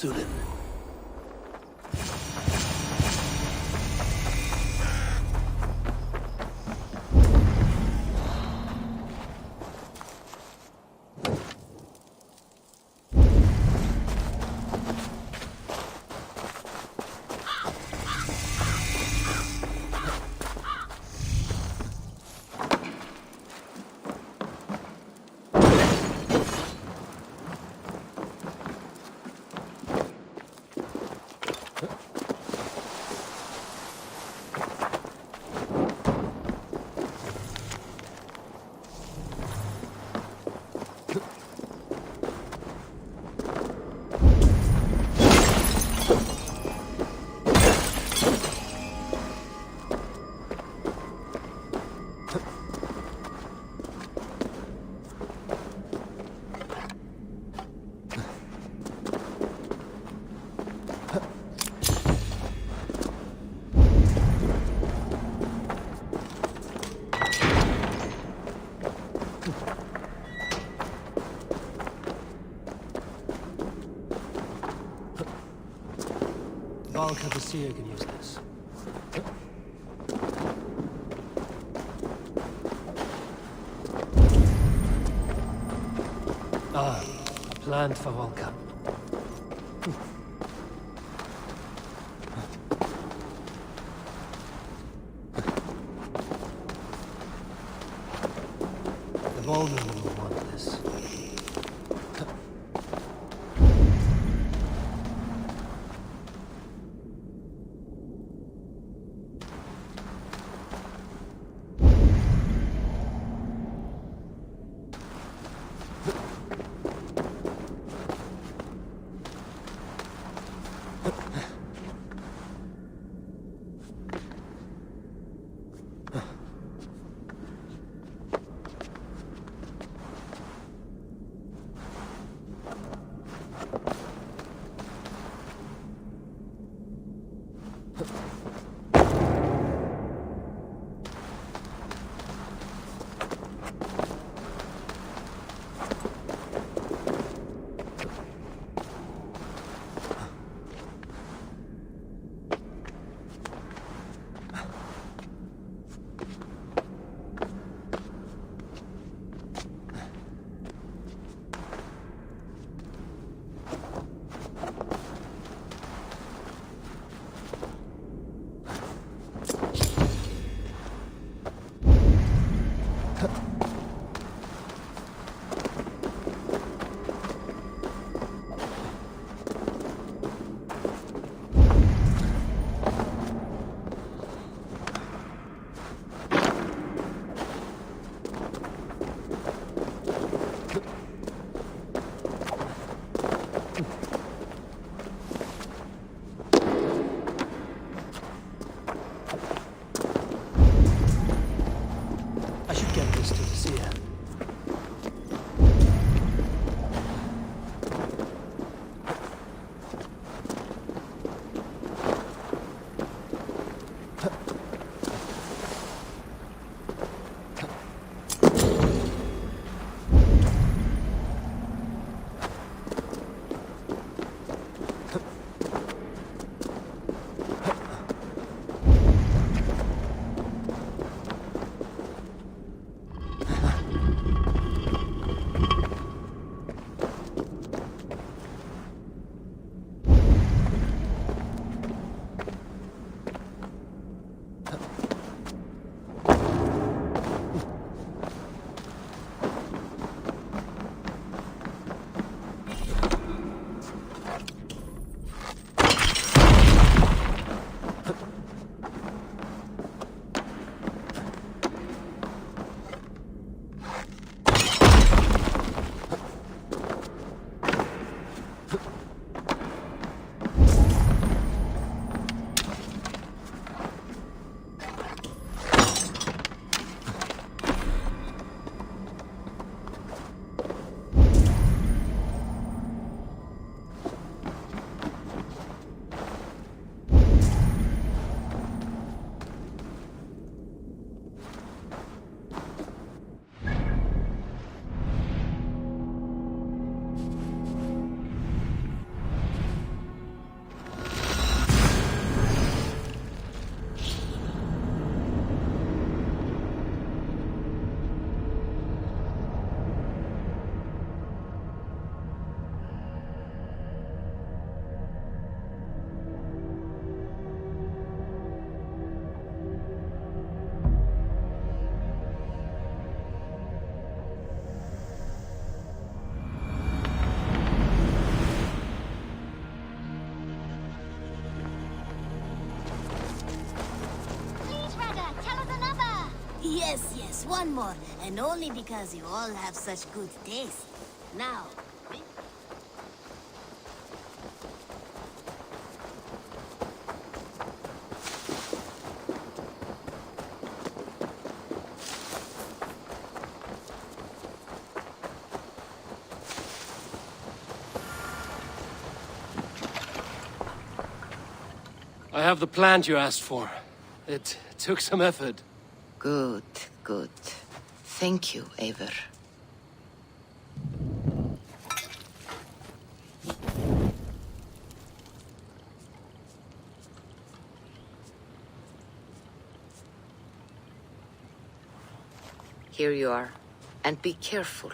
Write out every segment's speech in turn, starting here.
Sulin. Valka the Seer can use this. Ah, a plant for Valka. The baldwin will want this. I should get this to the Seer. Yes, one more. And only because you all have such good taste. Now, I have the plant you asked for. It took some effort. Good, good. Thank you, Eivor. Here you are. And be careful.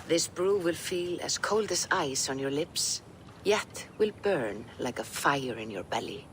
This brew will feel as cold as ice on your lips, yet will burn like a fire in your belly.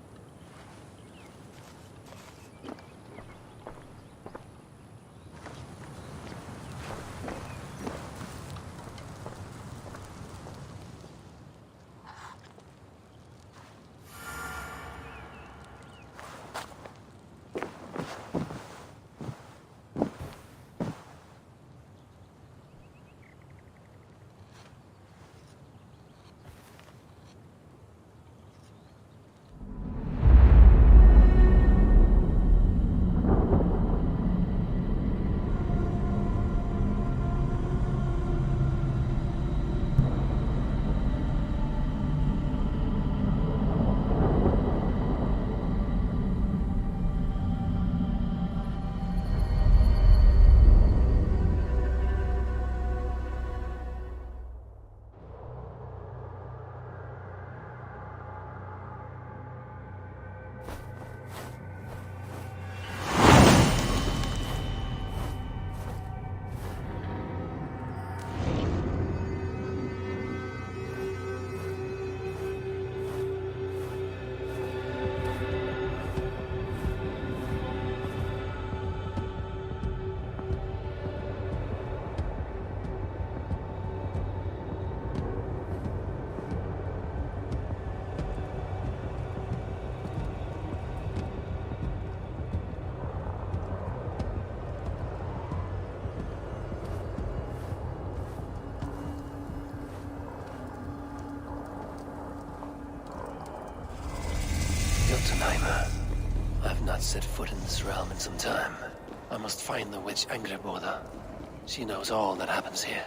I've not set foot in this realm in some time. I must find the witch Angreboda. She knows all that happens here.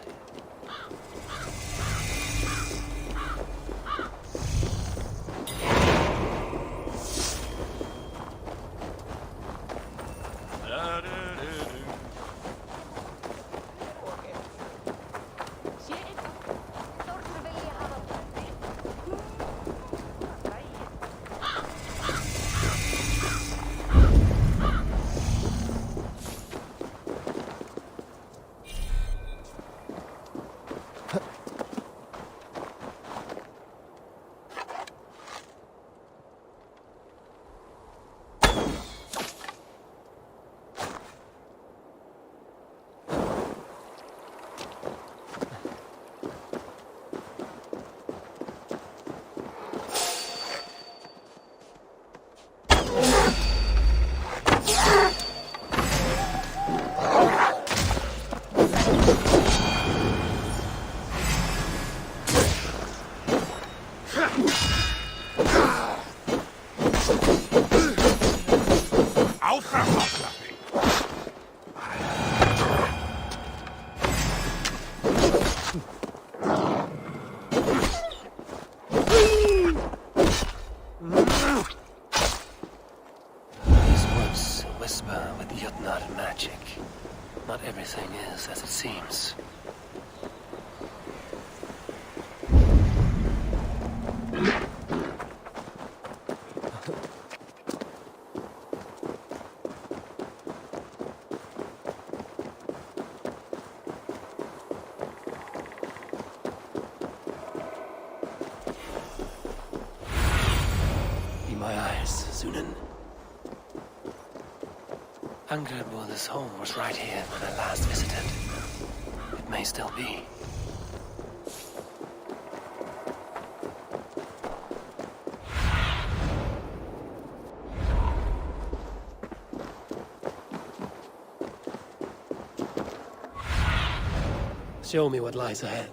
Not everything is as it seems. Be my eyes, Sunan. Angreboda's home was right here when I last visited. It may still be. Show me what lies ahead.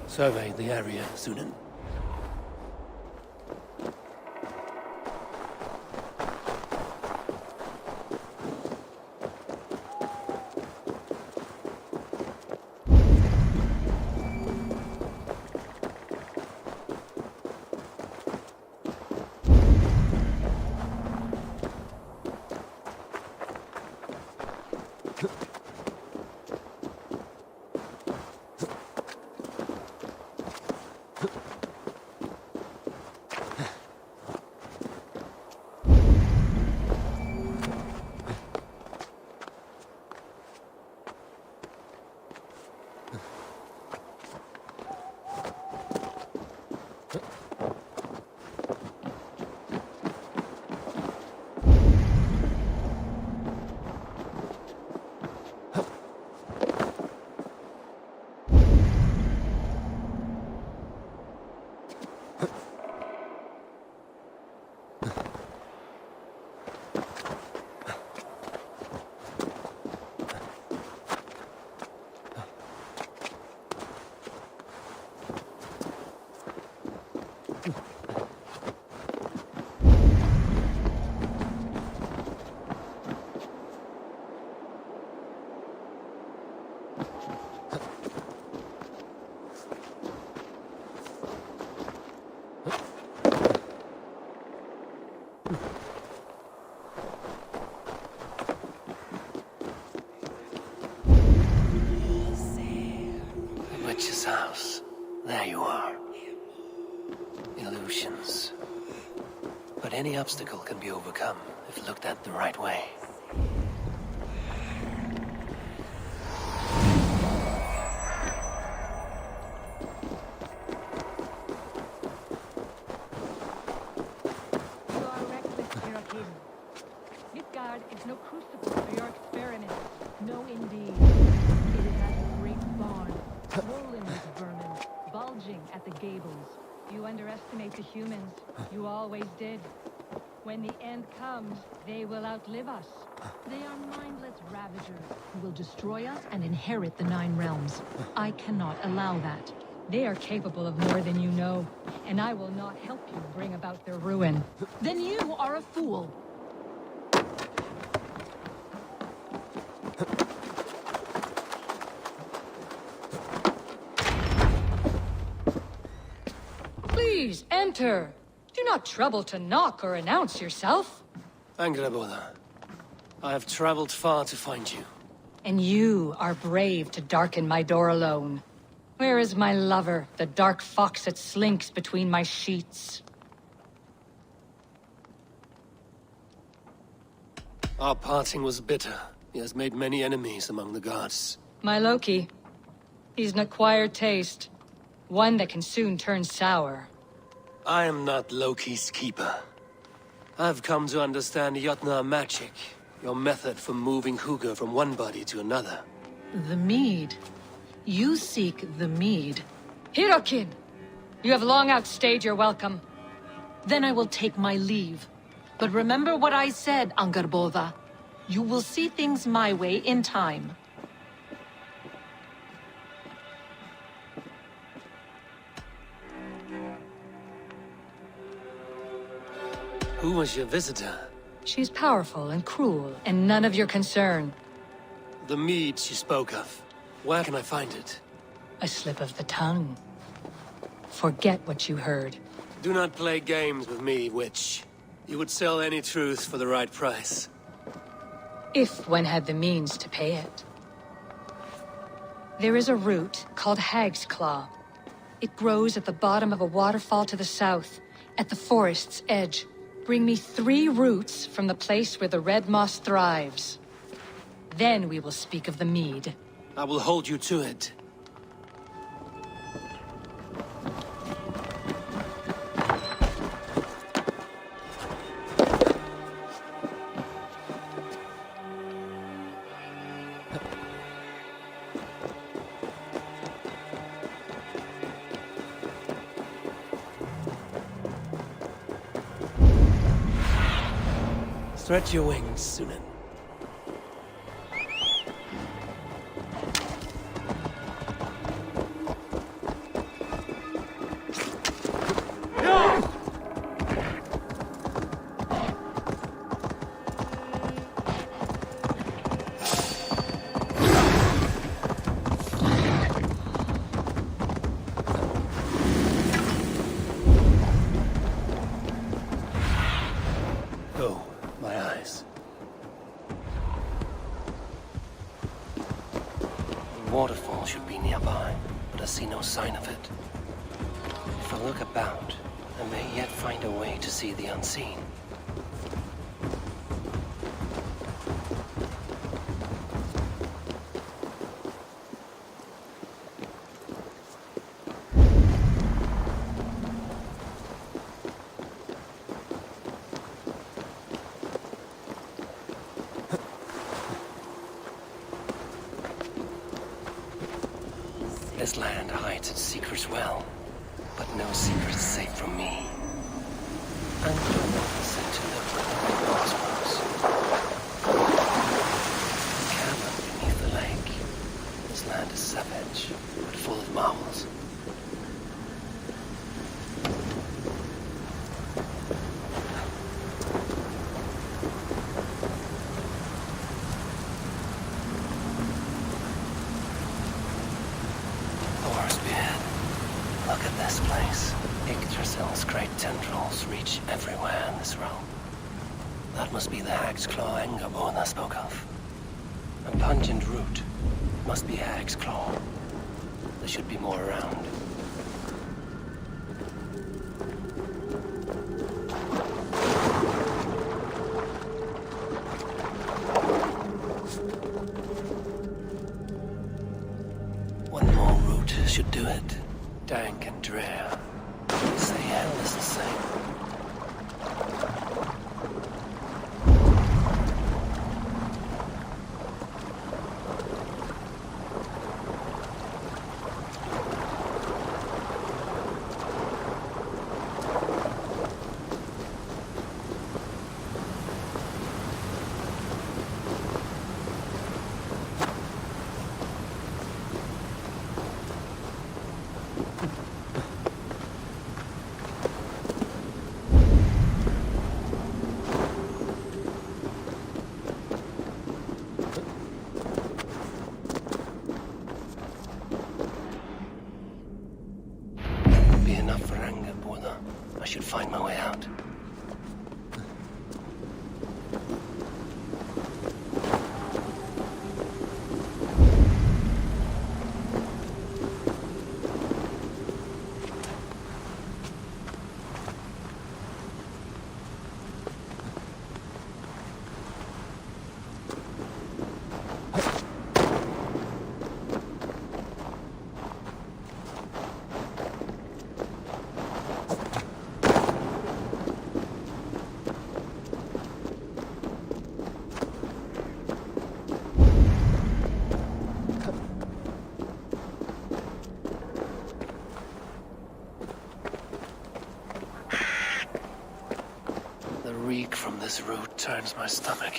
Survey the area, Sunan. Witch's house. There you are. Illusions. But any obstacle can be overcome if looked at the right way. You are reckless, Hirakin. Midgard is no crucible for your experiments. No, indeed. It is as a great barn, swollen with vermin, bulging at the gables. You underestimate the humans. You always did. When the end comes, they will outlive us. They are mindless ravagers who will destroy us and inherit the Nine Realms. I cannot allow that. They are capable of more than you know, and I will not help you bring about their ruin. Then you are a fool. Please, enter. Do not trouble to knock or announce yourself. Angreboda, I have traveled far to find you. And you are brave to darken my door alone. Where is my lover, the dark fox that slinks between my sheets? Our parting was bitter. He has made many enemies among the gods. My Loki. He's an acquired taste. One that can soon turn sour. I am not Loki's keeper. I've come to understand Jotnar magic. Your method for moving Hugr from one body to another. The mead. You seek the mead. Hirokin! You have long outstayed your welcome. Then I will take my leave. But remember what I said, Angrboda. You will see things my way in time. Who was your visitor? She's powerful and cruel, and none of your concern. The mead she spoke of. Where can I find it? A slip of the tongue. Forget what you heard. Do not play games with me, witch. You would sell any truth for the right price. If one had the means to pay it. There is a root called Hag's Claw. It grows at the bottom of a waterfall to the south, at the forest's edge. Bring me 3 roots from the place where the red moss thrives. Then we will speak of the mead. I will hold you to it. Stretch your wings, Sunan. Go, my eyes. The waterfall should be nearby, but I see no sign of it. If I look about, I may yet find a way to see the unseen. This land hides its secrets well, but no secret is safe from me. I'm said to live where the red moss grows. A cavern beneath the lake. This land is savage, but full of marvels. Look at this place. Yggdrasil's great tendrils reach everywhere in this realm. That must be the Hag's Claw Engerborn I spoke of. A pungent root. Must be Hag's Claw. There should be more around. One more root should do it. Dank and drear. Say hell is the same. Enough for anger, Borna. I should find my way out. The reek from this root turns my stomach.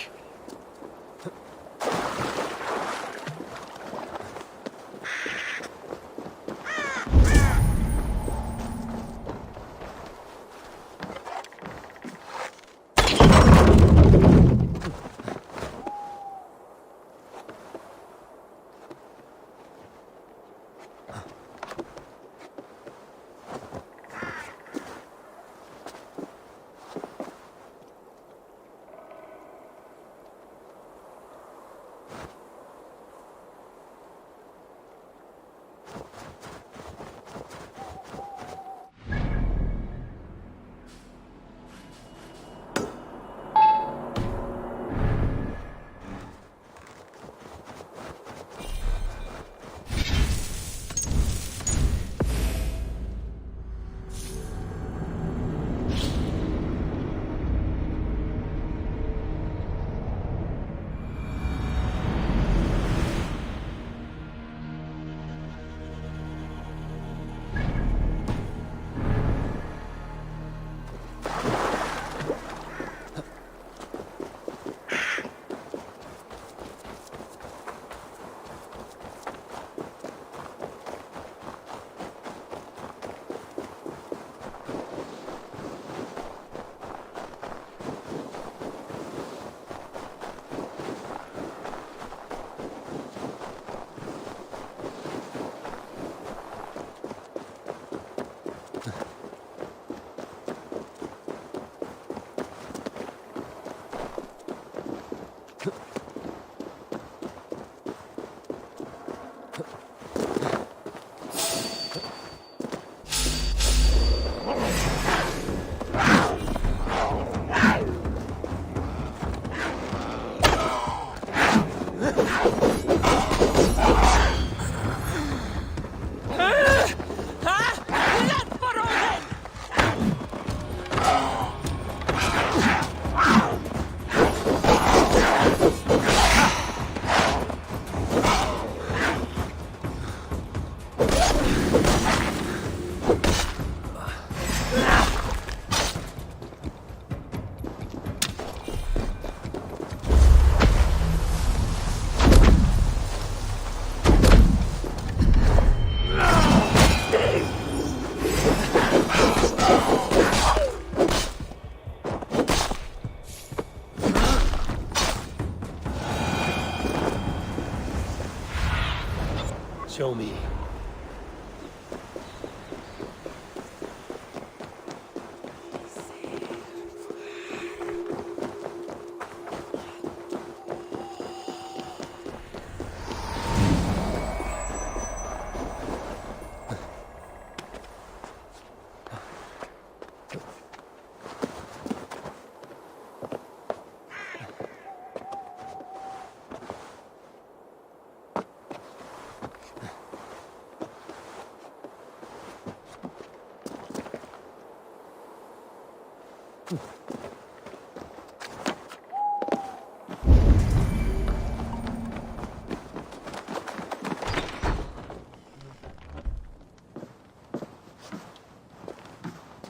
Show me.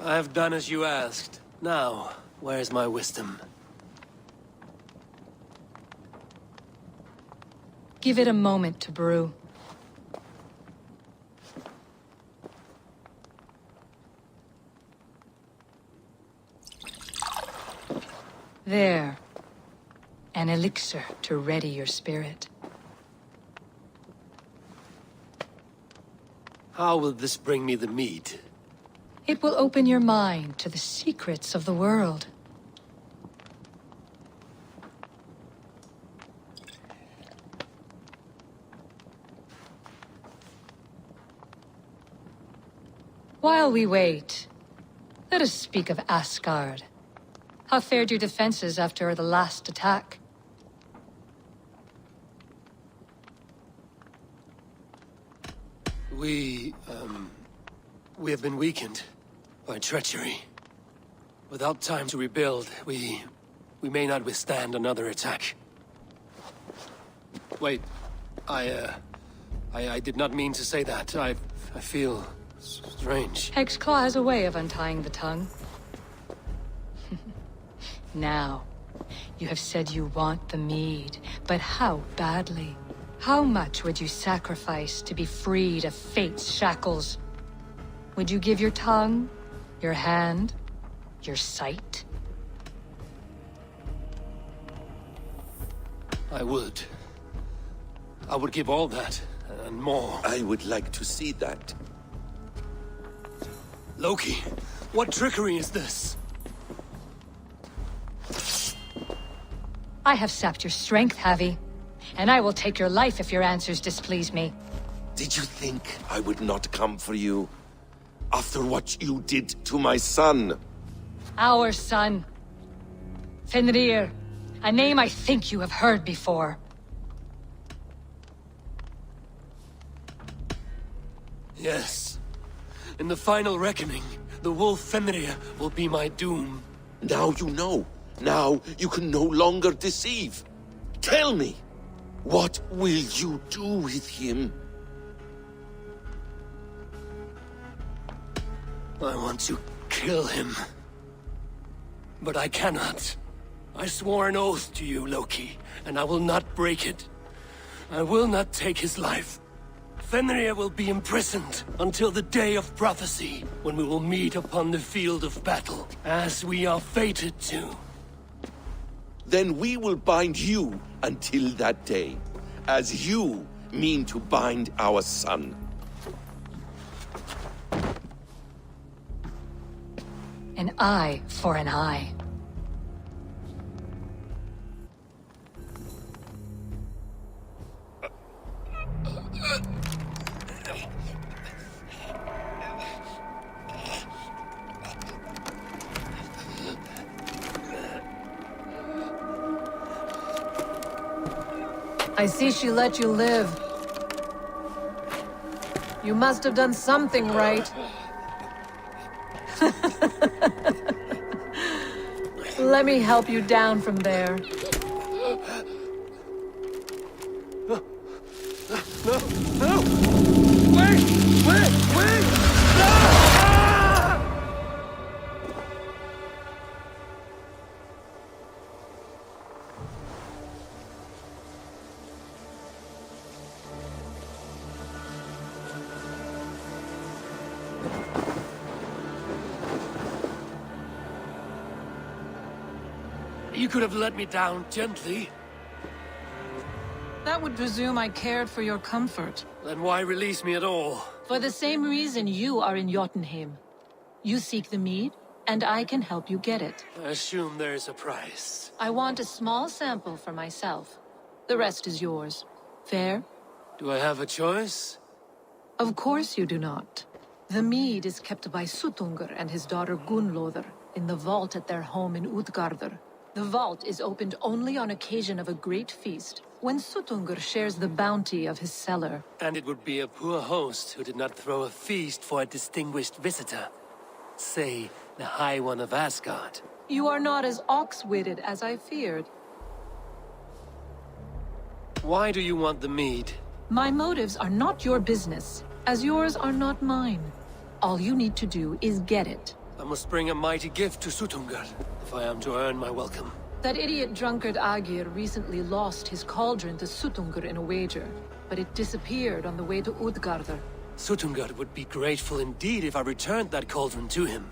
I have done as you asked. Now, where's my wisdom? Give it a moment to brew. There. An elixir to ready your spirit. How will this bring me the mead? It will open your mind to the secrets of the world. While we wait, let us speak of Asgard. How fared your defenses after the last attack? We have been weakened by treachery. Without time to rebuild, we may not withstand another attack. Wait, I did not mean to say that. I feel strange. Hexclaw has a way of untying the tongue. Now, you have said you want the mead, but how badly? How much would you sacrifice to be freed of fate's shackles? Would you give your tongue, your hand, your sight? I would. I would give all that, and more. I would like to see that. Loki, what trickery is this? I have sapped your strength, Havi. And I will take your life if your answers displease me. Did you think I would not come for you? After what you did to my son? Our son. Fenrir. A name I think you have heard before. Yes. In the final reckoning, the wolf Fenrir will be my doom. Now you know. Now you can no longer deceive. Tell me, what will you do with him? I want to kill him. But I cannot. I swore an oath to you, Loki, and I will not break it. I will not take his life. Fenrir will be imprisoned until the day of prophecy, when we will meet upon the field of battle, as we are fated to. Then we will bind you until that day, as you mean to bind our son. An eye for an eye. I see she let you live. You must have done something right. Let me help you down from there. No! No! Wait! You could have let me down gently. That would presume I cared for your comfort. Then why release me at all? For the same reason you are in Jotunheim. You seek the mead, and I can help you get it. I assume there is a price. I want a small sample for myself. The rest is yours. Fair? Do I have a choice? Of course you do not. The mead is kept by Suttungr and his daughter Gunnlóðr in the vault at their home in Utgardr. The vault is opened only on occasion of a great feast, when Suttungr shares the bounty of his cellar. And it would be a poor host who did not throw a feast for a distinguished visitor. Say, the High One of Asgard. You are not as ox-witted as I feared. Why do you want the mead? My motives are not your business, as yours are not mine. All you need to do is get it. I must bring a mighty gift to Suttungr, if I am to earn my welcome. That idiot drunkard Agir recently lost his cauldron to Suttungr in a wager, but it disappeared on the way to Utgardr. Suttungr would be grateful indeed if I returned that cauldron to him.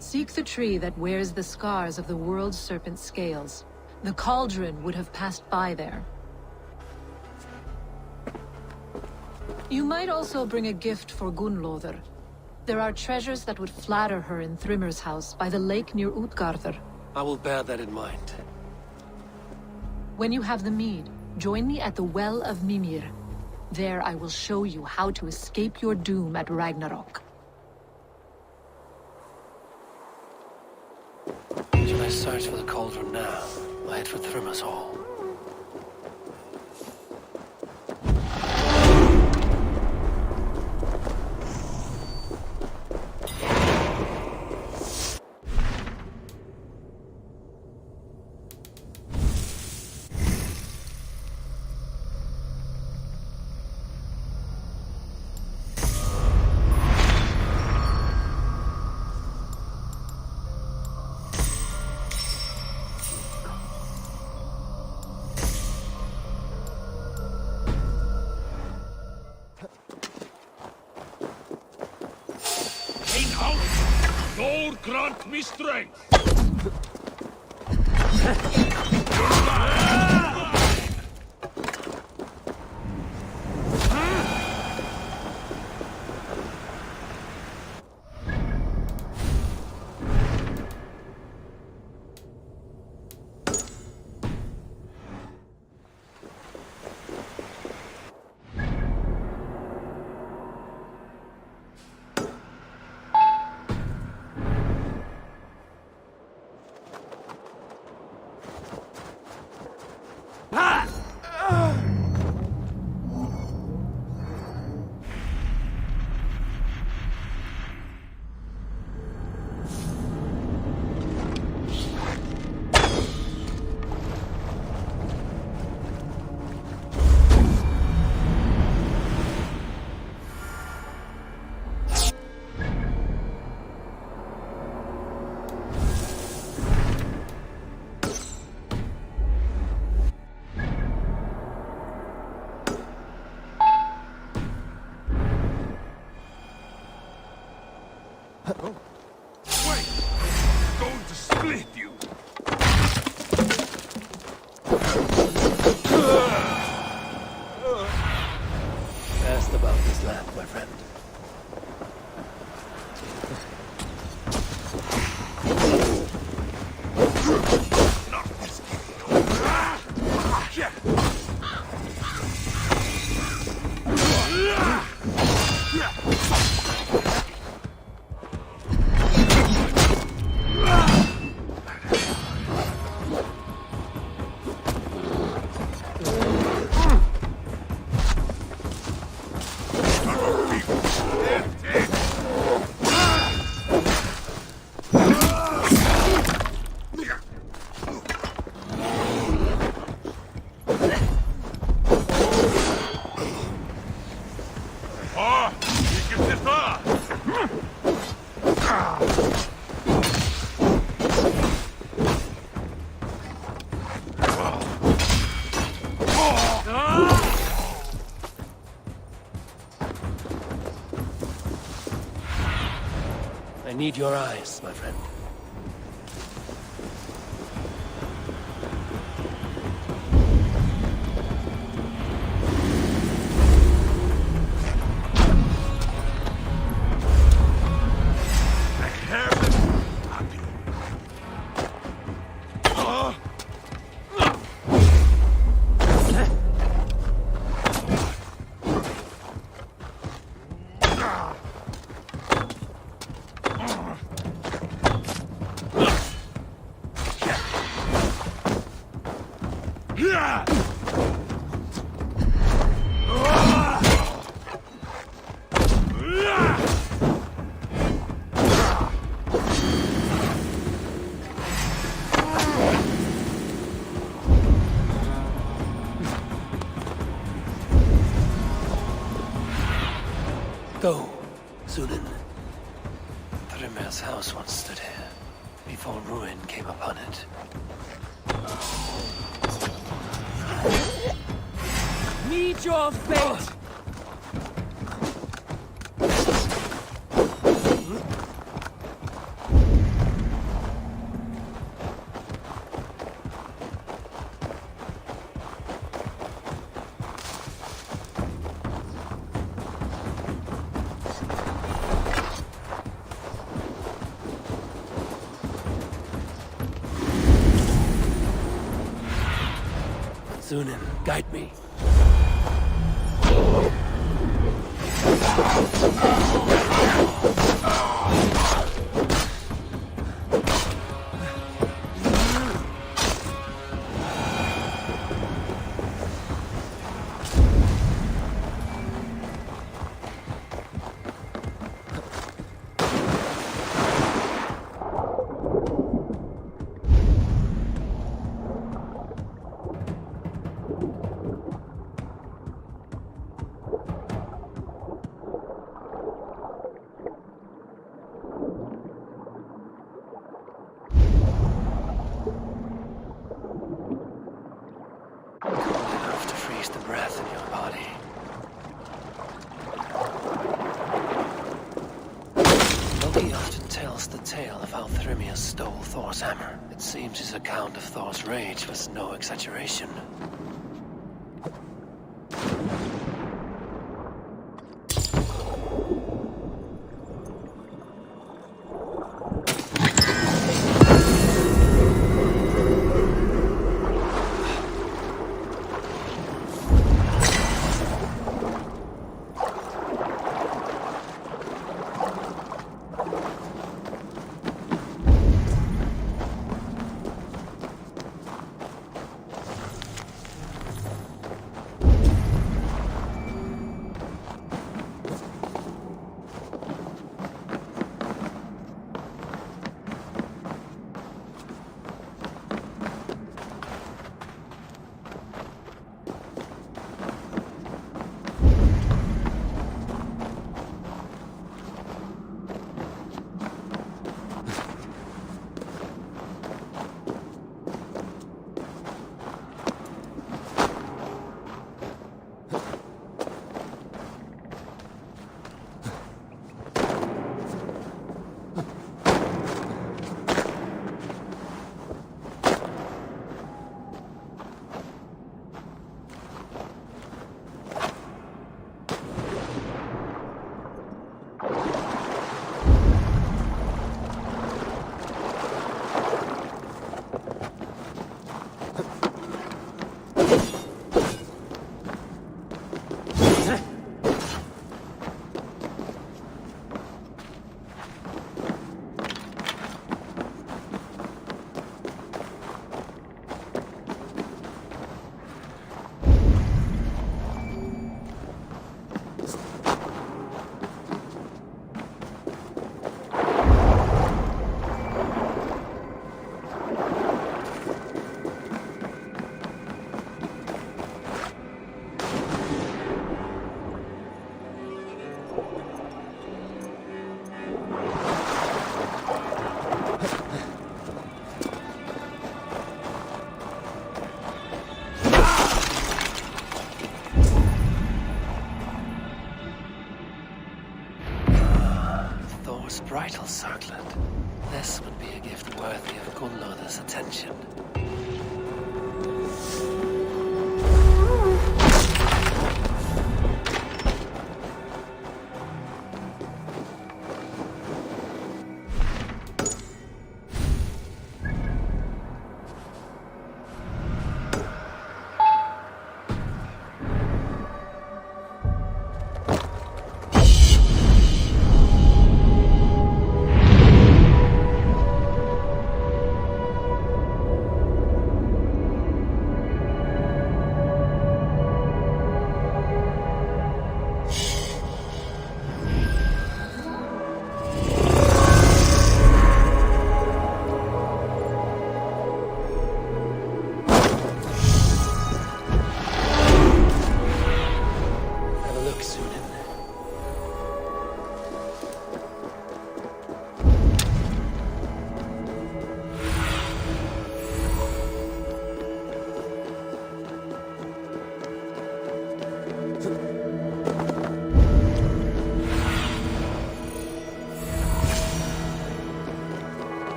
Seek the tree that wears the scars of the world's serpent scales. The cauldron would have passed by there. You might also bring a gift for Gunnlóðr. There are treasures that would flatter her in Thrimmer's house by the lake near Utgardr. I will bear that in mind. When you have the mead, join me at the Well of Mimir. There I will show you how to escape your doom at Ragnarok. Should I search for the cauldron now? I head for Thrimmer's hall. Lord grant me strength! Wait! I'm going to split you! Asked about this land, my friend. Not this need your eyes, my friend. Go, Sunan. Thrymir's house once stood here, before ruin came upon it. Meet your fate! Sunan, guide me. Enough to freeze the breath in your body. Loki often tells the tale of how Thrymir stole Thor's hammer. It seems his account of Thor's rage was no exaggeration. Lord's bridal circlet. This would be a gift worthy of Gunnlod's attention.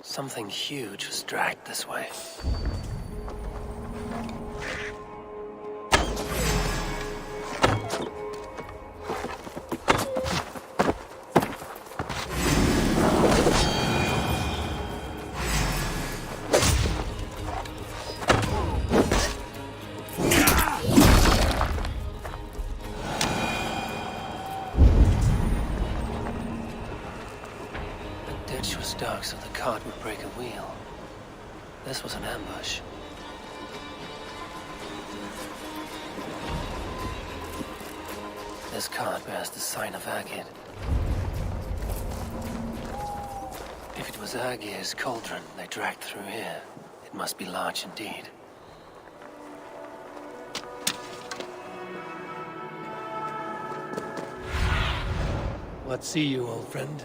Something huge was dragged this way. The ditch was dark, so the cart would break a wheel. This was an ambush. This cart bears the sign of Agid. If it was Agir's cauldron they dragged through here, it must be large indeed. What see you, old friend?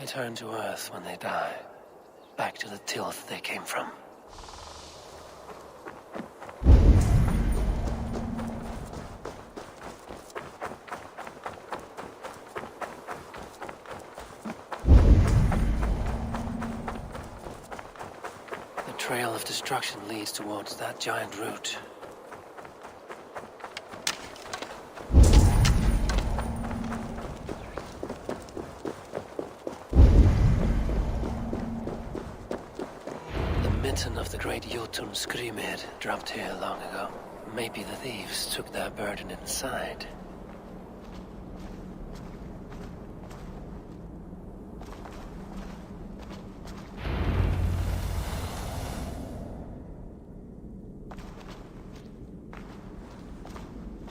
They turn to Earth when they die, back to the tilth they came from. The trail of destruction leads towards that giant root. Of the great Jotun Skrimir dropped here long ago. Maybe the thieves took their burden inside.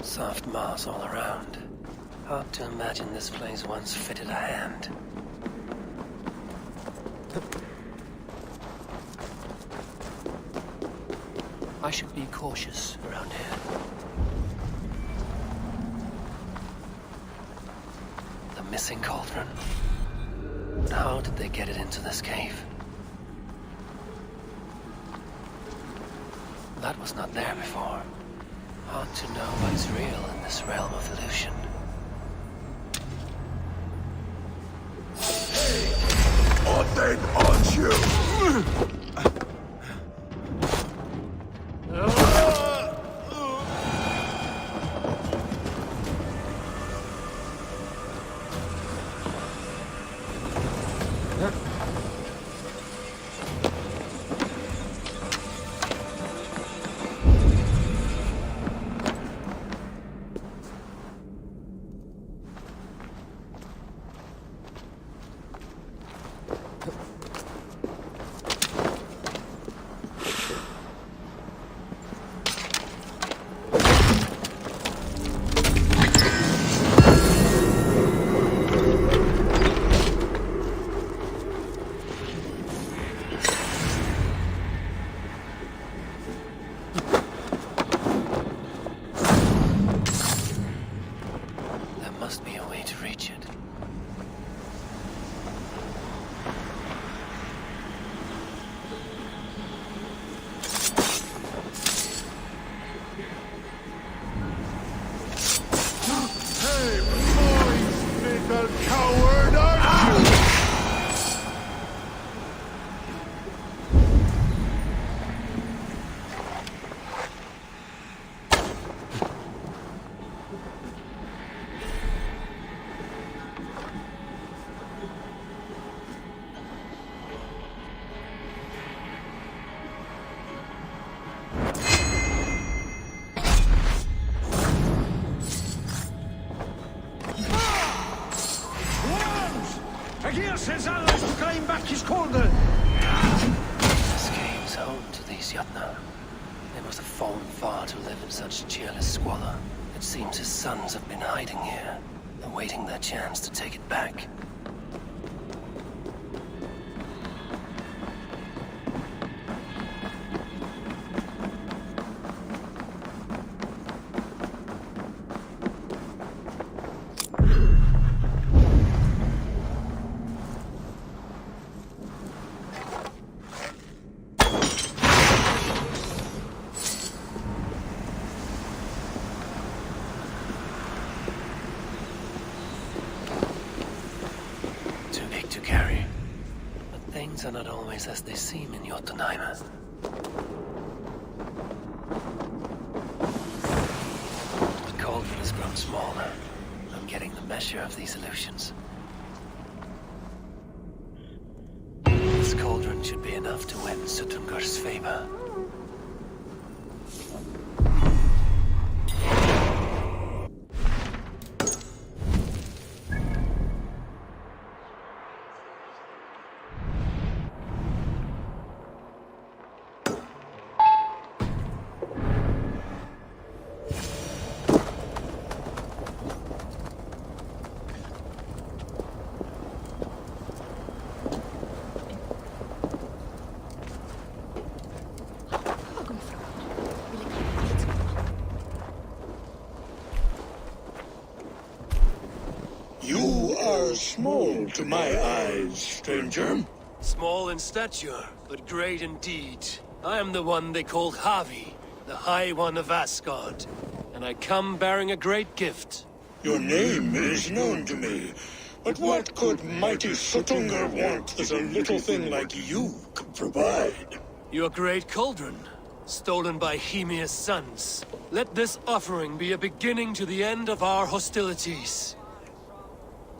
Soft moss all around. Hard to imagine this place once fitted a hand. I should be cautious around here. The missing cauldron. But how did they get it into this cave? That was not there before. Hard to know what's real in this realm of illusion. What then, aren't you? His allies to claim back his corner! This cave's home to these Jotnar. They must have fallen far to live in such cheerless squalor. It seems his sons have been hiding here, awaiting their chance to take it back. Things are not always as they seem in Jotunheim. The cauldron has grown smaller. I'm getting the measure of these illusions. This cauldron should be enough to win Sutungur's favor. You are small to my eyes, stranger. Small in stature, but great in deed. I am the one they call Havi, the High One of Asgard. And I come bearing a great gift. Your name is known to me. But what could mighty Sutungur want that a little thing like you could provide? Your great cauldron, stolen by Hymir's sons. Let this offering be a beginning to the end of our hostilities.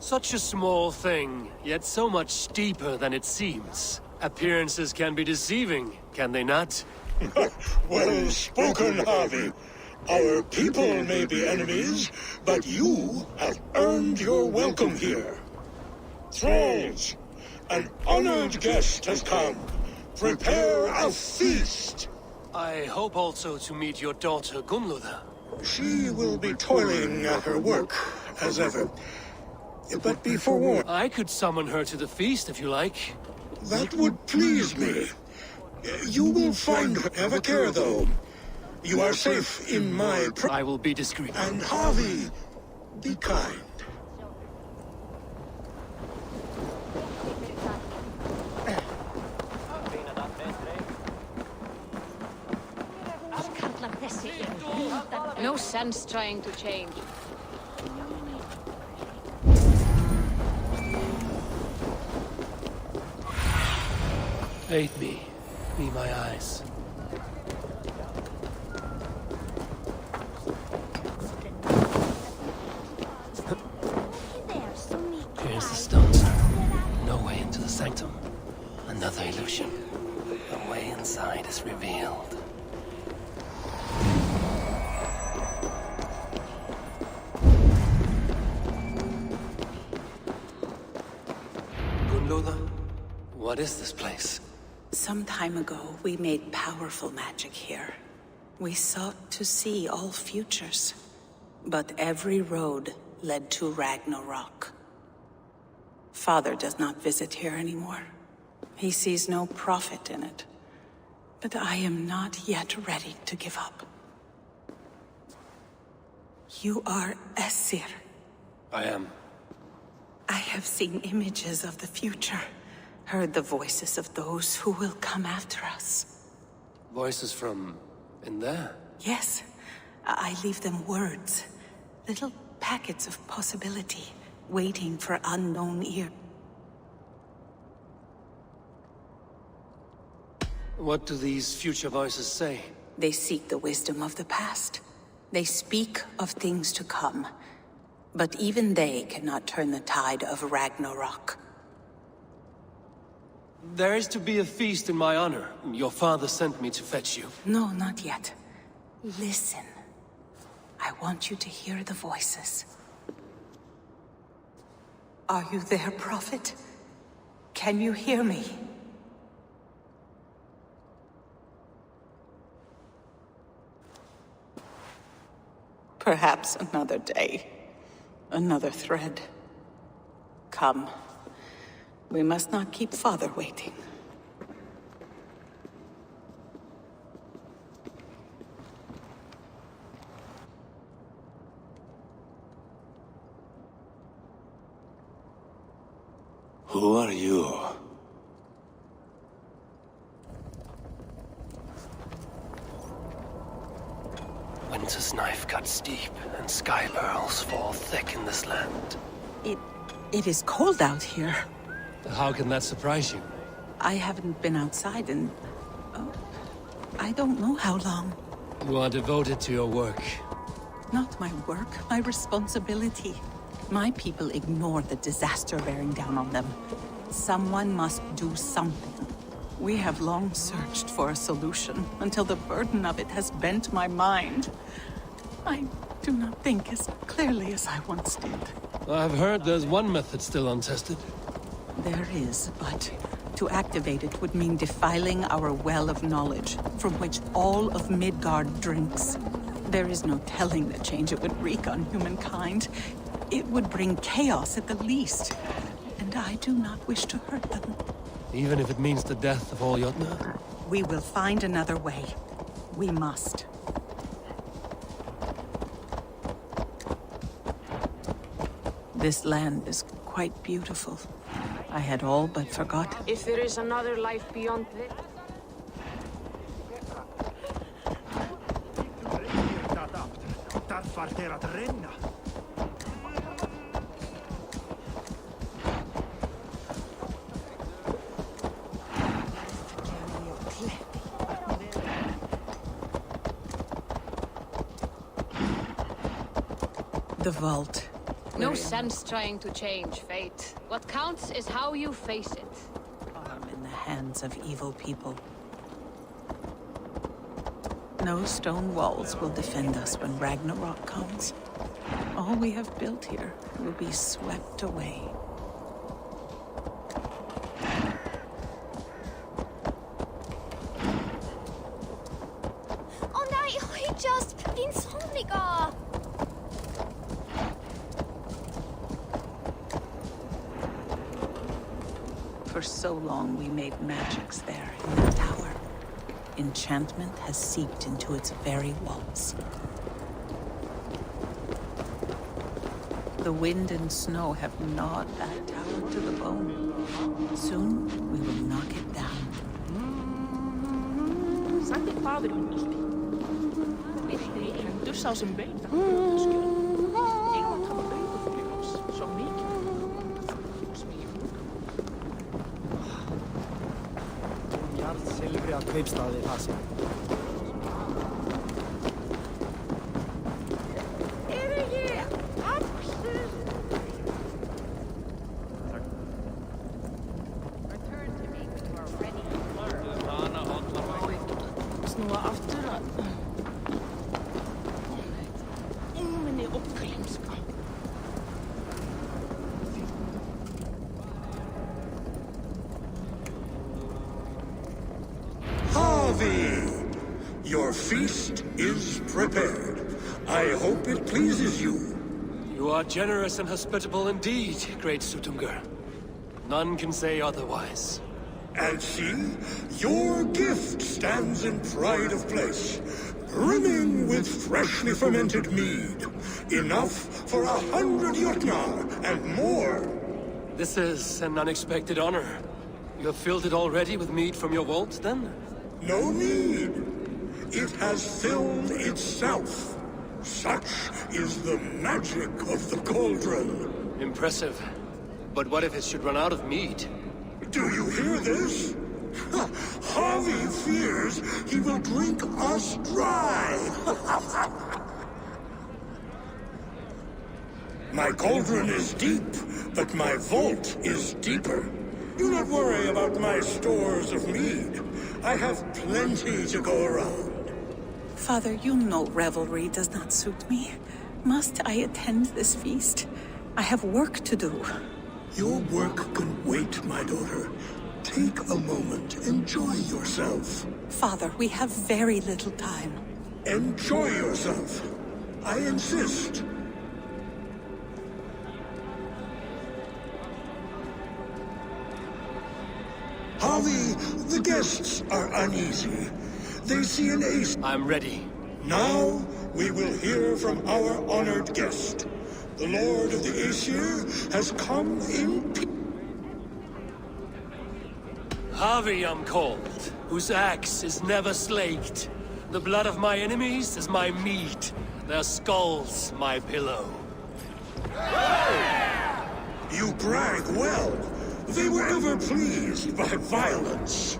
Such a small thing, yet so much deeper than it seems. Appearances can be deceiving, can they not? Well spoken, Harvey. Our people may be enemies, but you have earned your welcome here. Thralls, an honored guest has come. Prepare a feast. I hope also to meet your daughter Gunnlóða. She will be toiling at her work, as ever. But be forewarned. I could summon her to the feast if you like. That would please me. You will find her. Have a care, though. You are safe in my I will be discreet. And Harvey, be kind. No sense trying to change. Aid me. Be my eyes. Here's the stone circle. No way into the sanctum. Another illusion. The way inside is revealed. Gunnlóða, what is this place? Some time ago, we made powerful magic here. We sought to see all futures. But every road led to Ragnarok. Father does not visit here anymore. He sees no profit in it. But I am not yet ready to give up. You are Esir. I am. I have seen images of the future. Heard the voices of those who will come after us. Voices from in there? Yes. I leave them words. Little packets of possibility, waiting for unknown ear. What do these future voices say? They seek the wisdom of the past. They speak of things to come. But even they cannot turn the tide of Ragnarok. There is to be a feast in my honor. Your father sent me to fetch you. No, not yet. Listen. I want you to hear the voices. Are you there, Prophet? Can you hear me? Perhaps another day. Another thread. Come. We must not keep Father waiting. Who are you? Winter's knife cuts deep, and sky pearls fall thick in this land. It is cold out here. How can that surprise you? I haven't been outside in... I don't know how long. You are devoted to your work. Not my work, my responsibility. My people ignore the disaster bearing down on them. Someone must do something. We have long searched for a solution until the burden of it has bent my mind. I do not think as clearly as I once did. I've heard there's one method still untested. There is, but to activate it would mean defiling our well of knowledge, from which all of Midgard drinks. There is no telling the change it would wreak on humankind. It would bring chaos at the least, and I do not wish to hurt them. Even if it means the death of all Jotnar? We will find another way. We must. This land is quite beautiful. I had all but forgotten. If there is another life beyond this... The vault. No sense trying to change fate. What counts is how you face it. I'm in the hands of evil people. No stone walls will defend us when Ragnarok comes. All we have built here will be swept away. Oh nej, jag just been somniga! For so long we made magics there in the tower. Enchantment has seeped into its very walls. The wind and snow have gnawed that tower to the bone. Soon we will knock it down. Santi fader untusti. En tussa on beita. England har beita för oss. Som Viking. Silvriga kaupstað í Asíu. Snúa aftur að... Minni uppglimska. Your feast is prepared. I hope it pleases you. You are generous and hospitable indeed, great Sutungur. None can say otherwise. And see, your gift stands in pride of place, brimming with freshly fermented mead. Enough for 100 Jotnar and more. This is an unexpected honor. You have filled it already with mead from your vault, then? No need. It has filled itself. Such is the magic of the cauldron. Impressive. But what if it should run out of mead? Do you hear this? Harvey fears he will drink us dry. My cauldron is deep, but my vault is deeper. Do not worry about my stores of mead. I have plenty to go around. Father, you know revelry does not suit me. Must I attend this feast? I have work to do. Your work can wait, my daughter. Take a moment. Enjoy yourself. Father, we have very little time. Enjoy yourself. I insist. Harvey, the guests are uneasy. They see an ace. I'm ready. Now, we will hear from our honored guest. The Lord of the Aesir has come in peace. Harvey I'm called, whose axe is never slaked. The blood of my enemies is my meat, their skulls my pillow. You brag well, They were ever pleased by violence.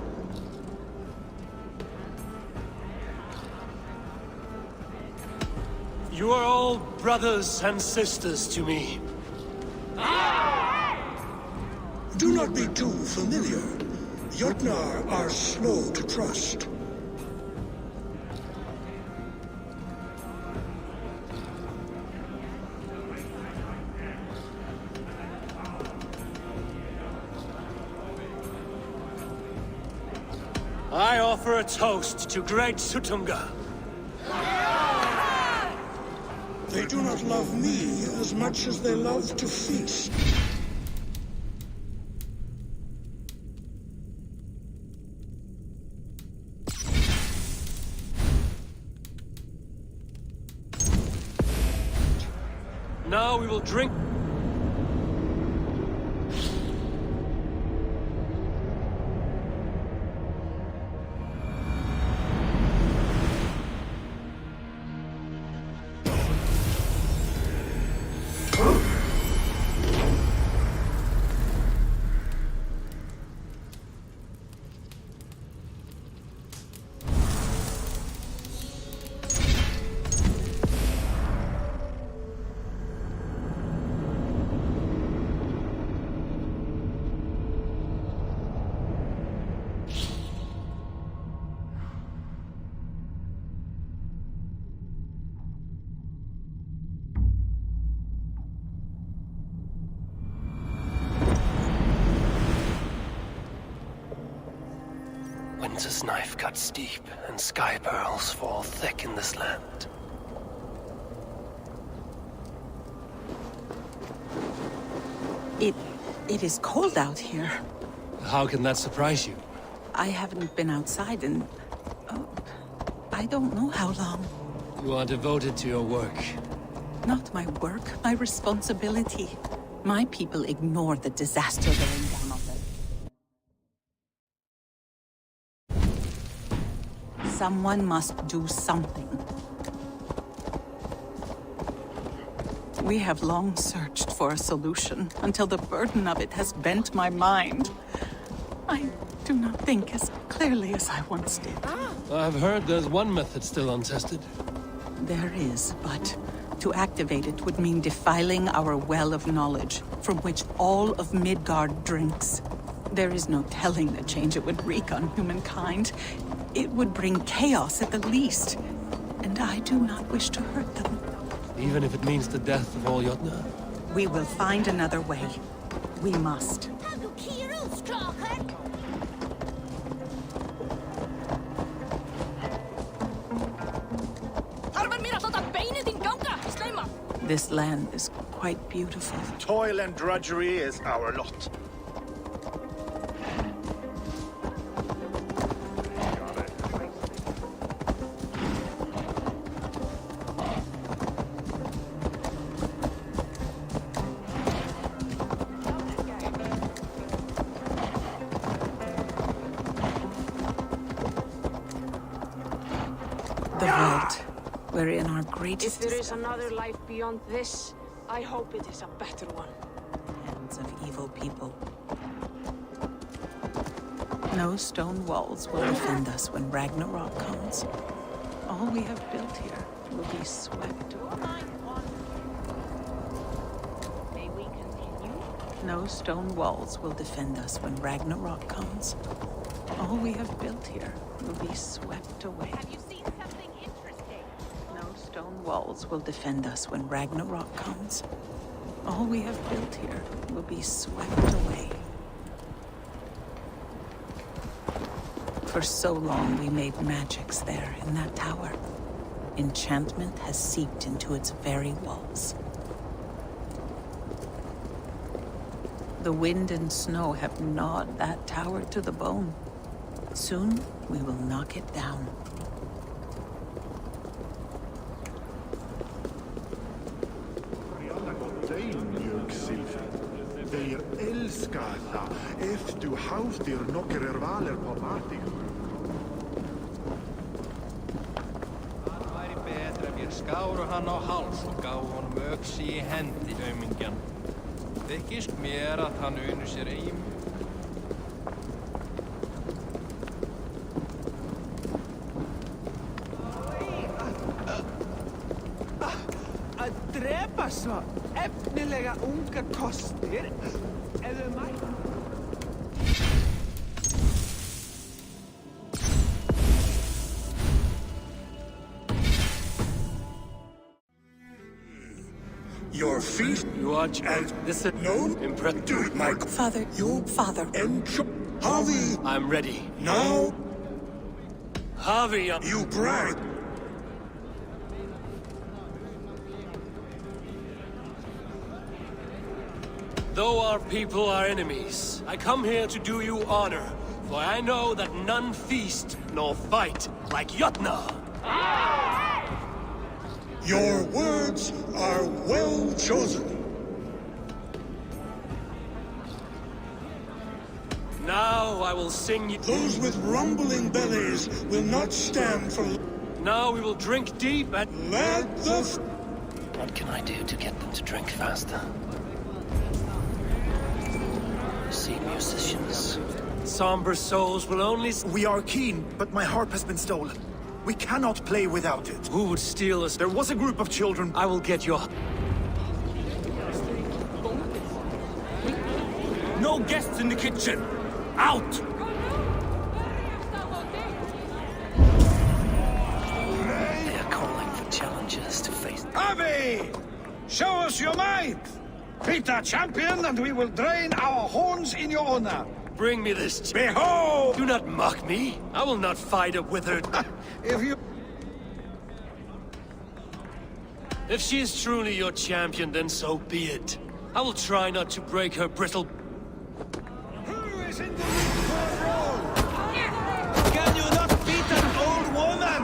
You are all brothers and sisters to me. Do not be too familiar. Jotnar are slow to trust. I offer a toast to great Sutunga. They do not love me as much as they love to feast. Now we will drink. Winter's knife cuts deep, and sky pearls fall thick in this land. It is cold out here. How can that surprise you? I haven't been outside in... oh, I don't know how long. You are devoted to your work. Not my work, my responsibility. My people ignore the disaster bearing down on them. Someone must do something. We have long searched for a solution, until the burden of it has bent my mind. I do not think as clearly as I once did. I've heard there's one method still untested. There is, but to activate it would mean defiling our well of knowledge, from which all of Midgard drinks. There is no telling the change it would wreak on humankind. It would bring chaos at the least, and I do not wish to hurt them. Even if it means the death of all Jotnar? We will find another way. We must. This land is quite beautiful. Toil and drudgery is our lot. The vault, wherein our greatest... If there is another life beyond this, I hope it is a better one. Hands of evil people. No stone walls will defend us when Ragnarok comes. All we have built here will be swept away. May we continue? No stone walls will defend us when Ragnarok comes. All we have built here will be swept away. Have you seen something interesting? No stone walls will defend us when Ragnarok comes. All we have built here will be swept away. For so long we made magics there in that tower. Enchantment has seeped into its very walls. The wind and snow have gnawed that tower to the bone. Soon, we will knock it down. Þeir elska það ef du háðir nokkrar valir på matig. Það væri betra ef ég skáru hann á háls og gáfu honum öxi í hendi, aumingjan. Þykist mér að hann unu sér eigin drepa svo efnilega unga kostir ef þau mæta. Your feet. You are and this is no impressive. My Father, you Father. Harvey. I'm ready. Now. Harvey, you brag. Though our people are enemies, I come here to do you honor, for I know that none feast nor fight like Jotnar. Your words are well chosen. Now I will sing you. Those with rumbling bellies will not stand for. Now we will drink deep and let the. What can I do to get them to drink faster? See musicians. Somber souls will only. We are keen, but my harp has been stolen. We cannot play without it. Who would steal us? There was a group of children. I will get your. No guests in the kitchen! Out! They are calling for challengers to face. Harvey! Show us your might! Beat our champion, and we will drain our horns in your honor. Bring me this. Behold! Do not mock me. I will not fight a withered. If you. If she is truly your champion, then so be it. I will try not to break her brittle. Who is in the lead for a roll? Can you not beat an old woman?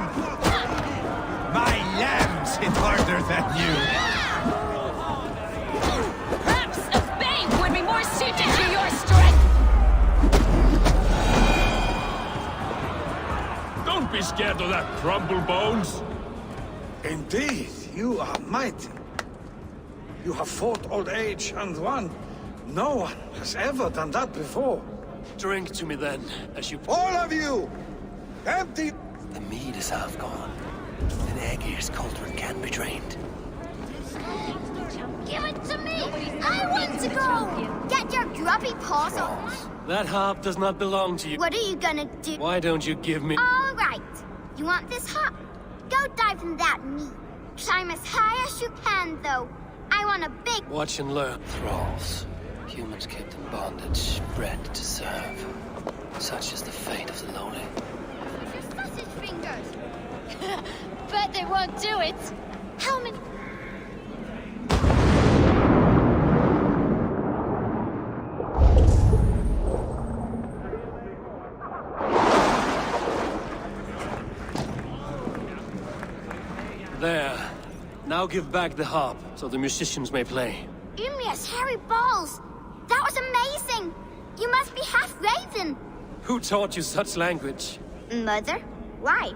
My lambs hit harder than you. Perhaps a babe would be more suited to your strength. Don't be scared of that, crumble bones. Indeed, you are mighty. You have fought old age and won. No one has ever done that before. Drink to me then, as you... All of you! Empty... The mead is half gone. An Aegir's cauldron can be drained. Give it to me! I want to go! Get your grubby paws off! That harp does not belong to you. What are you gonna do? Why don't you give me... All right. You want this harp? Go dive in that meat. Climb as high as you can, though. I want a big... Watch and learn. Thralls. Humans kept in bondage, bred to serve. Such is the fate of the lowly. Your sausage fingers. But they won't do it. How many... There. Now give back the harp, so the musicians may play. Ymir's hairy balls! That was amazing! You must be half raven! Who taught you such language? Mother? Why?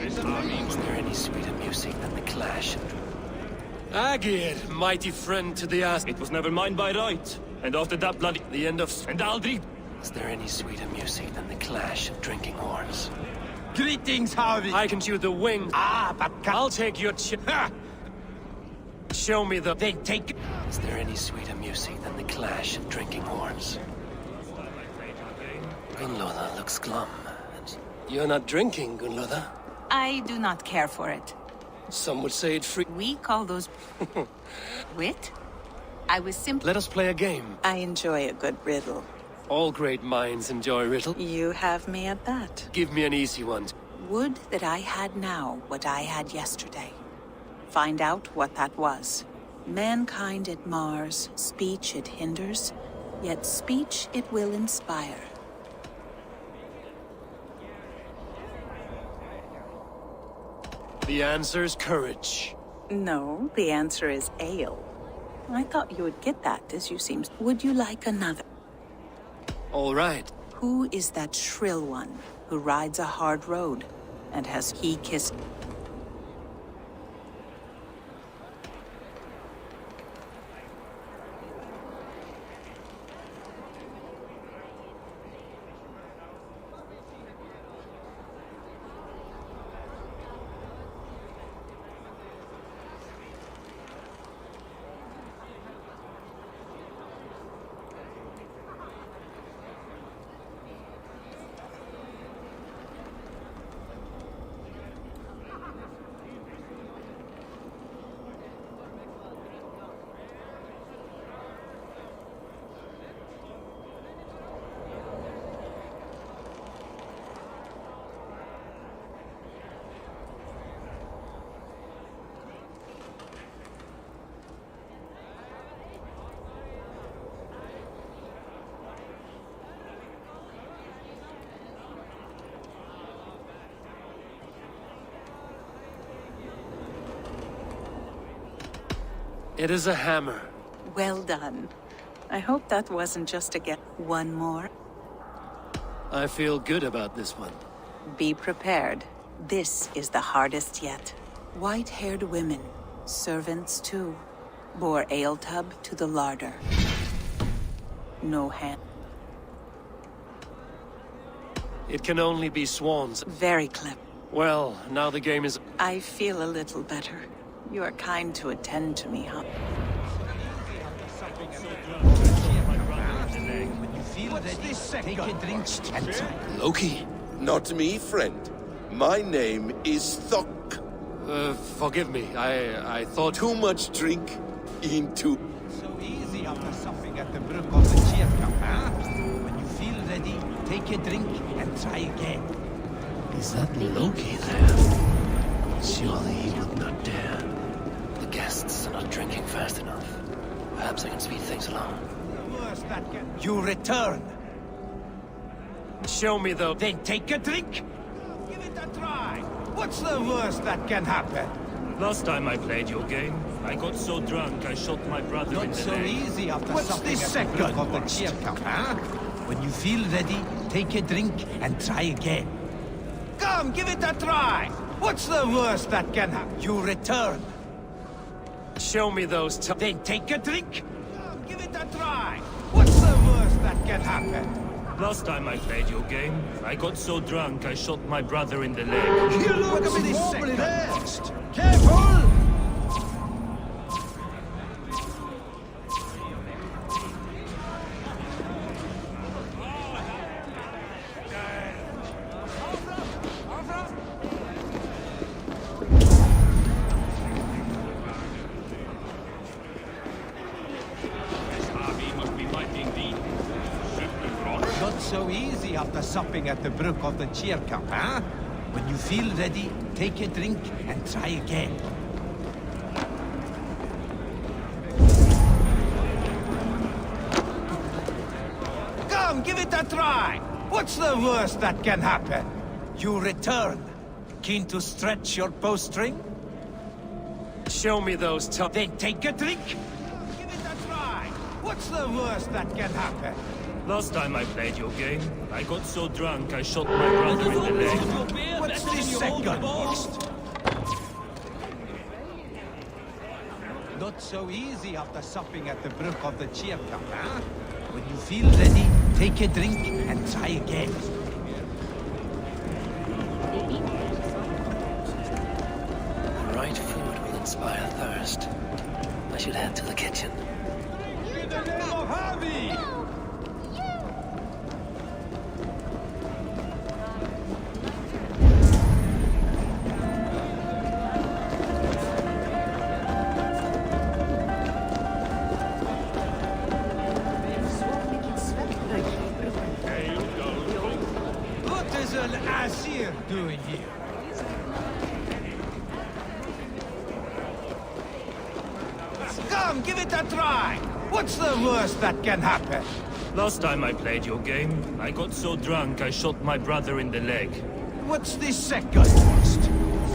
Is there any sweeter music than the clash? Agir, mighty friend to the ass. It was never mine by right. And after that bloody... The end of... And Aldrich... Is there any sweeter music than the clash of drinking horns? Greetings, Harvey! I can chew the wings. But... I'll take your Show me the... They take... Is there any sweeter music than the clash of drinking horns? Gunloda looks glum, and... You're not drinking, Gunloda. I do not care for it. Some would say it free... We call those... wit? I was simply... Let us play a game. I enjoy a good riddle. All great minds enjoy riddle. You have me at that. Give me an easy one. Would that I had now what I had yesterday. Find out what that was. Mankind it mars, speech it hinders, yet speech it will inspire. The answer's courage. No, the answer is ale. I thought you would get that, as you seem... Would you like another? All right. Who is that shrill one who rides a hard road and has he kissed... It is a hammer. Well done. I hope that wasn't just a get. One more. I feel good about this one. Be prepared. This is the hardest yet. White-haired women, servants too, bore ale tub to the larder. No hand. It can only be swans. Very clever. Well, now the game is... I feel a little better. You are kind to attend to me, huh? Loki? Not me, friend. My name is Thok. Forgive me. I thought... Too much drink into... So easy after supping at the brook of the cheer cup, huh? When you feel ready, take a drink and try again. Is that Loki there? Surely he would not dare. The guests are not drinking fast enough. Perhaps I can speed things along. You return. Show me though. Then take a drink. Give it a try. What's the worst that can happen? Last time I played your game, I got so drunk I shot my brother in Not the so leg. easy after supping at the brook of the cheer cup, huh? When you feel ready, take a drink and try again. Come, give it a try. What's the worst that can happen? You return. Show me those... Then take a drink. Come, give it a try. What's the worst that can happen? Last time I played your game, I got so drunk I shot my brother in the leg. He looks wobbly there. Careful! Not so easy after supping at the brook of the cheer cup, huh? When you feel ready, take a drink and try again. Come, give it a try! What's the worst that can happen? You return. Keen to stretch your bowstring? Show me those... Then take a drink! Give it a try! What's the worst that can happen? Last time I played your game, I got so drunk I shot my brother in the leg. What's this second worst? Not so easy after supping at the brook of the cheer cup, huh? When you feel ready, take a drink and try again. The right food will inspire thirst. I should head to the kitchen. In the name of Harvey! What is an Asir doing here? Come, give it a try! What's the worst that can happen? Last time I played your game, I got so drunk I shot my brother in the leg. What's the second worst?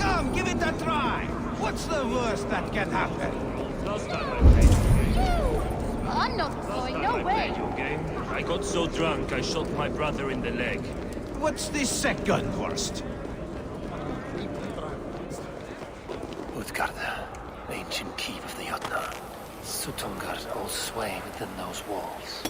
Come, give it a try! What's the worst that can happen? Last time I played your game, I'm not going, no way. your game, I got so drunk I shot my brother in the leg. What's the second worst? Utgarda, ancient keep of the Jotnar. Sutungar holds sway within those walls.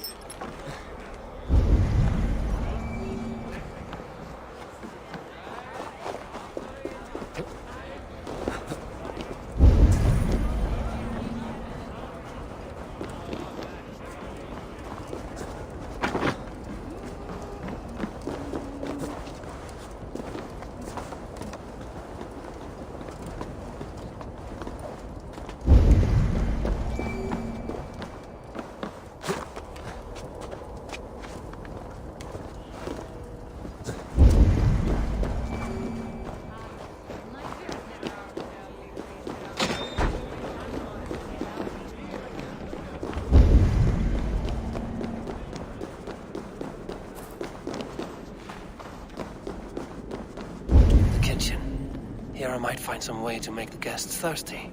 Here I might find some way to make the guests thirsty.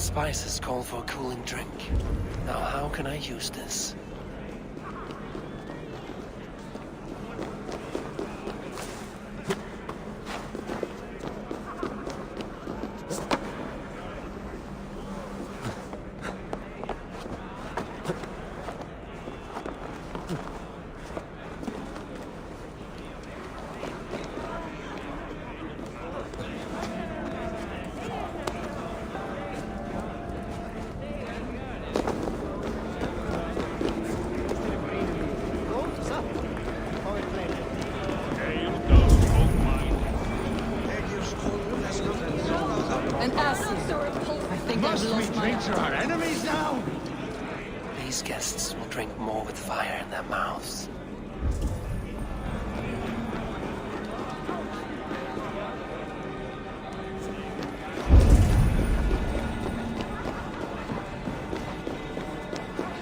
spices call for a cooling drink. Now, how can I use this? An acid. I think I've lost my... Drinks are our enemies now? These guests will drink more with fire in their mouths.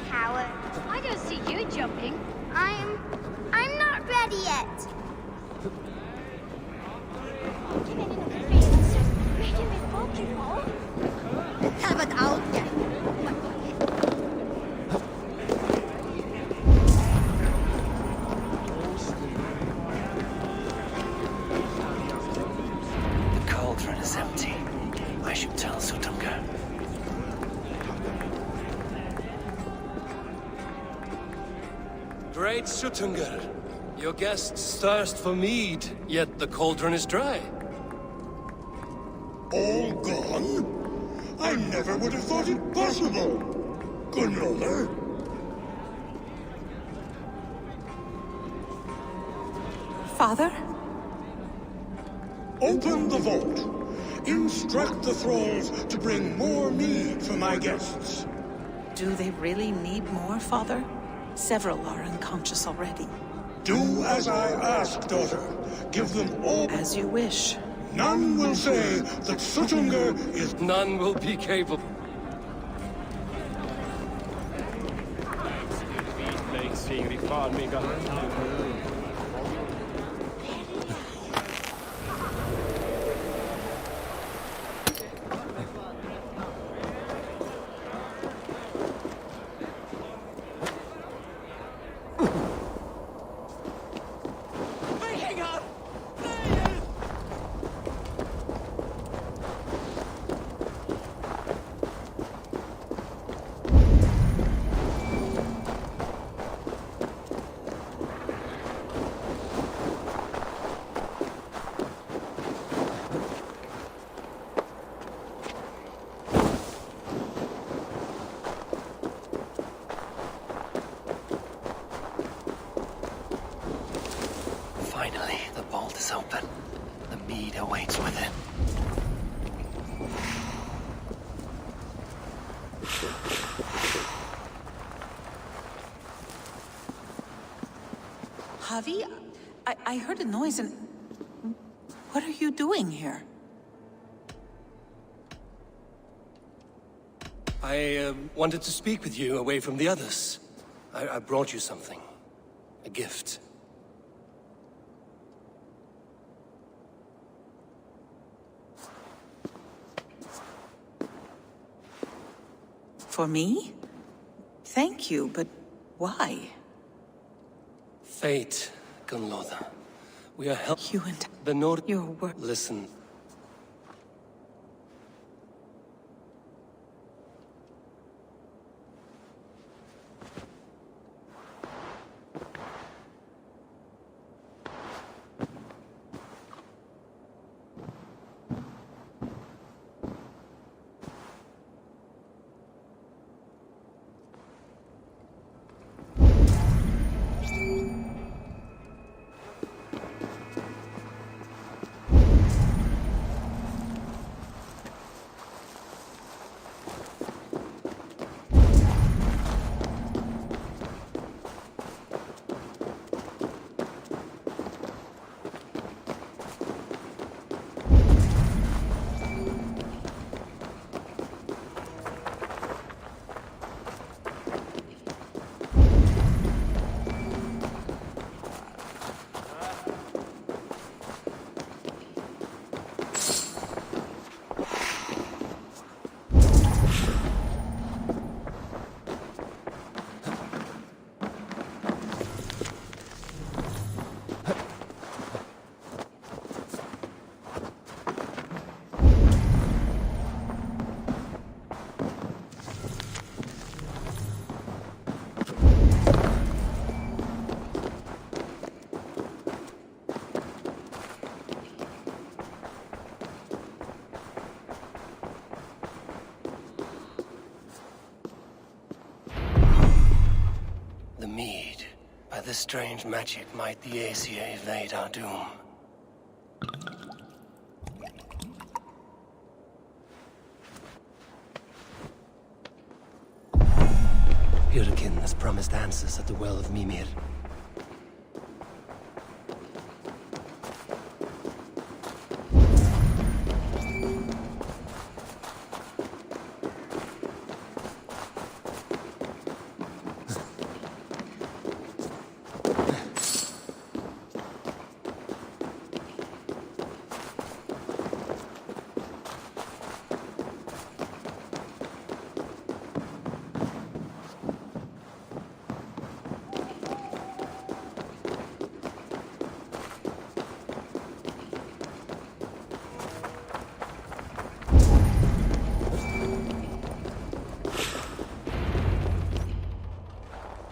Howard. I don't see you jumping. I'm not ready yet. Haven't out yet. The cauldron is empty. I should tell Sutunga. Great Sutungar, your guests thirst for mead, yet the cauldron is dry. All gone? I never would have thought it possible. Gunlover? Father? Open the vault. Instruct the thralls to bring more mead for my guests. Do they really need more, Father? Several are unconscious already. Do as I ask, daughter. Give them all... As you wish. None will say that Sutunga is... None will be capable. Finally, the vault is open. The mead awaits within. Javi, I heard a noise and... What are you doing here? I wanted to speak with you away from the others. I brought you something. A gift. For me? Thank you, but why? Fate, Gunlover. We are helping You and the Nord... your work. Listen. this strange magic might the Aesir evade our doom? Jurgen has promised answers at the Well of Mimir.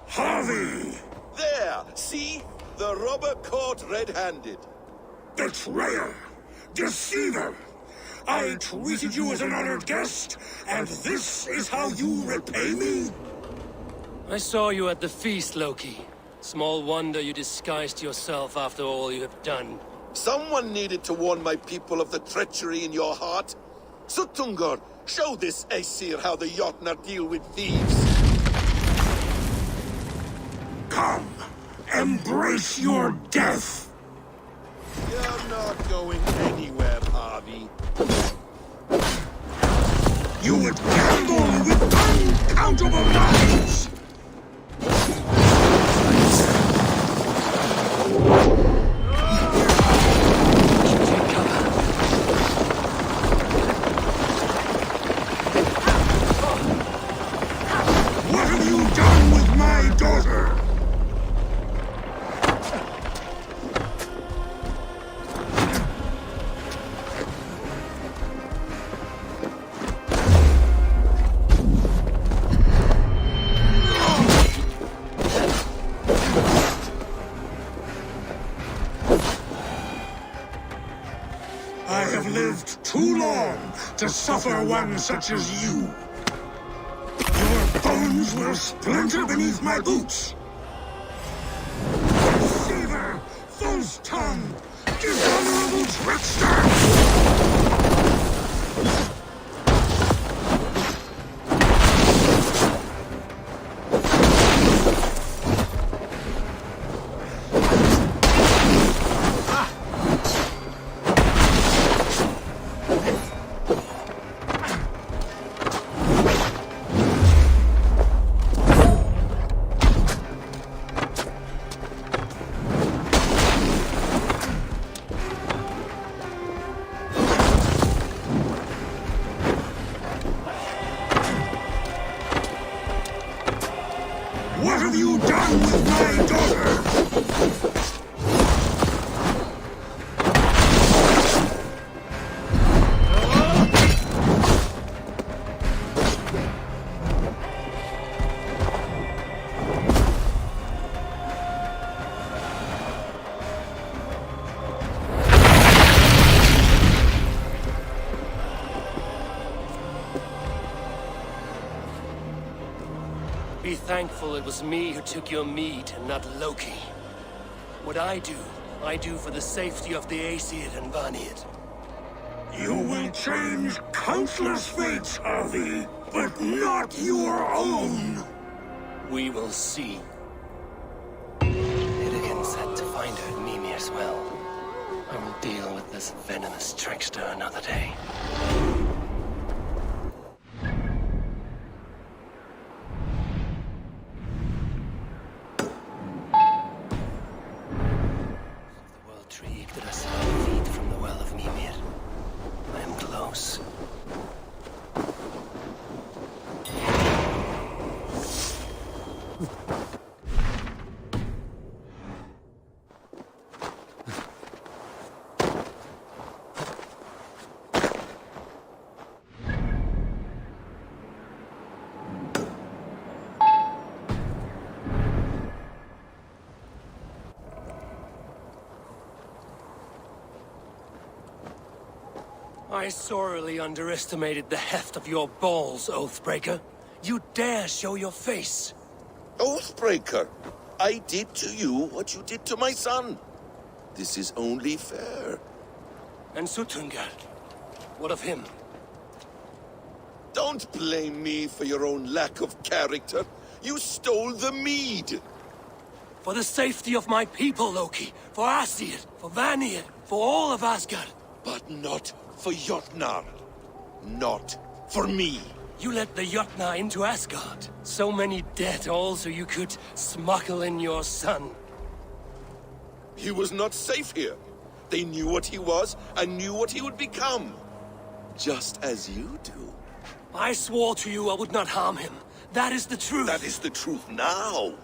Harvey! There! See? The robber caught red-handed. Betrayer! Deceiver! I treated you as an honored guest, and this is how you repay me? I saw you at the feast, Loki. Small wonder you disguised yourself after all you have done. Someone needed to warn my people of the treachery in your heart. Suttungr, show this Aesir how the Jotnar deal with thieves. Come, embrace your death! You're not going anywhere, Harvey. You would gamble with uncountable lives! What have you done with my daughter? I have lived too long to suffer one such as you. Your bones will splinter beneath my boots. Deceiver, false tongue, dishonorable trickster! What have you done with my daughter? Be thankful it was me who took your mead and not Loki. What I do for the safety of the Aesir and Vanir. You will change countless fates, Harvey, but not your own. We will see. Jurgen said to find her at Mimir's well. I will deal with this venomous trickster another day. The world tree that I saw feed from the well of Mimir. I am close. I sorely underestimated the heft of your balls, Oathbreaker. You dare show your face! Oathbreaker? I did to you what you did to my son. This is only fair. And Suttungr? What of him? Don't blame me for your own lack of character. You stole the mead. For the safety of my people, Loki. For Aesir, for Vanir, for all of Asgard. But not for Jotnar. Not for me. You let the Jotnar into Asgard. So many dead, all so you could smuggle in your son. He was not safe here. They knew what he was and knew what he would become. Just as you do. I swore to you I would not harm him. That is the truth. That is the truth now.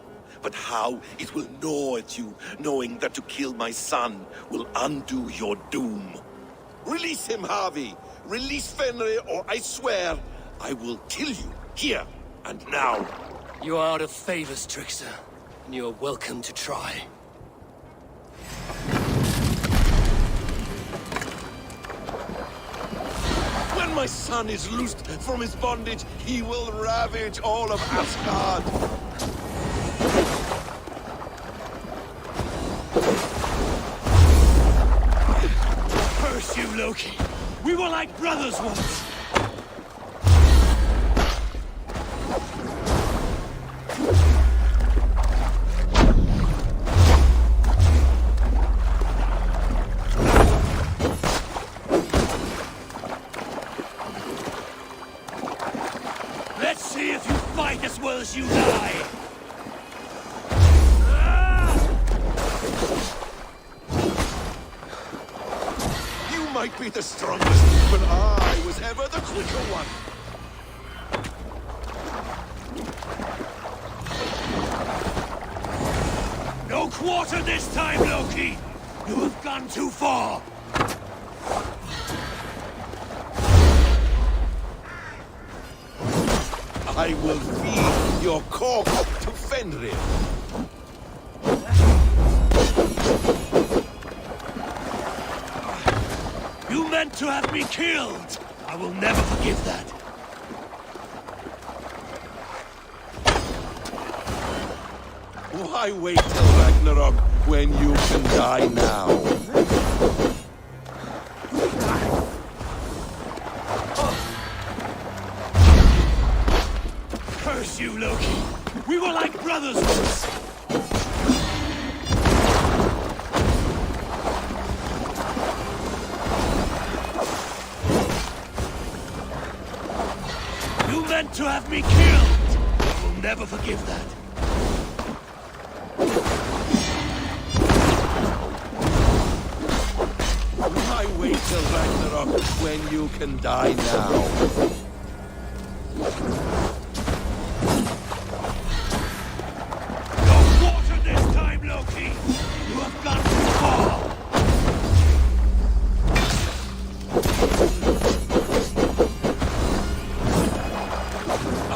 But how it will gnaw at you, knowing that to kill my son will undo your doom. Release him, Harvey. Release Fenrir, or I swear I will kill you, here and now. You are out of favors, Trickster. And you are welcome to try. When my son is loosed from his bondage, he will ravage all of Asgard. Curse you, Loki! We were like brothers once! Let's see if you fight as well as you die! Might be the strongest, but I was ever the quicker one. No quarter this time, Loki! You have gone too far! I will feed your corpse to Fenrir. You meant to have me killed! I will never forgive that. Why wait till Ragnarok when you can die now? Curse you, Loki! We were like brothers once! You meant to have me killed! I will never forgive that. Why wait till Ragnarok when you can die now? No quarter this time, Loki! You have gone too far!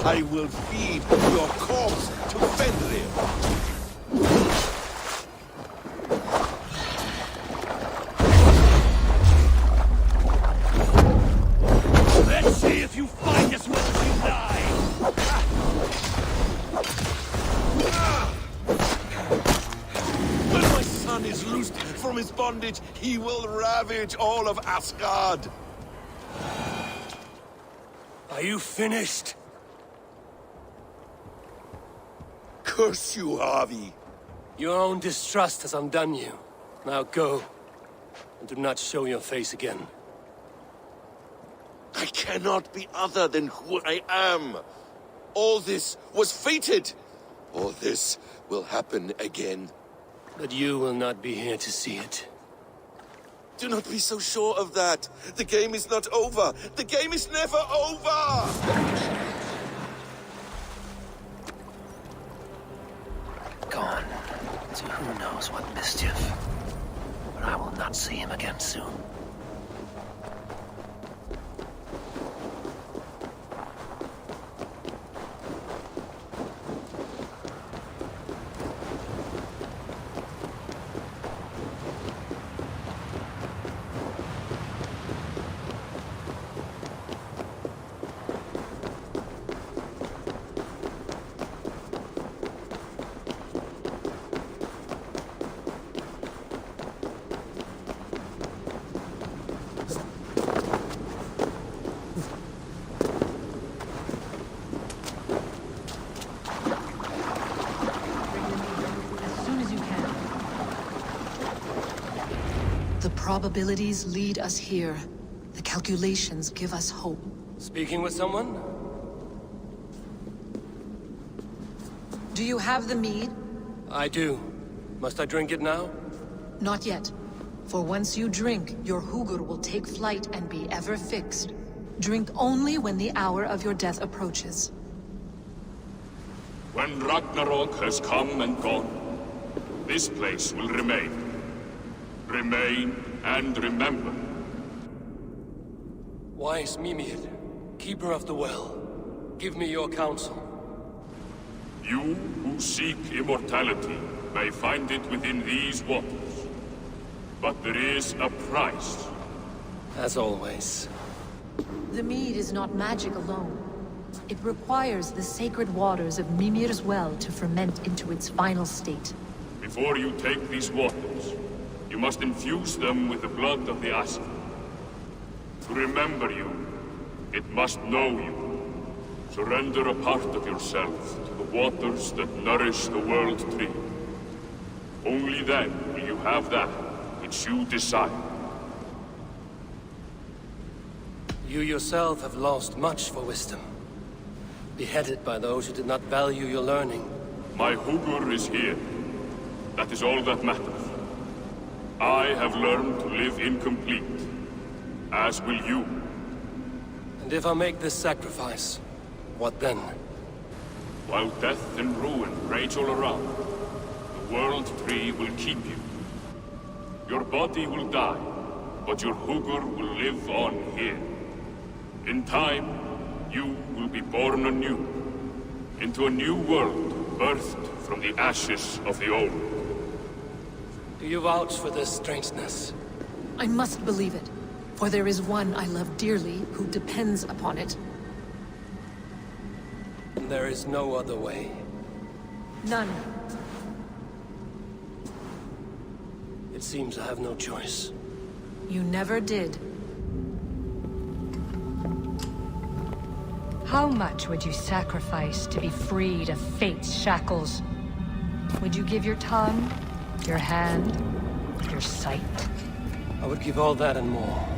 I will feed your corpse to Fenrir. Let's see if you fight as well as you die! When my son is loosed from his bondage, he will ravage all of Asgard. Are you finished? Curse you, Harvey. Your own distrust has undone you. Now go, and do not show your face again. I cannot be other than who I am. All this was fated. All this will happen again. But you will not be here to see it. Do not be so sure of that. The game is not over. The game is never over! Gone to who knows what mischief. But I will not see him again soon. probabilities lead us here. The calculations give us hope. Speaking with someone? Do you have the mead? I do. Must I drink it now? Not yet. For once you drink, your Hugur will take flight and be ever fixed. Drink only when the hour of your death approaches. When Ragnarok has come and gone, this place will remain. Remain and remember. Wise Mimir, keeper of the well, give me your counsel. You who seek immortality may find it within these waters. But there is a price. As always. The mead is not magic alone. It requires the sacred waters of Mimir's well to ferment into its final state. Before you take these waters, you must infuse them with the blood of the Asher. To remember you, it must know you. Surrender a part of yourself to the waters that nourish the World Tree. Only then will you have that which you desire. You yourself have lost much for wisdom. Beheaded by those who did not value your learning. My Hugur is here. That is all that matters. I have learned to live incomplete, as will you. And if I make this sacrifice, what then? While death and ruin rage all around, the World Tree will keep you. Your body will die, but your Hugur will live on here. In time, you will be born anew, into a new world birthed from the ashes of the old. Do you vouch for this strangeness? I must believe it, for there is one I love dearly who depends upon it. And there is no other way. None. It seems I have no choice. You never did. How much would you sacrifice to be freed of fate's shackles? Would you give your tongue, your hand, your sight? I would give all that and more.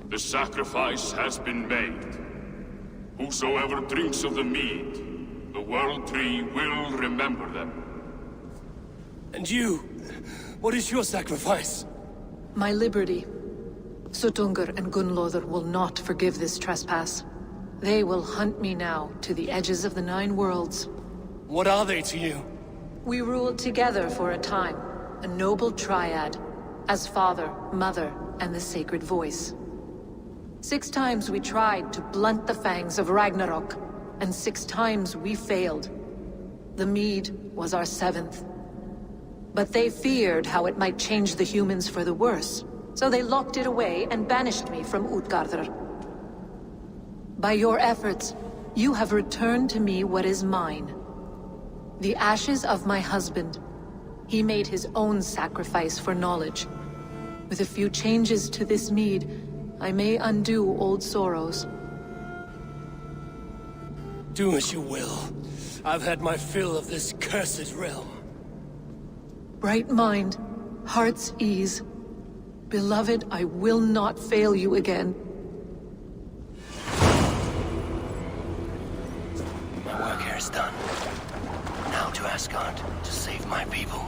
The sacrifice has been made. Whosoever drinks of the mead, the World Tree will remember them. And you? What is your sacrifice? My liberty. Suttungr and Gunnlóðr will not forgive this trespass. They will hunt me now to the edges of the 9 worlds. What are they to you? We ruled together for a time, a noble triad, as father, mother, and the sacred voice. 6 times we tried to blunt the fangs of Ragnarok, and 6 times we failed. The mead was our 7th. But they feared how it might change the humans for the worse, so they locked it away and banished me from Utgardr. By your efforts, you have returned to me what is mine. The ashes of my husband. He made his own sacrifice for knowledge. With a few changes to this mead, I may undo old sorrows. Do as you will. I've had my fill of this cursed realm. Bright mind, heart's ease. Beloved, I will not fail you again. My work here is done. Now to Asgard to save my people.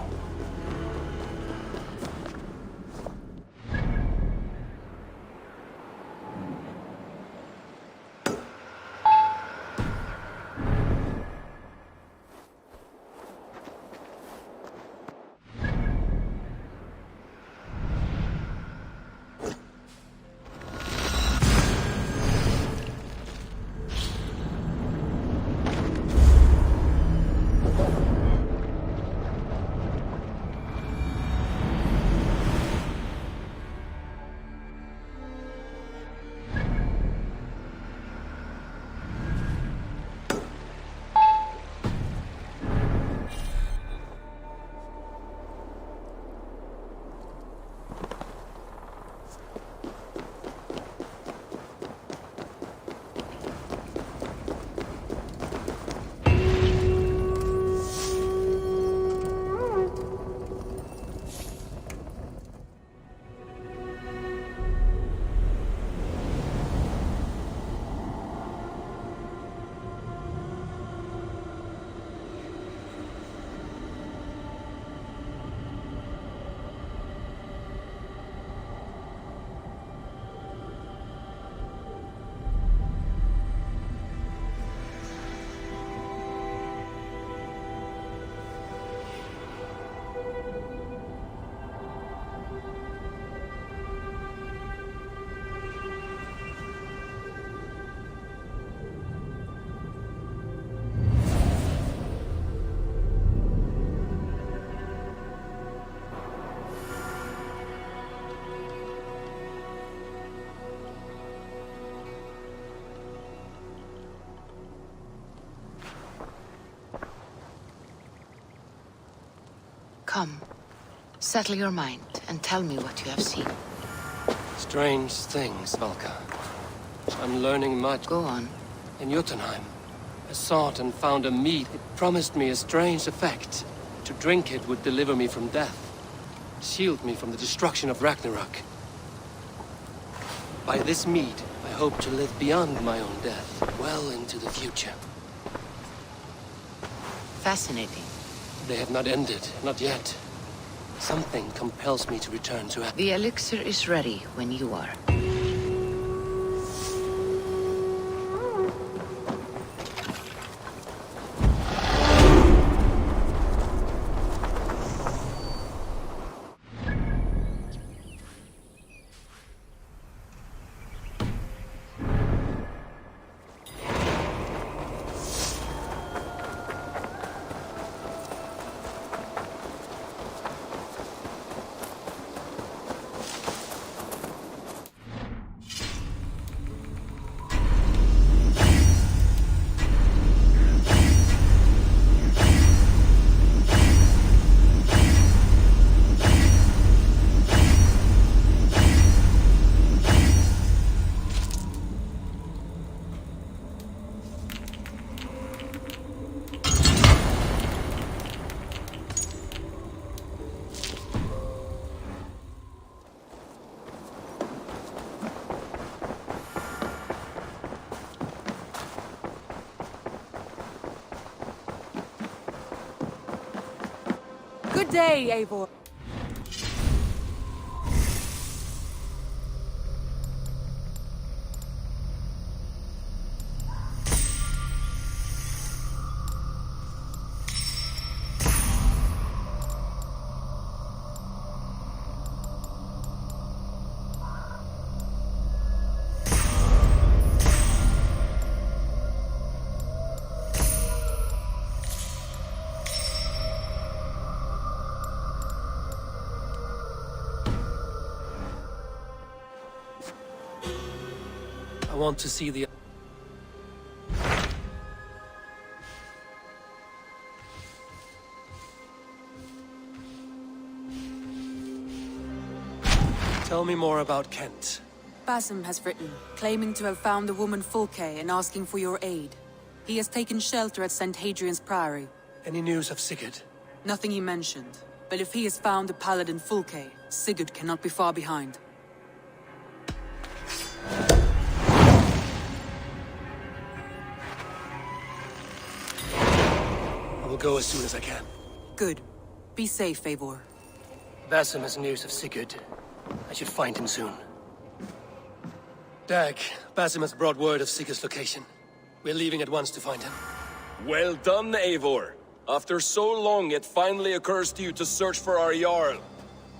Come, settle your mind and tell me what you have seen. Strange things, Valka. I'm learning much. Go on. In Jotunheim, I sought and found a mead. It promised me a strange effect. To drink it would deliver me from death. Shield me from the destruction of Ragnarok. By this mead, I hope to live beyond my own death, well into the future. Fascinating. They have not ended, not yet. Something compels me to return to... The elixir is ready when you are. Good day, Eivor. I want to see the... Tell me more about Kent. Basim has written, claiming to have found the woman Fulke and asking for your aid. He has taken shelter at St. Hadrian's Priory. Any news of Sigurd? Nothing he mentioned. But if he has found the paladin Fulke, Sigurd cannot be far behind. I will go as soon as I can. Good. Be safe, Eivor. Basim has news of Sigurd. I should find him soon. Dag, Basim has brought word of Sigurd's location. We're leaving at once to find him. Well done, Eivor. After so long, it finally occurs to you to search for our Jarl.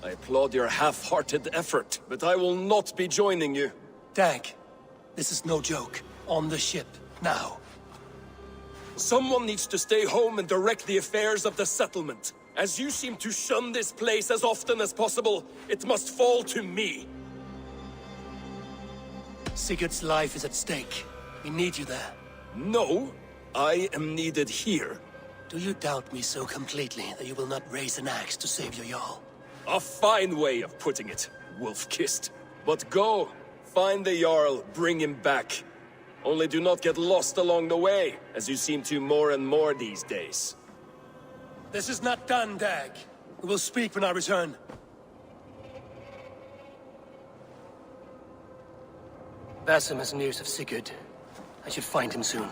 I applaud your half-hearted effort, but I will not be joining you. Dag, this is no joke. On the ship, now. Someone needs to stay home and direct the affairs of the settlement. As you seem to shun this place as often as possible, it must fall to me. Sigurd's life is at stake. We need you there. No, I am needed here. Do you doubt me so completely that you will not raise an axe to save your Jarl? A fine way of putting it, wolf-kissed. But go, find the Jarl, bring him back. Only do not get lost along the way, as you seem to more and more these days. This is not done, Dag. We will speak when I return. Basim has news of Sigurd. I should find him soon.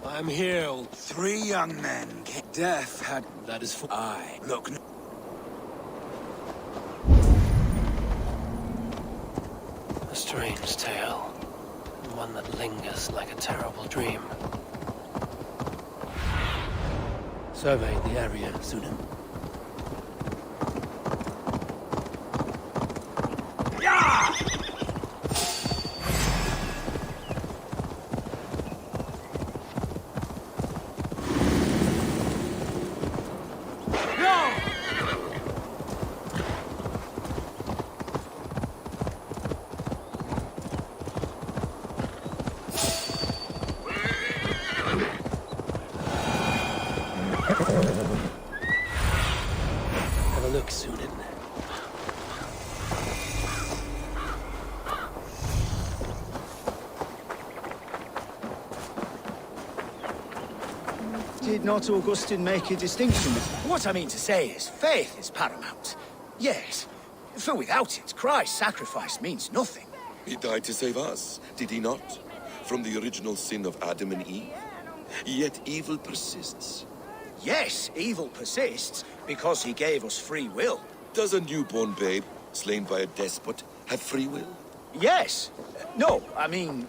I'm here, old... 3 young men. Death had... That is for... I look... A strange tale. And one that lingers like a terrible dream. Survey the area, Sunan. Did not Augustine make a distinction? What I mean to say is, faith is paramount. Yes, for without it, Christ's sacrifice means nothing. He died to save us, did he not? From the original sin of Adam and Eve. Yet evil persists. Yes, evil persists because he gave us free will. Does a newborn babe, slain by a despot, have free will? Yes. No, I mean,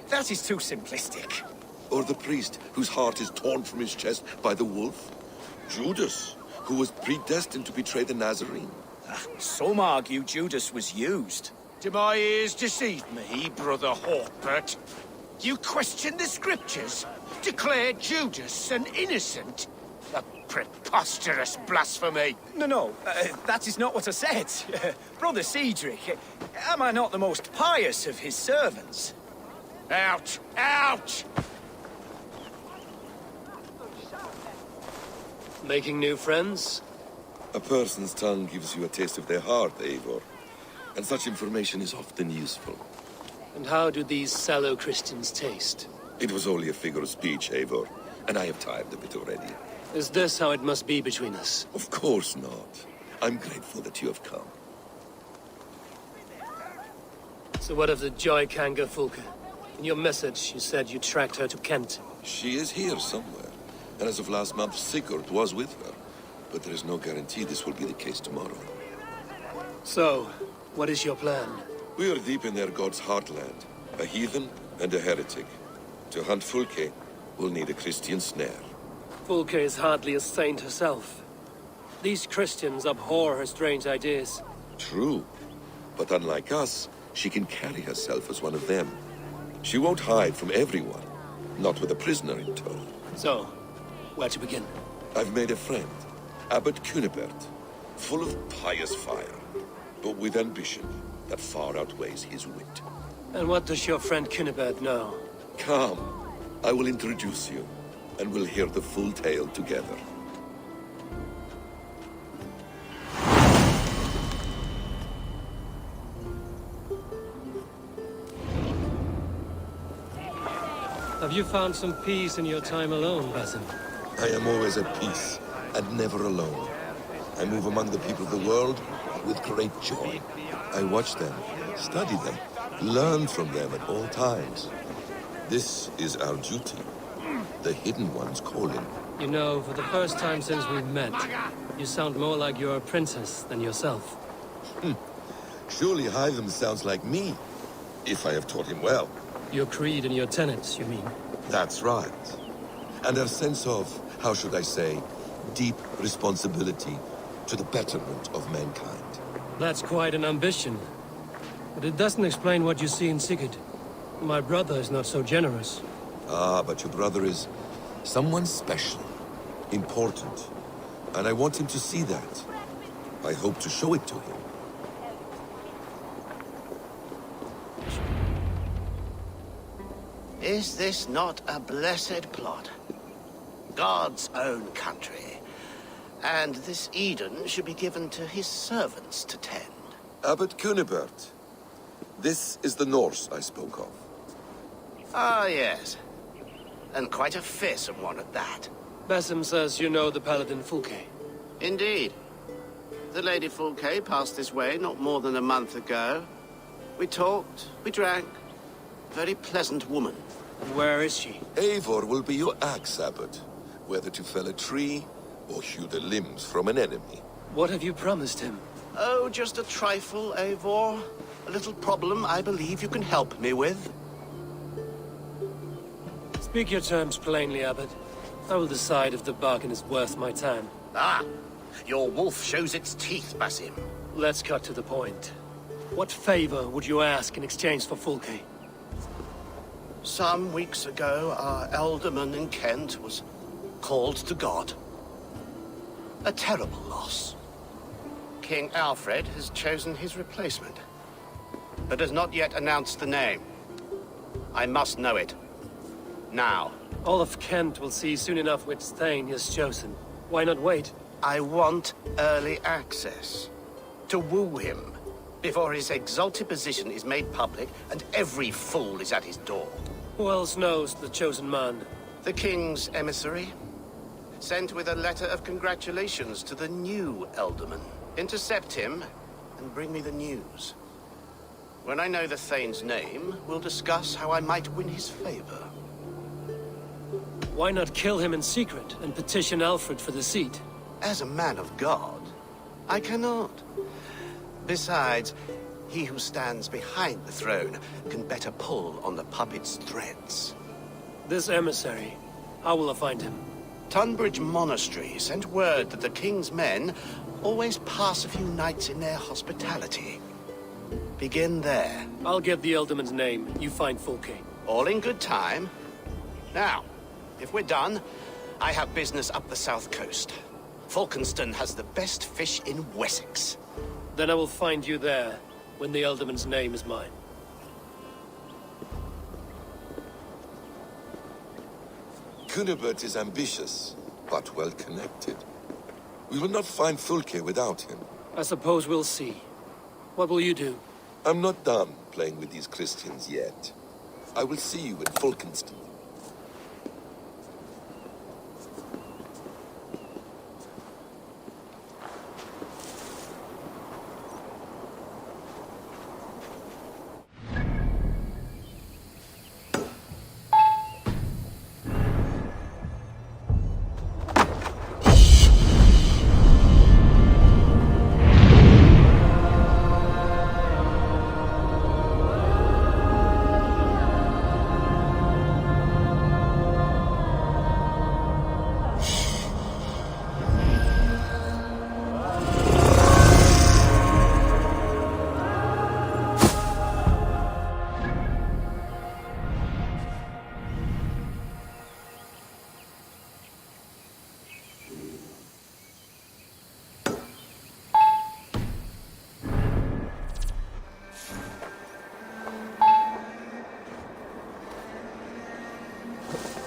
that is too simplistic. Or the priest whose heart is torn from his chest by the wolf? Judas, who was predestined to betray the Nazarene? Some argue Judas was used. Do my ears deceive me, Brother Hawkbert? You question the scriptures? Declare Judas an innocent? A preposterous blasphemy! No, that is not what I said. Brother Cedric, am I not the most pious of his servants? Out! Out! Making new friends? A person's tongue gives you a taste of their heart, Eivor. And such information is often useful. And how do these sallow Christians taste? It was only a figure of speech, Eivor. And I have tired of it already. Is this how it must be between us? Of course not. I'm grateful that you have come. So what of the Joy Kanga Fulke? In your message, you said you tracked her to Kent. She is here somewhere. And as of last month, Sigurd was with her. But there is no guarantee this will be the case tomorrow. So, what is your plan? We are deep in their god's heartland. A heathen and a heretic. To hunt Fulke, we'll need a Christian snare. Fulke is hardly a saint herself. These Christians abhor her strange ideas. True. But unlike us, she can carry herself as one of them. She won't hide from everyone. Not with a prisoner in tow. So, where to begin? I've made a friend. Abbot Cunibert. Full of pious fire. But with ambition that far outweighs his wit. And what does your friend Cunibert know? Come. I will introduce you. And we'll hear the full tale together. Have you found some peace in your time alone, Basim? I am always at peace, and never alone. I move among the people of the world with great joy. I watch them, study them, learn from them at all times. This is our duty. The Hidden One's calling. You know, for the first time since we've met, you sound more like you're a princess than yourself. Surely Hytham sounds like me, if I have taught him well. Your creed and your tenets, you mean? That's right. And a sense of, how should I say, deep responsibility to the betterment of mankind. That's quite an ambition. But it doesn't explain what you see in Sigurd. My brother is not so generous. Ah, but your brother is someone special, important. And I want him to see that. I hope to show it to him. Is this not a blessed plot? God's own country. And this Eden should be given to his servants to tend. Abbot Cunibert. This is the Norse I spoke of. Ah, yes. And quite a fearsome one at that. Basim says you know the paladin Fulke. Indeed. The Lady Fulke passed this way not more than a month ago. We talked, we drank. Very pleasant woman. And where is she? Eivor will be your axe, Abbot. Whether to fell a tree or hew the limbs from an enemy. What have you promised him? Oh, just a trifle, Eivor. A little problem I believe you can help me with. Speak your terms plainly, Abbot. I will decide if the bargain is worth my time. Ah! Your wolf shows its teeth, Basim. Let's cut to the point. What favor would you ask in exchange for Fulke? Some weeks ago, our alderman in Kent was called to God. A terrible loss. King Alfred has chosen his replacement, but has not yet announced the name. I must know it. Now. All of Kent will see soon enough which Thane he has chosen. Why not wait? I want early access. To woo him, before his exalted position is made public and every fool is at his door. Who else knows the chosen man? The king's emissary, Sent with a letter of congratulations to the new Elderman. Intercept him and bring me the news. When I know the Thane's name, we'll discuss how I might win his favor. Why not kill him in secret and petition Alfred for the seat? As a man of God, I cannot. Besides, he who stands behind the throne can better pull on the puppet's threads. This emissary, how will I find him? Tunbridge Monastery sent word that the king's men always pass a few nights in their hospitality. Begin there. I'll get the Elderman's name. You find Fulke. All in good time. Now, if we're done, I have business up the south coast. Falkenston has the best fish in Wessex. Then I will find you there, when the Elderman's name is mine. Cunibert is ambitious, but well-connected. We will not find Fulke without him. I suppose we'll see. What will you do? I'm not done playing with these Christians yet. I will see you in Falkenston.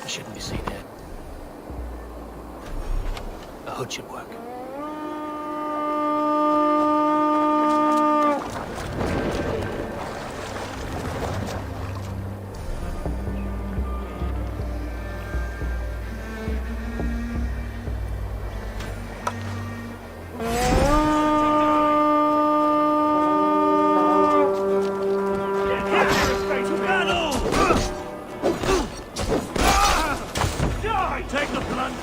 Shouldn't be seen here. A hood should work. Take the blunt!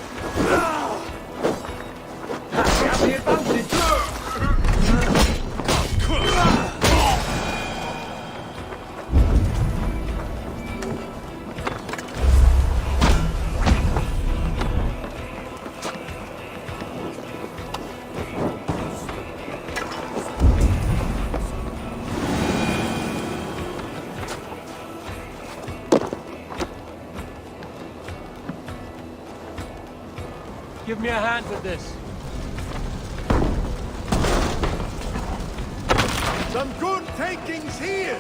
Give me a hand with this. Some good takings here!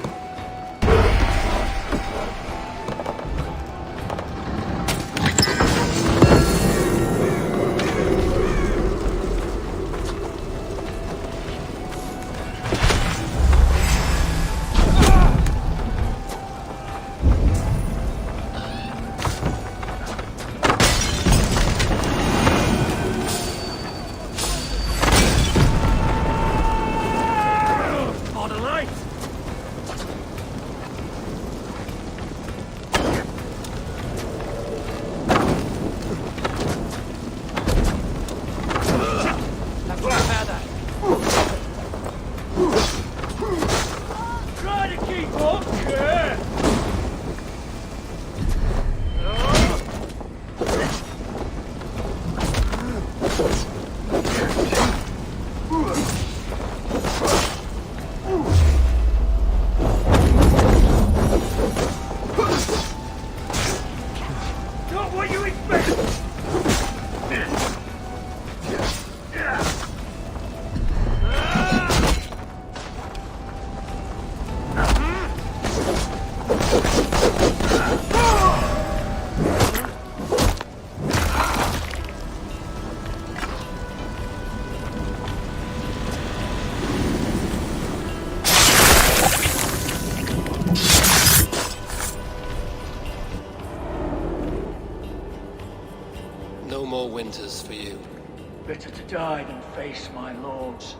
more winters for you. Better to die than face my lords.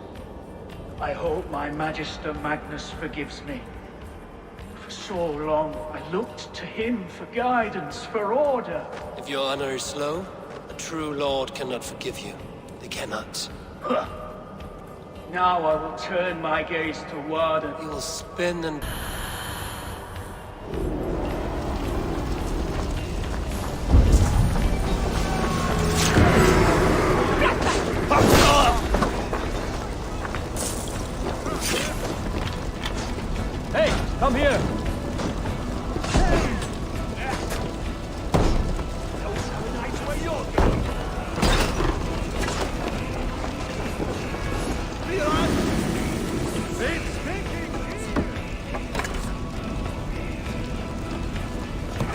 I hope my Magister Magnus forgives me. For so long, I looked to him for guidance, for order. If your honor is slow, a true lord cannot forgive you. They cannot. Now I will turn my gaze toward and... You will spin and... Hey, come here!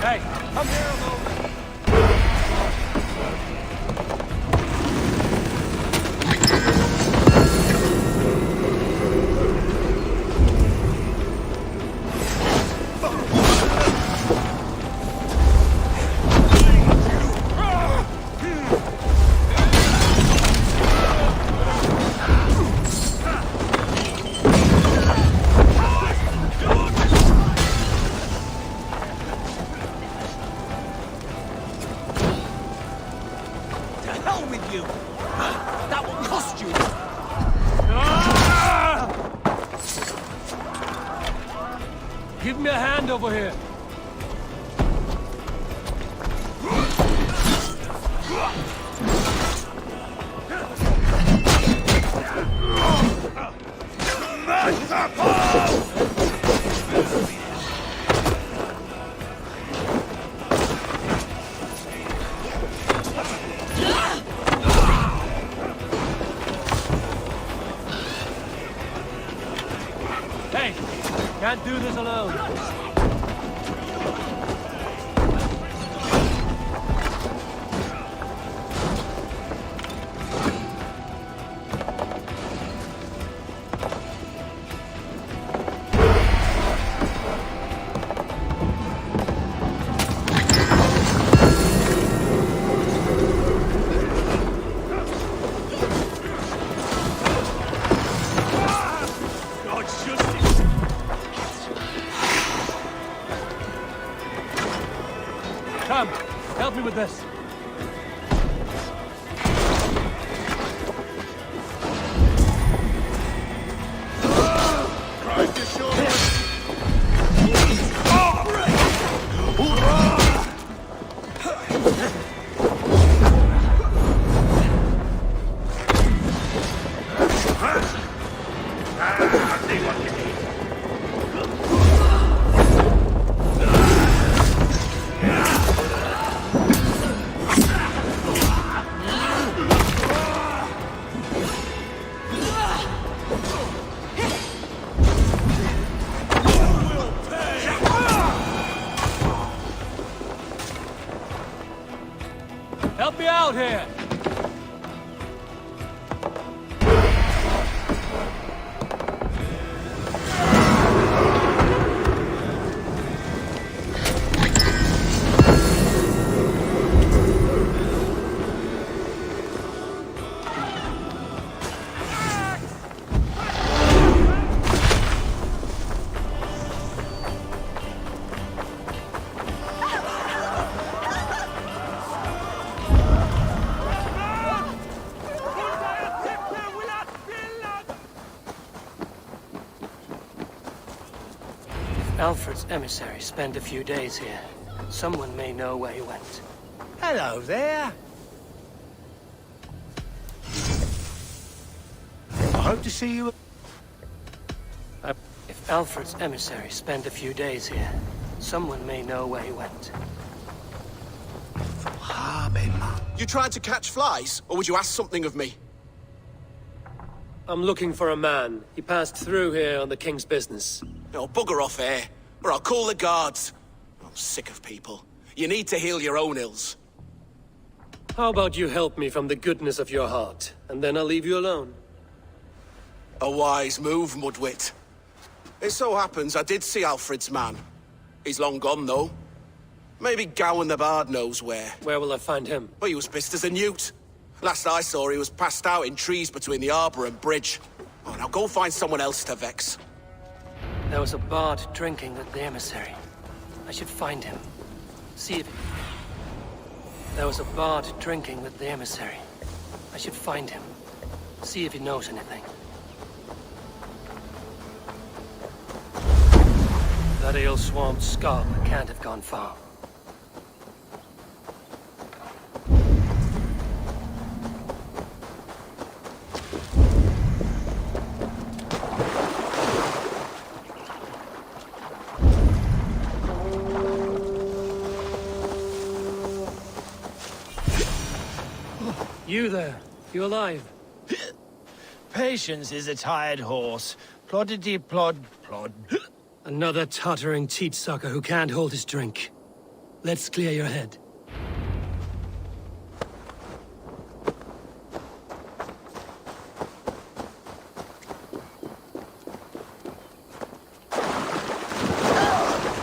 Hey, come here a moment! Give me a hand over here. Hey, can't do this alone. Come, help me with this. Christ is sure. Help me out here! Alfred's emissaries spent a few days here. Someone may know where he went. Hello there. I hope to see you. If Alfred's emissaries spent a few days here, someone may know where he went. You tried to catch flies, or would you ask something of me? I'm looking for a man. He passed through here on the king's business. No, bugger off here, or I'll call the guards. I'm sick of people. You need to heal your own ills. How about you help me from the goodness of your heart, and then I'll leave you alone? A wise move, Mudwit. It so happens I did see Alfred's man. He's long gone, though. Maybe Gowan the Bard knows where. Where will I find him? Well, he was pissed as a newt. Last I saw, he was passed out in trees between the arbor and bridge. Oh, now go find someone else to vex. There was a bard drinking with the emissary. I should find him. See if... There was a bard drinking with the emissary. I should find him. See if he knows anything. That ale-swamped skull can't have gone far. You there. You alive? Patience is a tired horse. Ploddity plod plod. Another tottering teat sucker who can't hold his drink. Let's clear your head.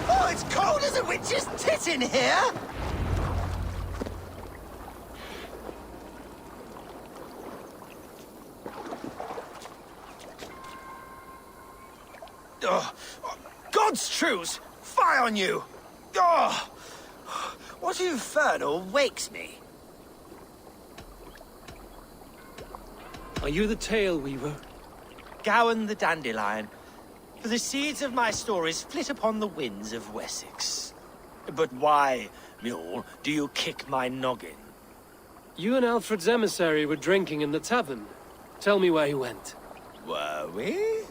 Oh, it's cold as a witch's tit in here! Oh, God's truce! Fie on you! Oh, what infernal wakes me? Are you the Tale Weaver? Gowan the Dandelion. For the seeds of my stories flit upon the winds of Wessex. But why, mule, do you kick my noggin? You and Alfred's emissary were drinking in the tavern. Tell me where he went. Were we?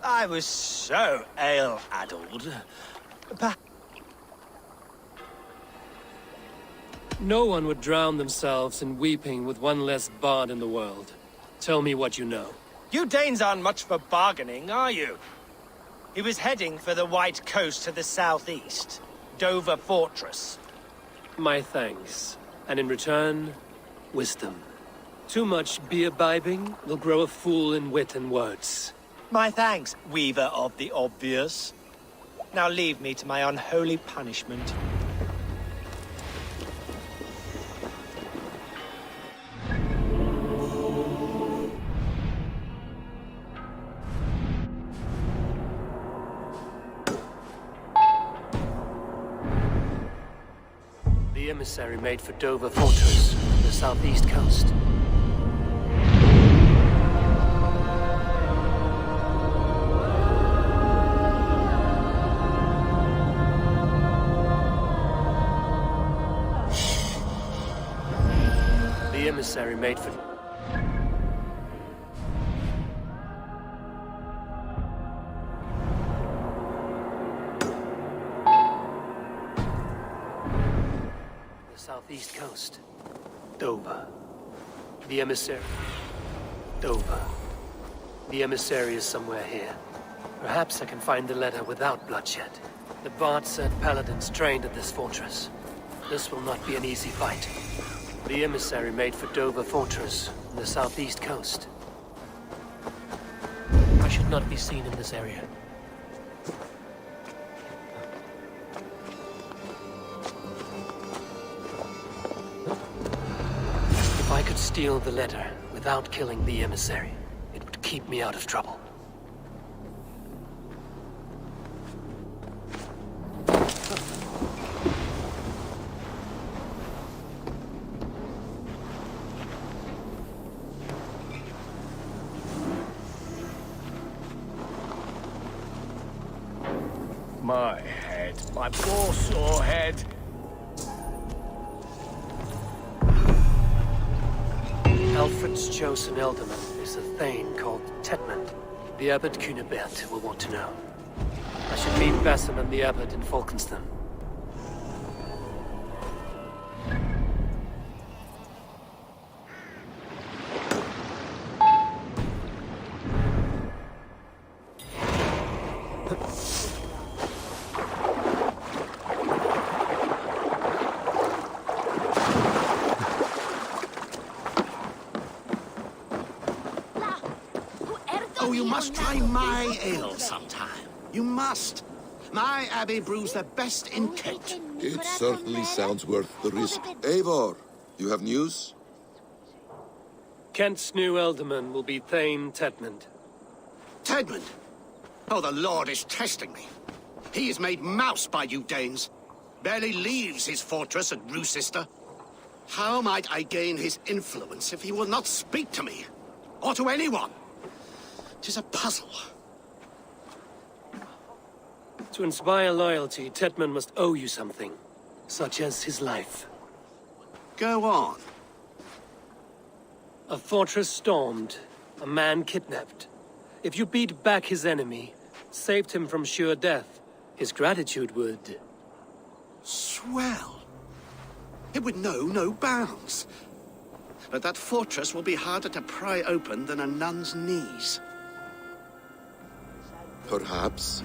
I was so ale-addled. No one would drown themselves in weeping with one less bard in the world. Tell me what you know. You Danes aren't much for bargaining, are you? He was heading for the White Coast to the southeast. Dover Fortress. My thanks. And in return, wisdom. Too much beer-bibbing will grow a fool in wit and words. My thanks, Weaver of the Obvious. Now leave me to my unholy punishment. The emissary made for Dover Fortress, on the southeast coast. The emissary made for... the southeast coast. Dover. The emissary. Dover. The emissary is somewhere here. Perhaps I can find the letter without bloodshed. The bard said paladins trained at this fortress. This will not be an easy fight. The emissary made for Dover Fortress, on the southeast coast. I should not be seen in this area. If I could steal the letter without killing the emissary, it would keep me out of trouble. My head, my poor sore head. Alfred's chosen ealdorman is a thane called Tetmund. The Abbot Cunibert will want to know. I should meet Basim and the Abbot in Falkenston. Oh, you must try my ale sometime. You must. My abbey brews the best in Kent. It certainly sounds worth the risk. Eivor, you have news? Kent's new ealdorman will be Thane Tedmund. Tedmund? Oh, the Lord is testing me. He is made mouse by you Danes. Barely leaves his fortress at Roosister. How might I gain his influence if he will not speak to me? Or to anyone? 'Tis a puzzle. To inspire loyalty, Tedmund must owe you something, such as his life. Go on. A fortress stormed, a man kidnapped. If you beat back his enemy, saved him from sure death, his gratitude would... Swell. It would know no bounds. But that fortress will be harder to pry open than a nun's knees. Perhaps.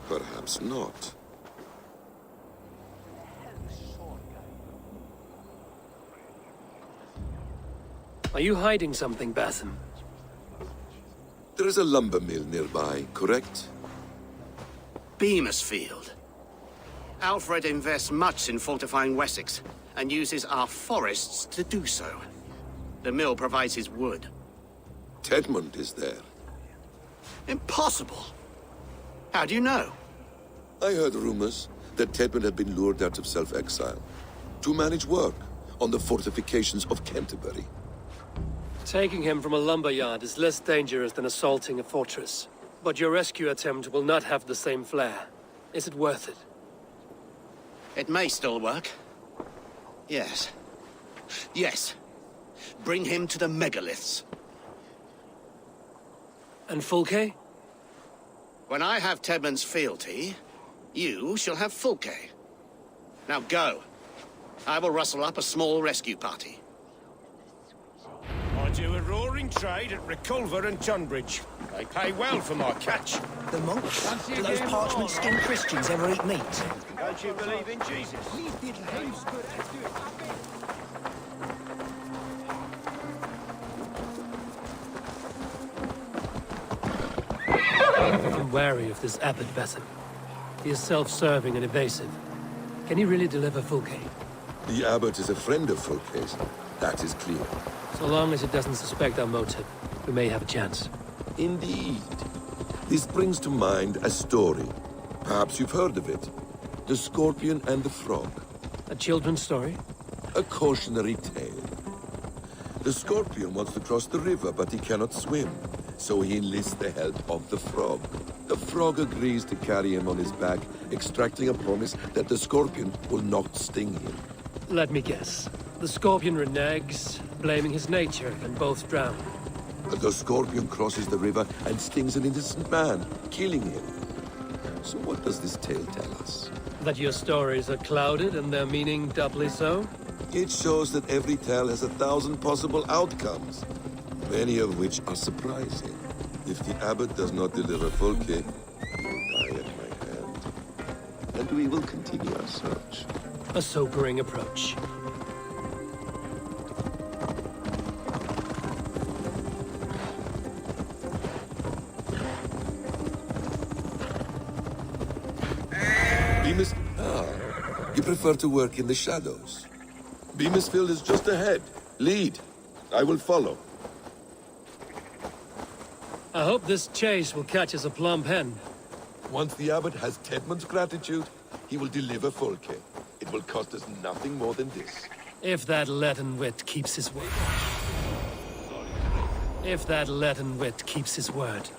Perhaps not. Are you hiding something, Batham? There is a lumber mill nearby, correct? Beamisfield. Alfred invests much in fortifying Wessex, and uses our forests to do so. The mill provides his wood. Tedmund is there. Impossible! How do you know? I heard rumors that Tedmund had been lured out of self-exile to manage work on the fortifications of Canterbury. Taking him from a lumberyard is less dangerous than assaulting a fortress. But your rescue attempt will not have the same flair. Is it worth it? It may still work. Yes. Yes. Bring him to the megaliths. And Fulke? When I have Tedmund's fealty, you shall have Fulke. Now go. I will rustle up a small rescue party. I do a roaring trade at Reculver and Tunbridge. They pay well for my catch. The monks? Do those parchment-skinned Christians ever eat meat? Don't you believe in Jesus? I'm wary of this Abbot Batham. He is self-serving and evasive. Can he really deliver Fulke? The abbot is a friend of Fulke's. That is clear. So long as it doesn't suspect our motive, we may have a chance. Indeed. This brings to mind a story. Perhaps you've heard of it. The Scorpion and the Frog. A children's story? A cautionary tale. The Scorpion wants to cross the river, but he cannot swim. So he enlists the help of the Frog. The Frog agrees to carry him on his back, extracting a promise that the Scorpion will not sting him. Let me guess. The Scorpion reneges, blaming his nature, and both drown. The Scorpion crosses the river and stings an innocent man, killing him. So what does this tale tell us? That your stories are clouded and their meaning doubly so? It shows that every tale has 1,000 possible outcomes, many of which are surprising. If the abbot does not deliver Fulke, he will die at my hand. And we will continue our search. A sobering approach. You prefer to work in the shadows. Beamisfield is just ahead. Lead. I will follow. I hope this chase will catch us a plump hen. Once the abbot has Tedmund's gratitude, he will deliver Fulke. It will cost us nothing more than this. If that leaden wit keeps his word. If that leaden wit keeps his word.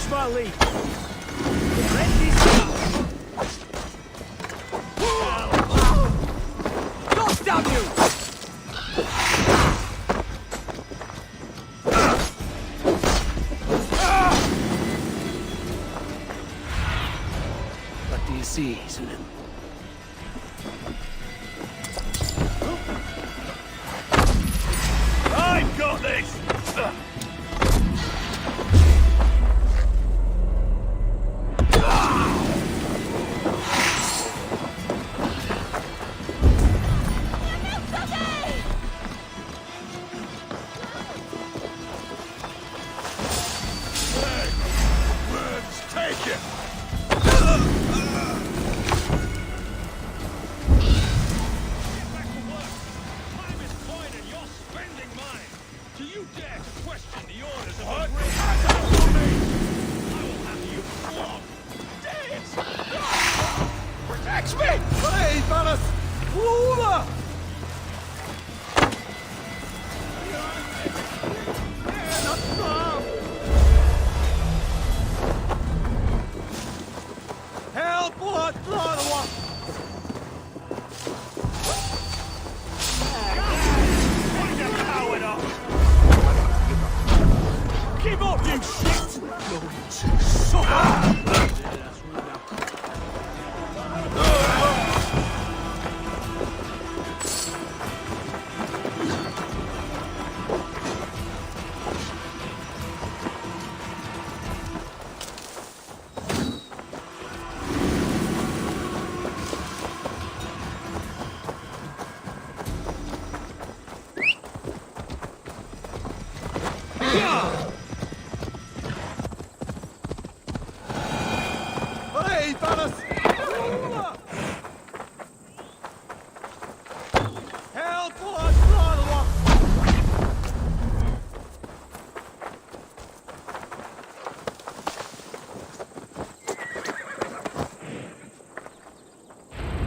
Watch my lead. Let this go. God damn you! What do you see, Sunan? I've got this! Take it! Do you dare to question the orders of the great? I will have you flogged. Dead! Protect me! Hey, Valis! Lula! Help! What? Give up, you shit! Going to suffer! Hey, Valis! Help! What?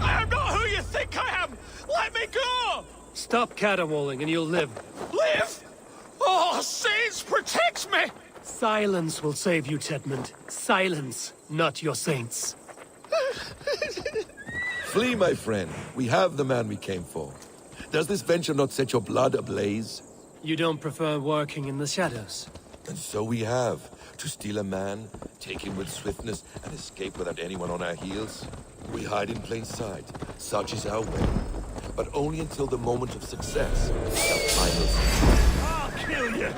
I am not who you think I am! Let me go! Stop caterwauling and you'll live. Live? Oh, saints, protect me! Silence will save you, Tedmund. Silence, not your saints. Flee, my friend. We have the man we came for. Does this venture not set your blood ablaze? You don't prefer working in the shadows? And so we have. To steal a man, take him with swiftness, and escape without anyone on our heels? We hide in plain sight. Such is our way. But only until the moment of success. The final success. I'll kill you!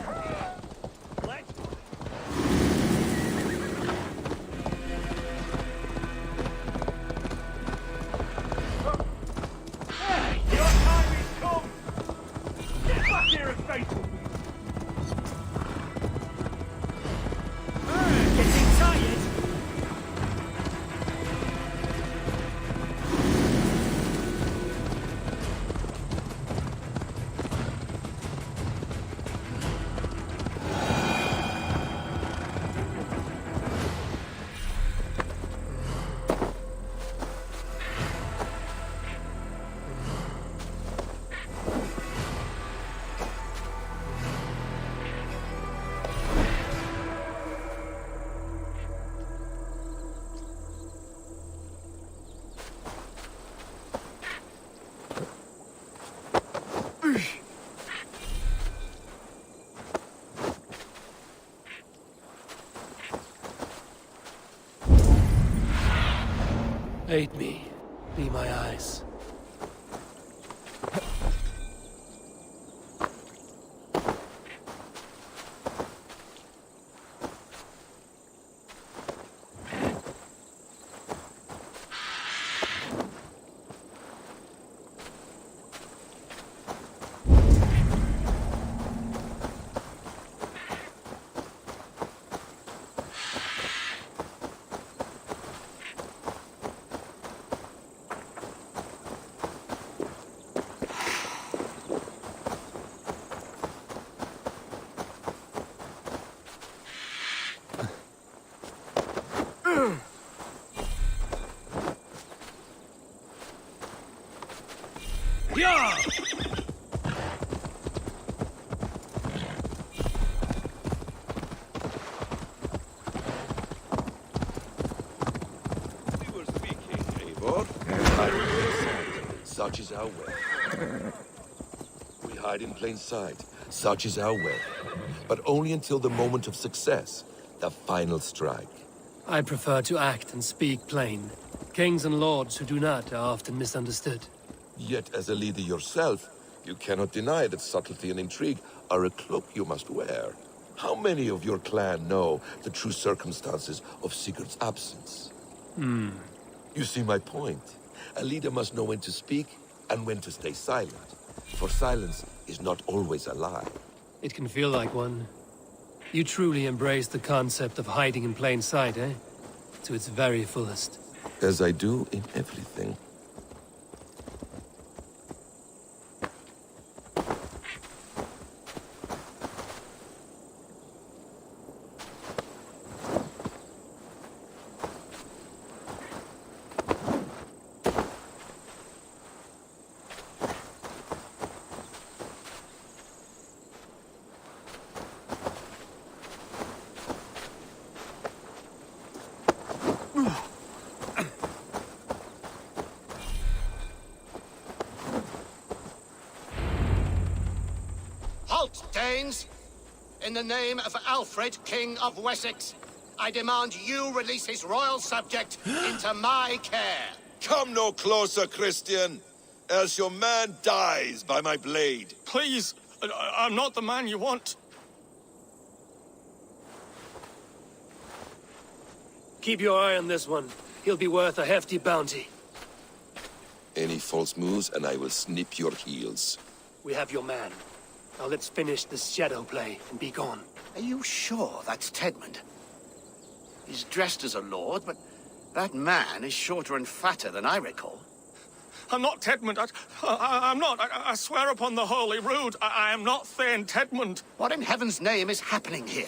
Your time is come! Get back here and face it! Getting tired? Aid me. Be my eyes. Yeah! Such is our way. We hide in plain sight. Such is our way. But only until the moment of success, the final strike. I prefer to act and speak plain. Kings and lords who do not are often misunderstood. Yet, as a leader yourself, you cannot deny that subtlety and intrigue are a cloak you must wear. How many of your clan know the true circumstances of Sigurd's absence? You see my point. A leader must know when to speak and when to stay silent. For silence is not always a lie. It can feel like one. You truly embrace the concept of hiding in plain sight, eh? To its very fullest. As I do in everything. Halt, Danes! In the name of Alfred, King of Wessex, I demand you release his royal subject into my care. Come no closer, Christian, else your man dies by my blade. Please, I'm not the man you want. Keep your eye on this one. He'll be worth a hefty bounty. Any false moves and I will snip your heels. We have your man. Now let's finish this shadow play and be gone. Are you sure that's Tedmund? He's dressed as a lord, but that man is shorter and fatter than I recall. I'm not Tedmund. I'm not. I swear upon the Holy Rood, I am not Thane Tedmund. What in heaven's name is happening here?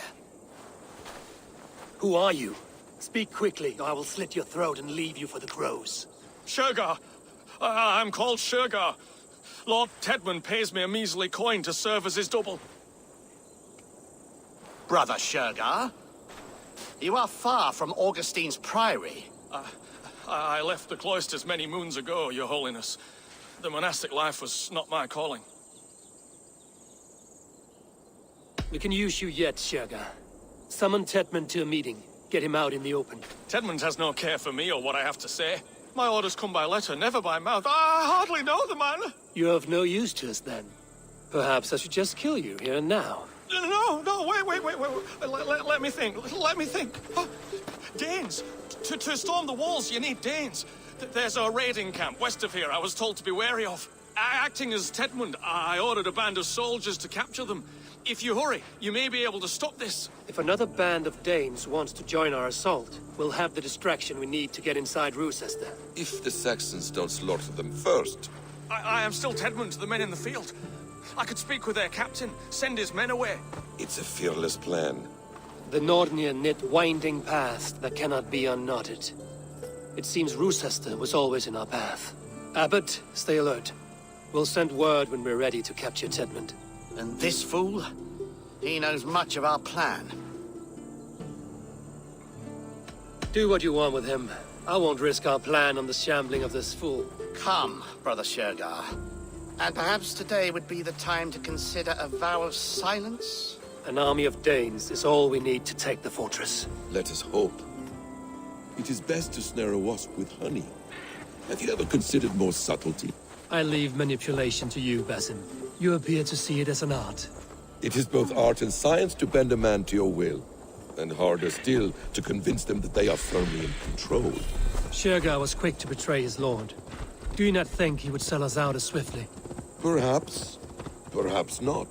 Who are you? Speak quickly, or I will slit your throat and leave you for the crows. Shergar. I'm called Shergar. Lord Tedmund pays me a measly coin to serve as his double. Brother Shergar, you are far from Augustine's priory. I left the cloisters many moons ago, Your Holiness. The monastic life was not my calling. We can use you yet, Shergar. Summon Tedmund to a meeting. Get him out in the open. Tedmund has no care for me or what I have to say. My orders come by letter, never by mouth. I hardly know the man. You're of no use to us, then. Perhaps I should just kill you here and now. No, wait. Let me think. Oh, Danes. To storm the walls, you need Danes. There's a raiding camp west of here I was told to be wary of. Acting as Tedmund, I ordered a band of soldiers to capture them. If you hurry, you may be able to stop this. If another band of Danes wants to join our assault, we'll have the distraction we need to get inside Rochester. If the Saxons don't slaughter them first. I am still Tedmund to the men in the field. I could speak with their captain, send his men away. It's a fearless plan. The Nordnir knit winding paths that cannot be unknotted. It seems Rochester was always in our path. Abbot, stay alert. We'll send word when we're ready to capture Tedmund. And this fool? He knows much of our plan. Do what you want with him. I won't risk our plan on the shambling of this fool. Come, Brother Shergar. And perhaps today would be the time to consider a vow of silence? An army of Danes is all we need to take the fortress. Let us hope. It is best to snare a wasp with honey. Have you ever considered more subtlety? I leave manipulation to you, Basim. You appear to see it as an art. It is both art and science to bend a man to your will. And harder still to convince them that they are firmly in control. Shergar was quick to betray his lord. Do you not think he would sell us out as swiftly? Perhaps. Perhaps not.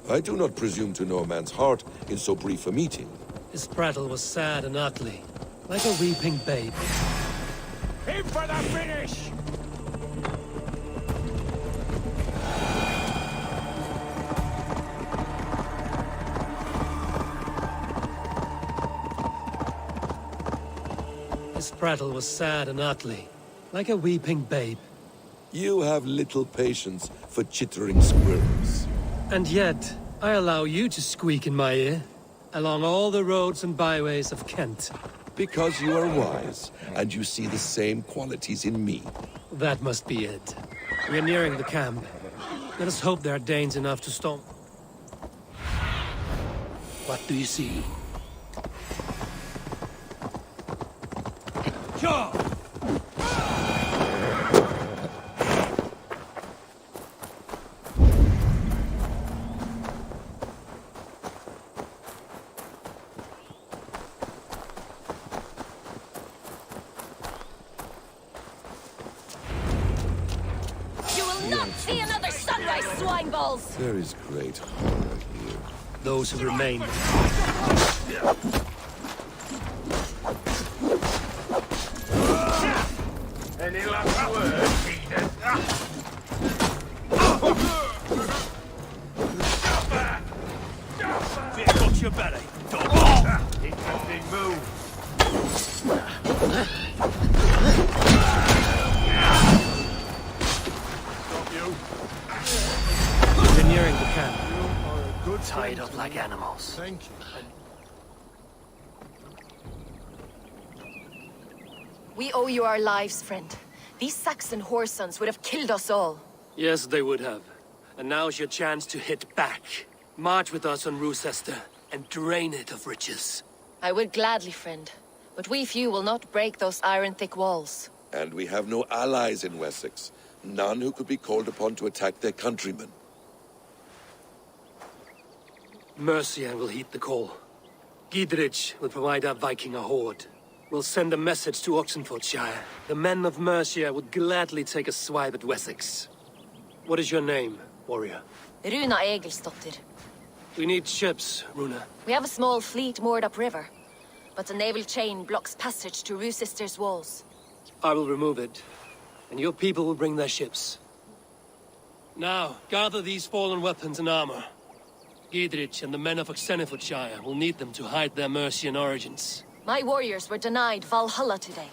I do not presume to know a man's heart in so brief a meeting. His prattle was sad and ugly, like a weeping babe. Aim for the finish! His prattle was sad and ugly, like a weeping babe. You have little patience for chittering squirrels. And yet, I allow you to squeak in my ear, along all the roads and byways of Kent. Because you are wise, and you see the same qualities in me. That must be it. We are nearing the camp. Let us hope there are Danes enough to stop. What do you see? Sure! See another sunrise, swine balls! There is great horror here. Those who remain. Any last words, Peter? What's your belly, dog? Interesting move. We're nearing the camp. Tied up like animals. Thank you. We owe you our lives, friend. These Saxon whoresons would have killed us all. Yes, they would have. And now's your chance to hit back. March with us on Rochester and drain it of riches. I would gladly, friend. But we few will not break those iron-thick walls. And we have no allies in Wessex. None who could be called upon to attack their countrymen. Mercia will heed the call. Gidrich will provide our Viking a horde. We'll send a message to Oxenfordshire. The men of Mercia would gladly take a swipe at Wessex. What is your name, warrior? Runa Egilsdotter. We need ships, Runa. We have a small fleet moored upriver, but the naval chain blocks passage to Rochester's walls. I will remove it, and your people will bring their ships. Now, gather these fallen weapons and armor. Gidrich and the men of Oxenfordshire will need them to hide their Mercian origins. My warriors were denied Valhalla today.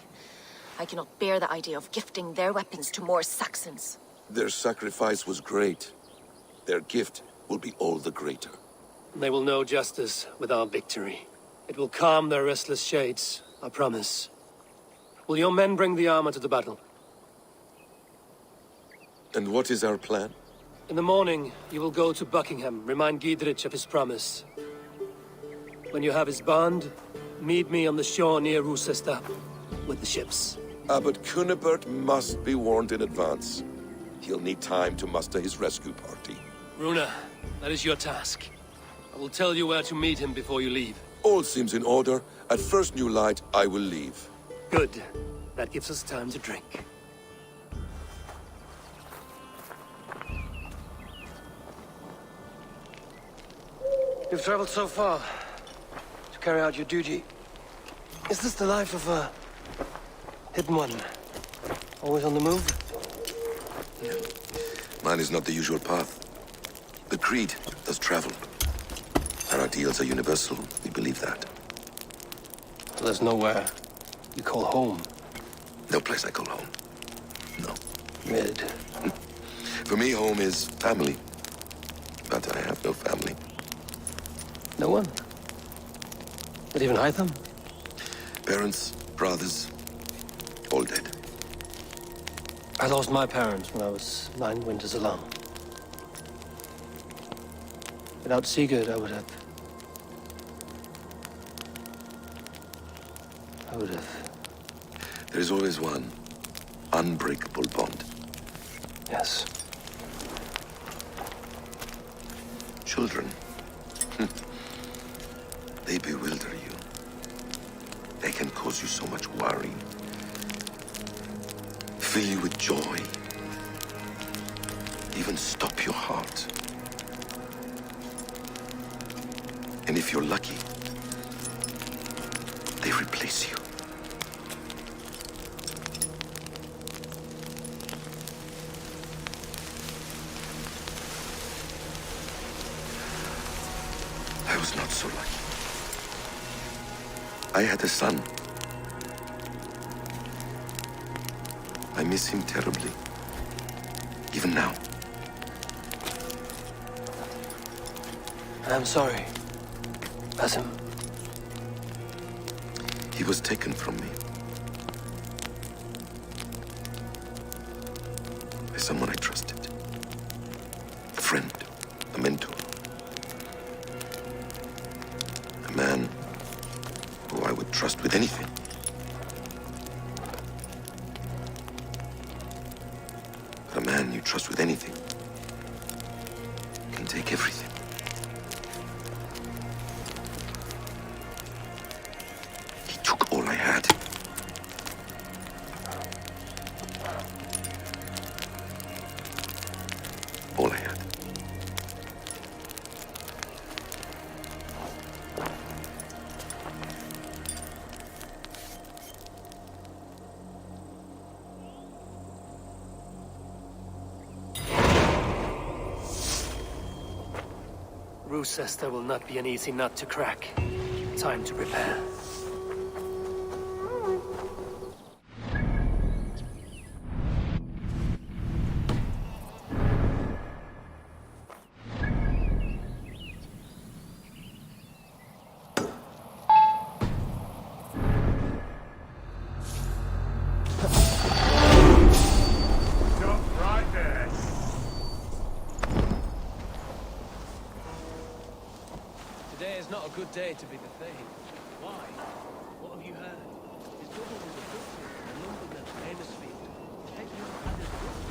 I cannot bear the idea of gifting their weapons to more Saxons. Their sacrifice was great. Their gift will be all the greater. They will know justice with our victory. It will calm their restless shades, I promise. Will your men bring the armor to the battle? And what is our plan? In the morning, you will go to Buckingham, remind Gidrich of his promise. When you have his bond, meet me on the shore near Rochester with the ships. But Cunibert must be warned in advance. He'll need time to muster his rescue party. Runa, that is your task. I will tell you where to meet him before you leave. All seems in order. At first new light, I will leave. Good. That gives us time to drink. You've traveled so far to carry out your duty. Is this the life of a hidden one? Always on the move? Mine is not the usual path. The Creed does travel. Our ideals are universal. We believe that. So there's nowhere you call home? No place I call home. No. Mid. For me, home is family. But I have no family. No one? Not even Hytham? Parents, brothers, all dead. I lost my parents when I was 9 winters alone. Without Sigurd, I would have... There is always one unbreakable bond. Yes. Children. They bewilder you. They can cause you so much worry. Fill you with joy. Even stop your heart. And if you're lucky, they replace you. I was not so lucky. I had a son. I miss him terribly. Even now. I'm sorry. Basim. He was taken from me. someone I trusted. A friend, a mentor. A man who I would trust with anything. But a man you trust with anything can take everything. He took all I had. All I had. Rue says there will not be an easy nut to crack. Time to prepare. Today is not a good day to be the Thane. Why? What have you heard? His brother was a doctor and a lumberman at Amersfield. Take your father's brother.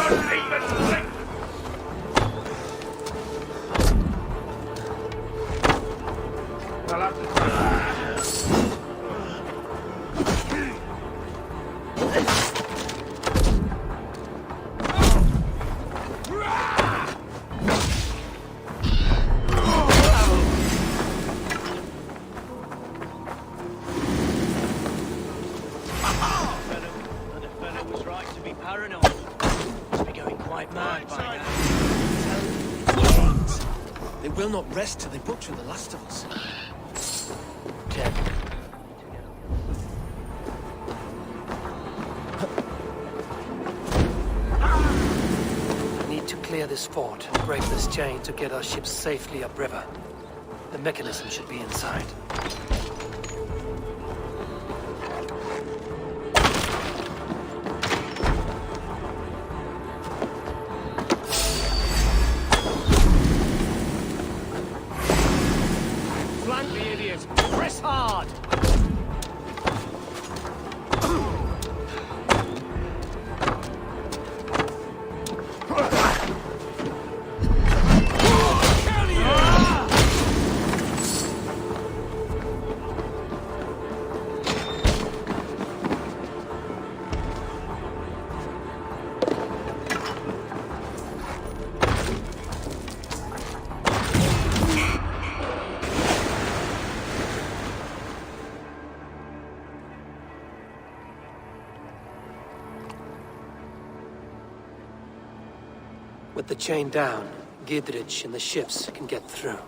For me, that's what I'm saying. Venom was right to be paranoid. They will not rest till they butcher the last of us. Jen. I need to clear this fort and break this chain to get our ships safely upriver. The mechanism should be inside. Press hard! With the chain down, Gidrich and the ships can get through.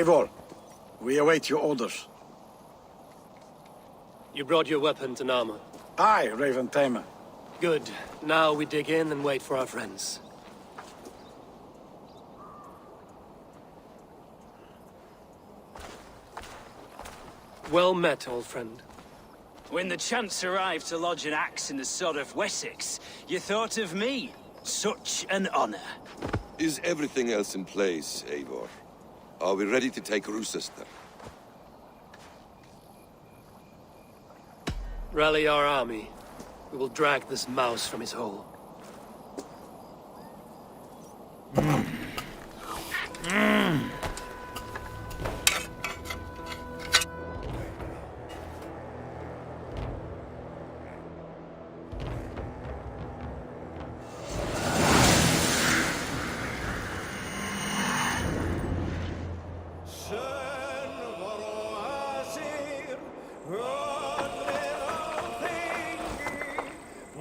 Eivor, we await your orders. You brought your weapons and armor. Aye, Raven Tamer. Good. Now we dig in and wait for our friends. Well met, old friend. When the chance arrived to lodge an axe in the sod of Wessex, you thought of me. Such an honor. Is everything else in place, Eivor? Are we ready to take Rochester? Rally our army. We will drag this mouse from his hole.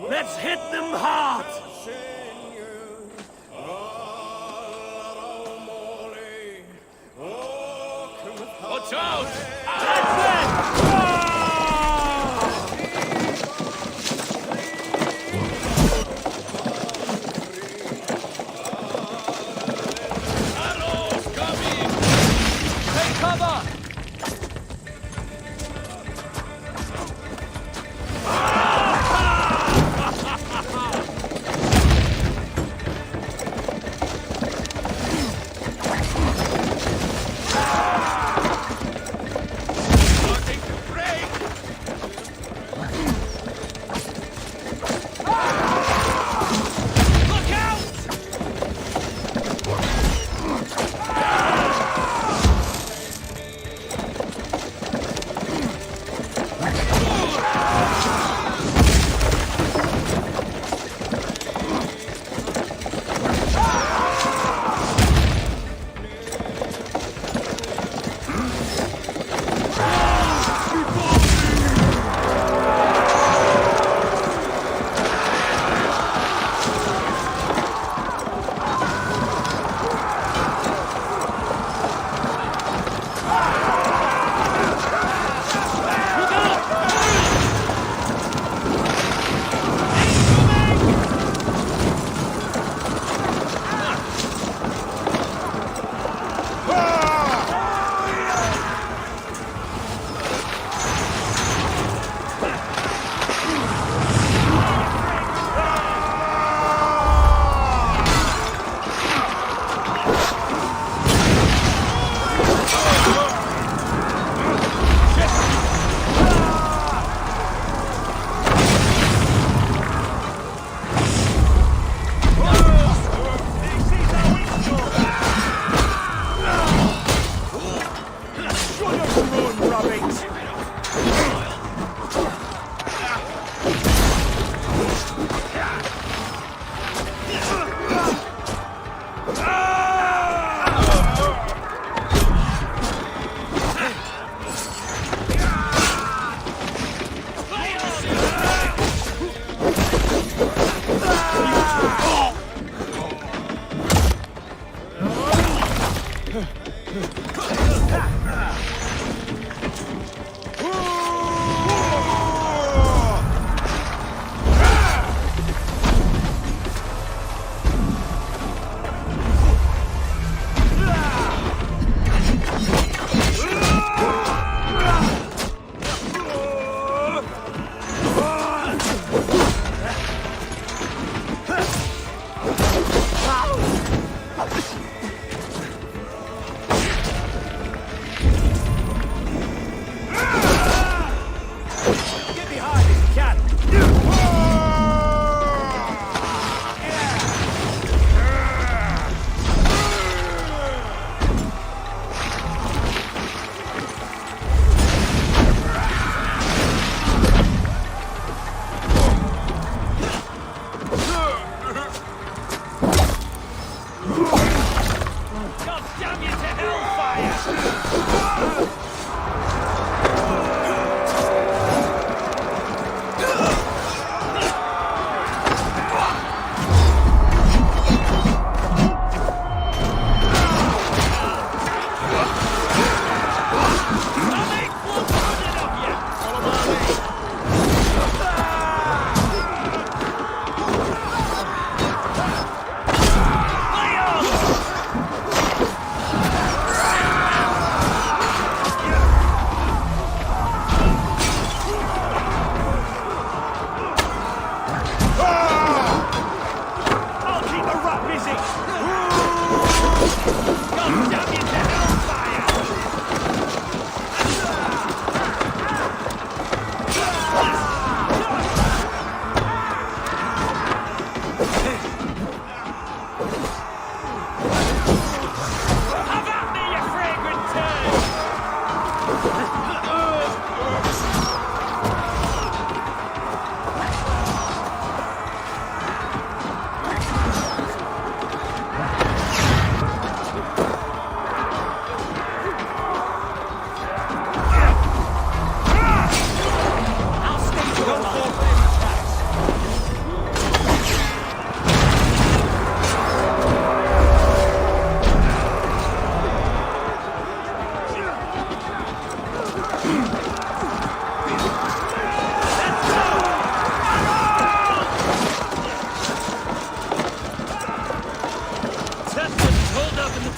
Let's hit them hard! Watch out! Arrows coming! Take cover!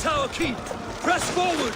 tower keep! Press forward!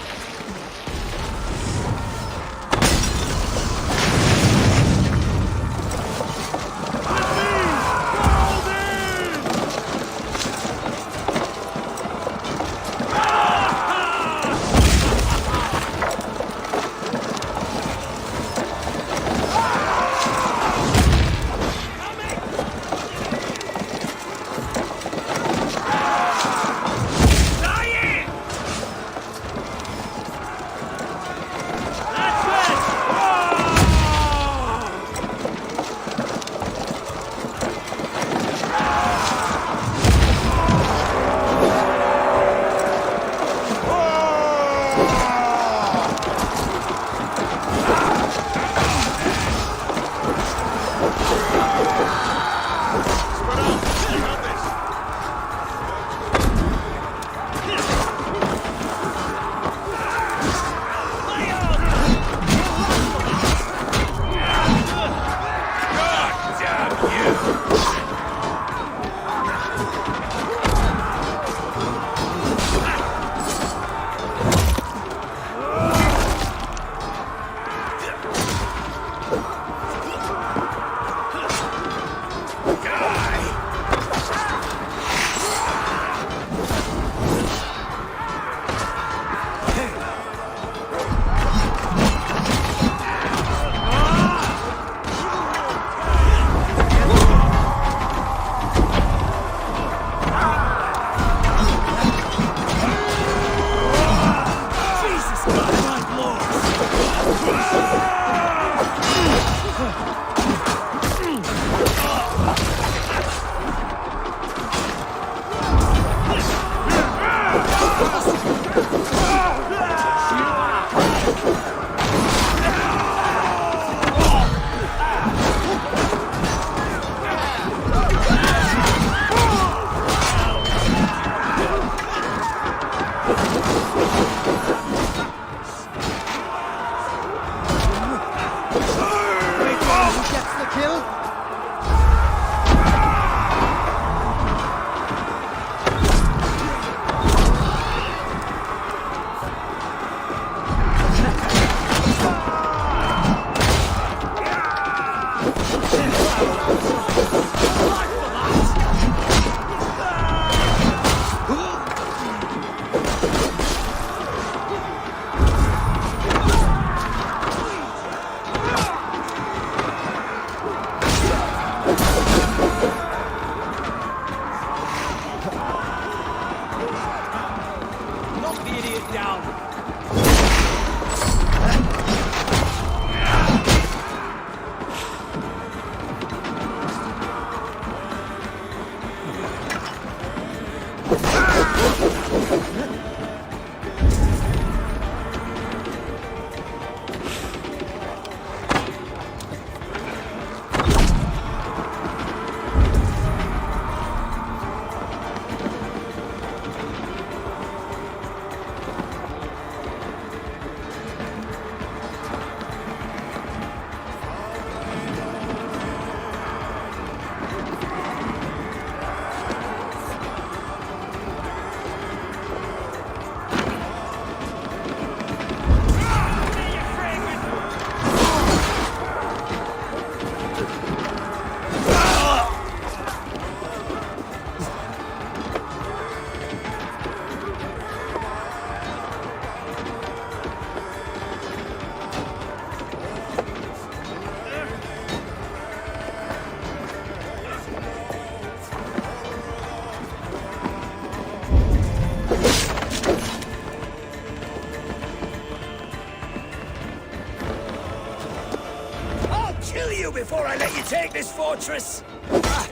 Before I let you take this fortress,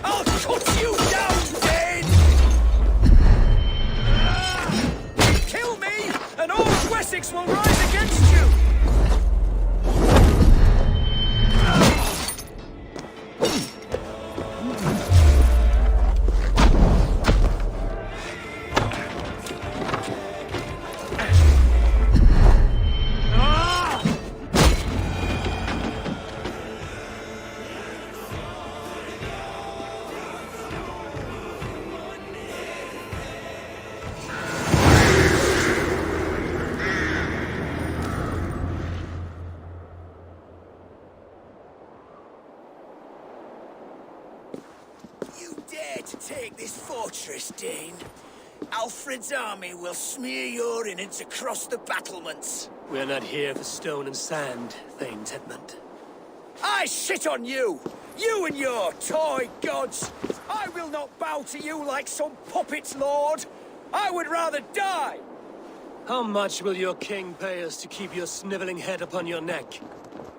I'll cut you down, Dane! Kill me, and all of Wessex will rise against you! take this fortress, Dane, Alfred's army will smear your innards across the battlements. We're not here for stone and sand, Thane's Edmund. I shit on you! You and your toy gods! I will not bow to you like some puppet's lord! I would rather die! How much will your king pay us to keep your sniveling head upon your neck?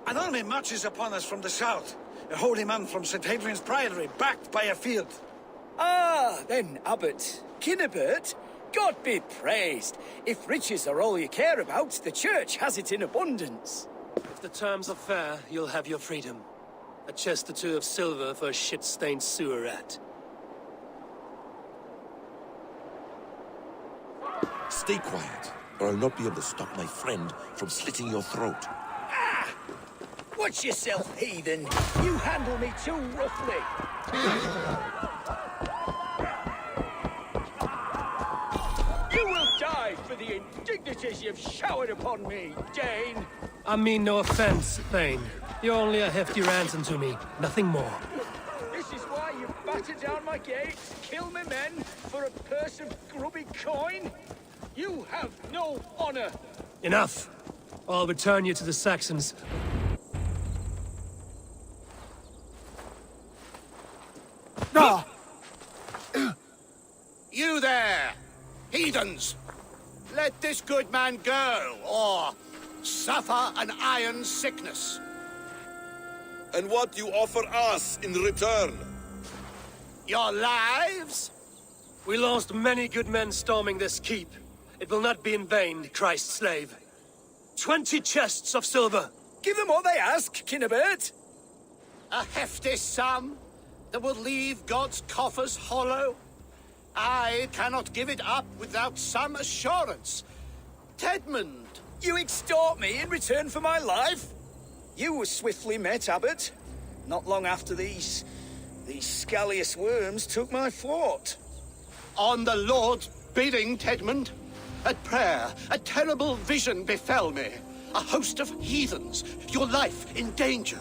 An army marches upon us from the south. A holy man from St. Hadrian's Priory, backed by a field. Ah, then, Abbot. Kinnebert, God be praised. If riches are all you care about, the church has it in abundance. If the terms are fair, you'll have your freedom. A chest or two of silver for a shit-stained sewer rat. Stay quiet, or I'll not be able to stop my friend from slitting your throat. Ah! Watch yourself, heathen. You handle me too roughly. You will die for the indignities you've showered upon me, Dane. I mean no offense, Thane. You're only a hefty ransom to me, nothing more. This is why you batter down my gates, kill my men for a purse of grubby coin? You have no honor. Enough. I'll return you to the Saxons. No! You there, heathens! Let this good man go, or suffer an iron sickness. And what you offer us in return? Your lives? We lost many good men storming this keep. It will not be in vain, Christ's slave. 20 chests of silver. Give them what they ask, Kinnebert. A hefty sum that will leave God's coffers hollow. I cannot give it up without some assurance. Tedmund! You extort me in return for my life? You were swiftly met, Abbot. Not long after these scallious worms took my fort. On the Lord's bidding, Tedmund. At prayer, a terrible vision befell me. A host of heathens, your life in danger.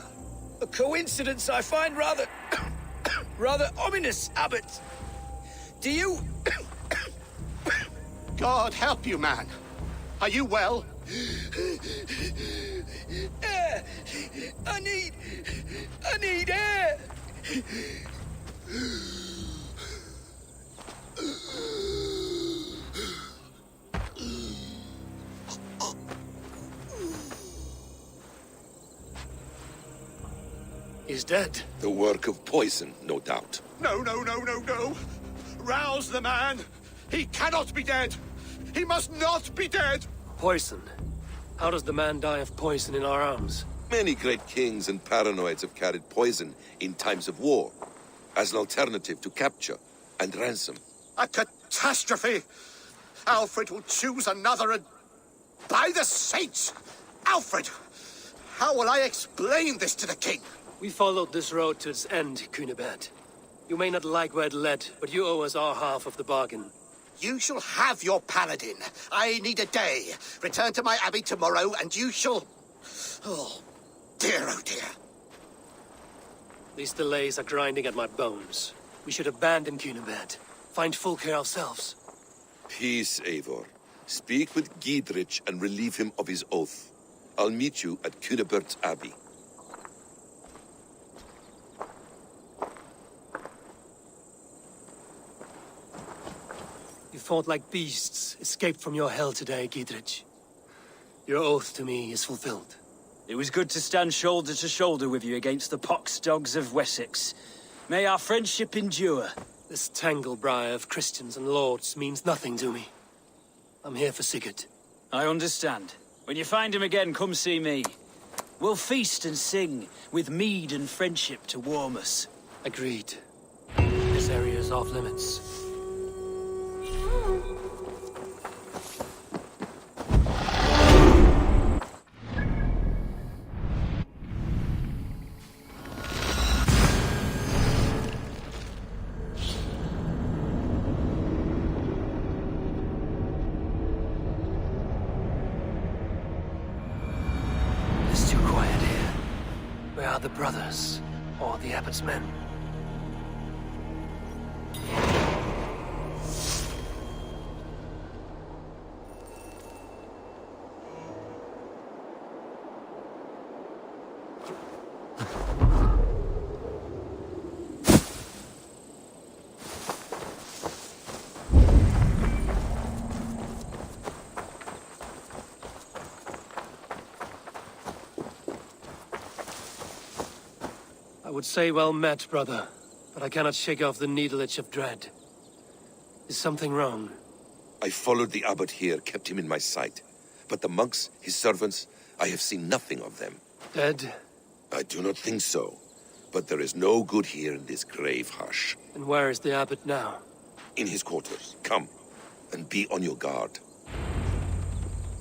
A coincidence I find rather... rather ominous, Abbot. Do you... God help you, man. Are you well? Air! I need air! He's dead. The work of poison, no doubt. No. Rouse the man. He cannot be dead. He must not be dead. Poison? How does the man die of poison in our arms? Many great kings and paranoids have carried poison in times of war, as an alternative to capture and ransom. A catastrophe! Alfred will choose another and... By the saints! Alfred! How will I explain this to the king? We followed this road to its end, Cunibert. You may not like where it led, but you owe us our half of the bargain. You shall have your paladin. I need a day. Return to my abbey tomorrow, and you shall... Oh dear. These delays are grinding at my bones. We should abandon Cunibert. Find Fulke ourselves. Peace, Eivor. Speak with Giedrich and relieve him of his oath. I'll meet you at Cunibert's Abbey. You fought like beasts, escaped from your hell today, Giedrich. Your oath to me is fulfilled. It was good to stand shoulder to shoulder with you against the pox dogs of Wessex. May our friendship endure. This tangle-briar of Christians and lords means nothing to me. I'm here for Sigurd. I understand. When you find him again, come see me. We'll feast and sing, with mead and friendship to warm us. Agreed. This area is off limits. Where are the brothers, or the abbot's men? would say well met, brother, but I cannot shake off the needle itch of dread. Is something wrong? I followed the abbot here, kept him in my sight. But the monks, his servants, I have seen nothing of them. Dead? I do not think so. But there is no good here in this grave hush. And where is the abbot now? In his quarters. Come, and be on your guard.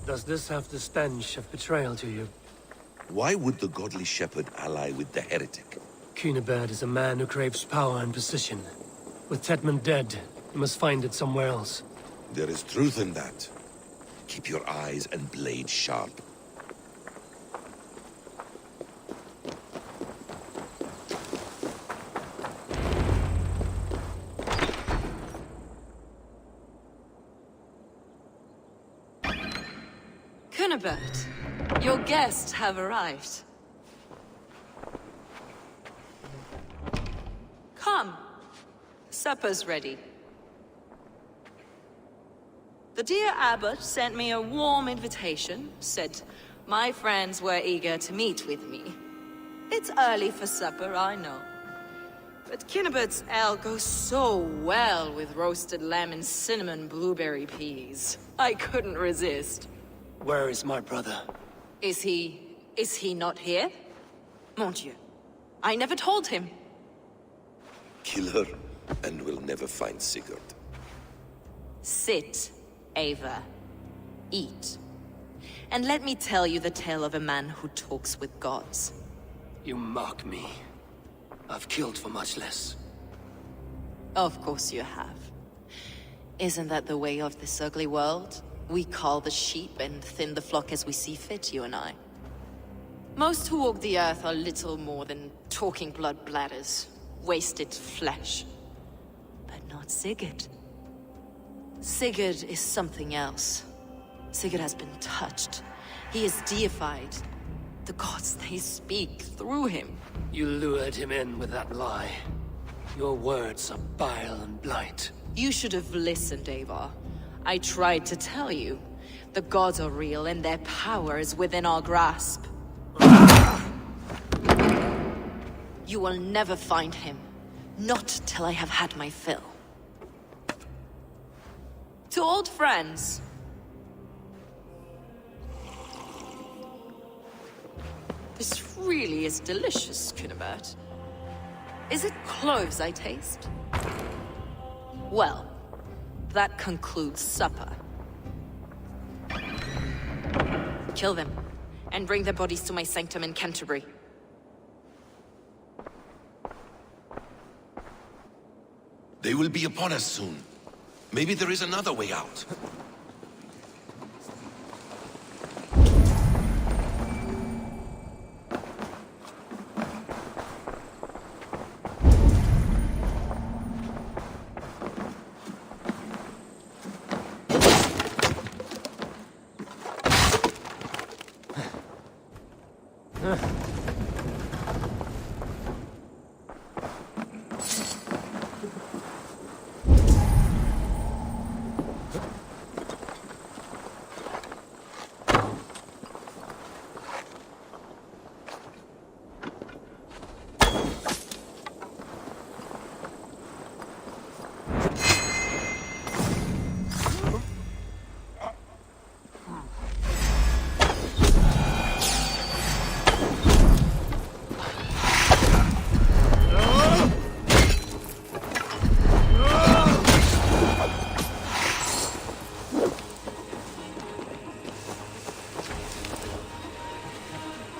Does this have the stench of betrayal to you? Why would the godly shepherd ally with the heretic? Cunibert is a man who craves power and position. With Tedman dead, he must find it somewhere else. There is truth in that. Keep your eyes and blade sharp. Cunibert, your guests have arrived. Come. Supper's ready. The dear abbot sent me a warm invitation, said my friends were eager to meet with me. It's early for supper, I know. But Cunibert's ale goes so well with roasted lamb and cinnamon blueberry peas. I couldn't resist. Where is my brother? Is he not here? Mon Dieu, I never told him. Kill her, and we'll never find Sigurd. Sit, Ava. Eat. And let me tell you the tale of a man who talks with gods. You mock me. I've killed for much less. Of course you have. Isn't that the way of this ugly world? We cull the sheep and thin the flock as we see fit, you and I. Most who walk the earth are little more than talking blood bladders, wasted flesh. But not Sigurd. Sigurd is something else. Sigurd has been touched. He is deified. The gods, they speak through him. You lured him in with that lie. Your words are bile and blight. You should have listened, Avar. I tried to tell you. The gods are real and their power is within our grasp. You will never find him. Not till I have had my fill. To old friends. This really is delicious, Cunibert. Is it cloves I taste? Well, that concludes supper. Kill them, and bring their bodies to my sanctum in Canterbury. They will be upon us soon. Maybe there is another way out.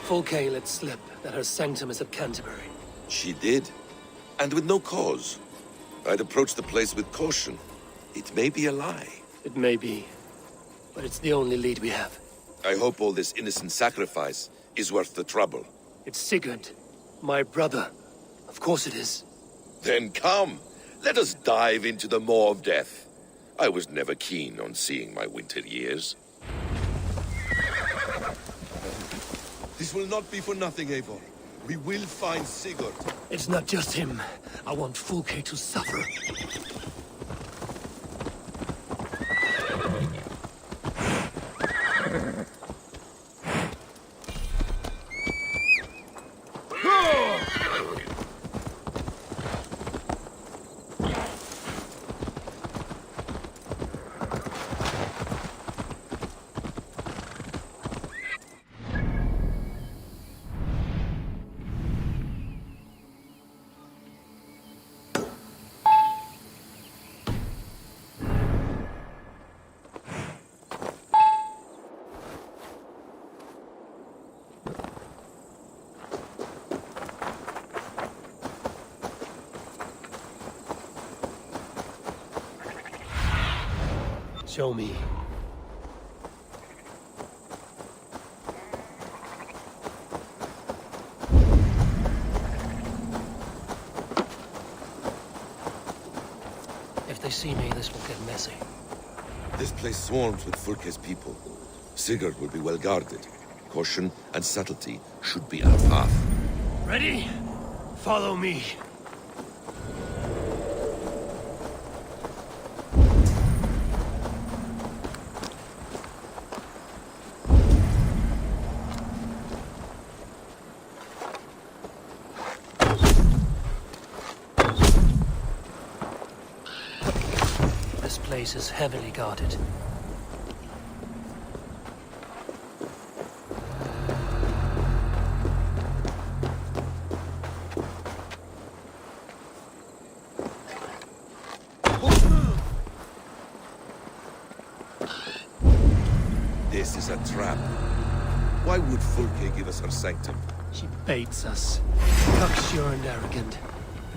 Fulke let slip that her sanctum is at Canterbury. She did, and with no cause. I'd approach the place with caution. It may be a lie. It may be, but it's the only lead we have. I hope all this innocent sacrifice is worth the trouble. It's Sigurd, my brother. Of course it is. Then come, let us dive into the maw of death. I was never keen on seeing my winter years. This will not be for nothing, Eivor. We will find Sigurd. It's not just him. I want Fulke to suffer. Show me. If they see me, this will get messy. This place swarms with Fulke's people. Sigurd will be well guarded. Caution and subtlety should be our path. Ready? Follow me. This place is heavily guarded. This is a trap. Why would Fulke give us her sanctum? She baits us. Cocksure and arrogant.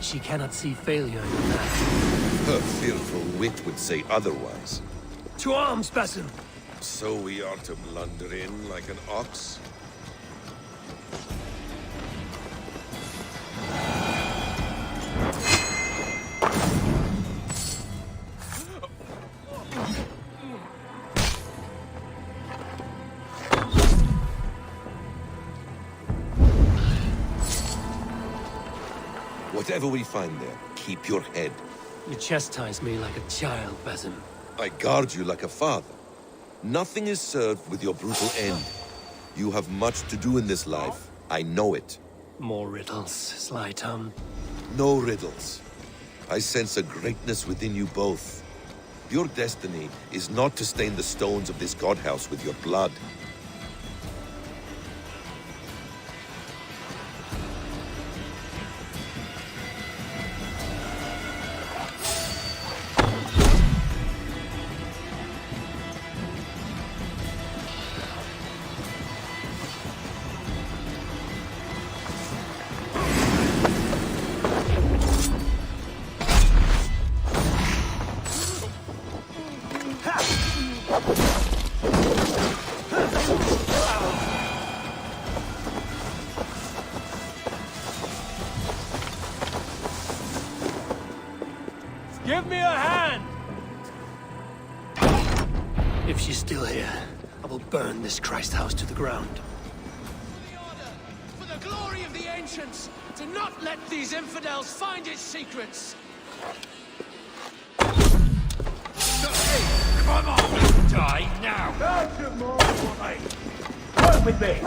She cannot see failure in that. Her fearful wit would say otherwise. To arms, Basim! So we are to blunder in like an ox? Whatever we find there, keep your head. You chastise me like a child, Basim. I guard you like a father. Nothing is served with your brutal end. You have much to do in this life. I know it. More riddles, Sly Tom. No riddles. I sense a greatness within you both. Your destiny is not to stain the stones of this godhouse with your blood. Give me a hand! If she's still here, I will burn this Christ house to the ground. For the glory of the ancients, to not let these infidels find its secrets! Come on! Die now! That's it, more boy! Work with me!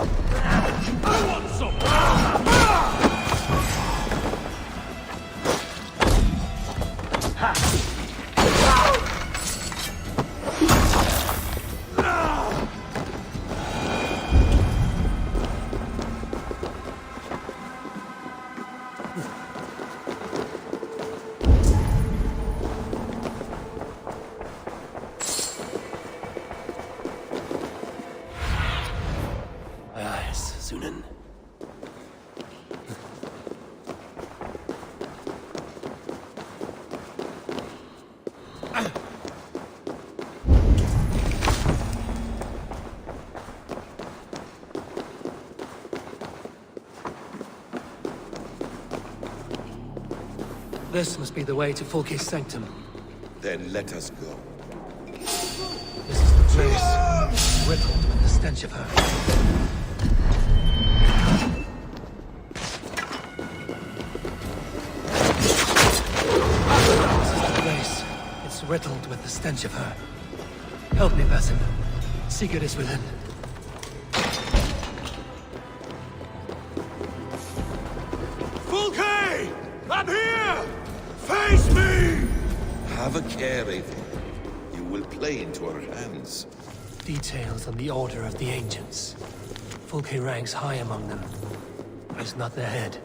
I want some! My eyes, Zunin. This must be the way to Fulke's sanctum. Then let us go. This is the place, riddled with the stench of her. This is the place. It's riddled with the stench of her. Help me, Basim. Sigurd is within. Fulke! I'm here! Face me! Have a care, Eivor. You will play into our hands. Details on the Order of the Ancients. Fulke ranks high among them, but is not their head.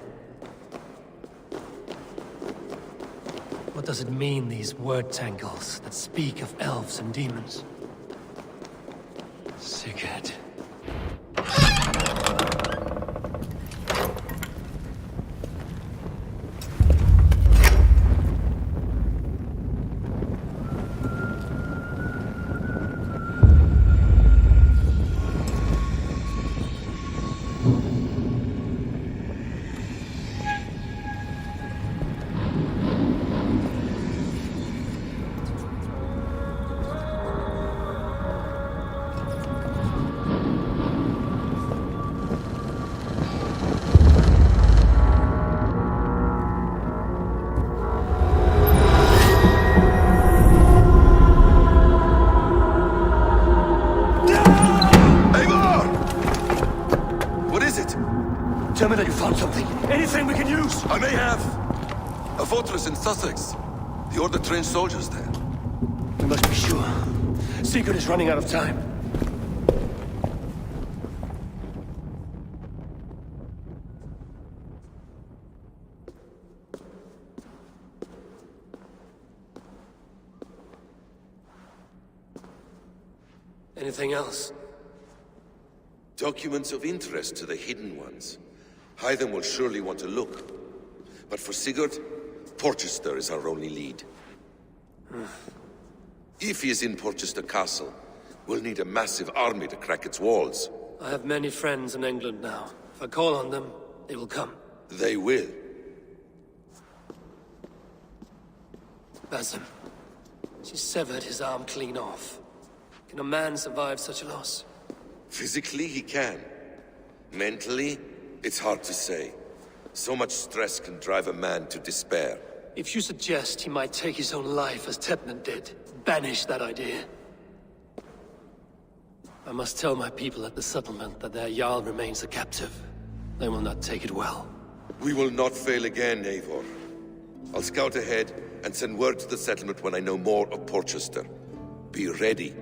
What does it mean, these word tangles that speak of elves and demons? Sigurd. fortress in Sussex. The Order trained soldiers there. We must be sure. Sigurd is running out of time. Anything else? Documents of interest to the Hidden Ones. Hyden will surely want to look. But for Sigurd, Porchester is our only lead. If he is in Porchester Castle, we'll need a massive army to crack its walls. I have many friends in England now. If I call on them, they will come. They will. Basim. She severed his arm clean off. Can a man survive such a loss? Physically, he can. Mentally, it's hard to say. So much stress can drive a man to despair. If you suggest he might take his own life as Tepman did, banish that idea. I must tell my people at the settlement that their Jarl remains a captive. They will not take it well. We will not fail again, Eivor. I'll scout ahead and send word to the settlement when I know more of Porchester. Be ready.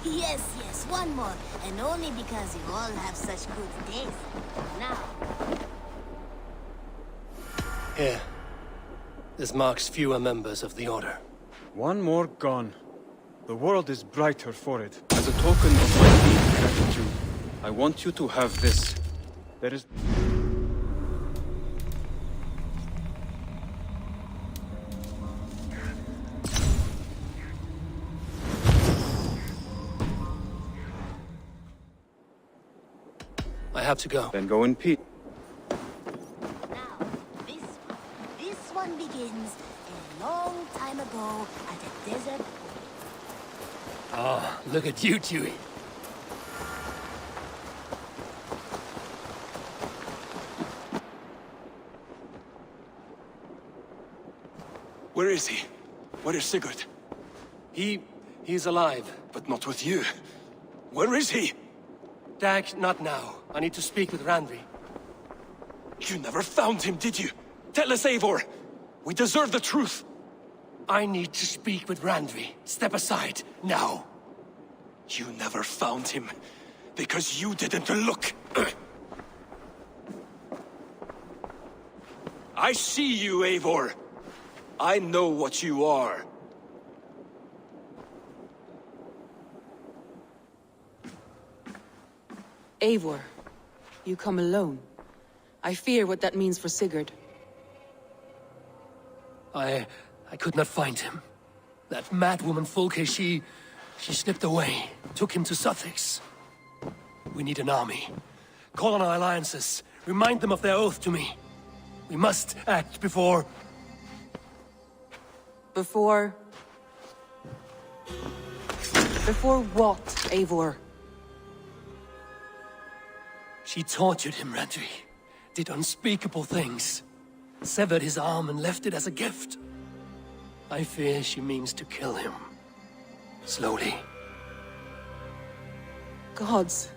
Yes, one more. And only because you all have such good taste. Now. Here. This marks fewer members of the Order. One more gone. The world is brighter for it. As a token of my deep gratitude, I want you to have this. There is... I have to go. Then go in peace. Now, this one begins a long time ago at a desert. Oh, look at you, Chewie. Where is he? Where is Sigurd? He's alive. But not with you. Where is he? Dag, not now. I need to speak with Randvi. You never found him, did you? Tell us, Eivor. We deserve the truth. I need to speak with Randvi. Step aside, now. You never found him, because you didn't look. I see you, Eivor. I know what you are. Eivor, you come alone. I fear what that means for Sigurd. I could not find him. That mad woman Folke, she She slipped away, took him to Sussex. We need an army. Call on our alliances. Remind them of their oath to me. We must act before... Before what, Eivor? She tortured him, Randvi. Did unspeakable things. Severed his arm and left it as a gift. I fear she means to kill him. Slowly. Gods.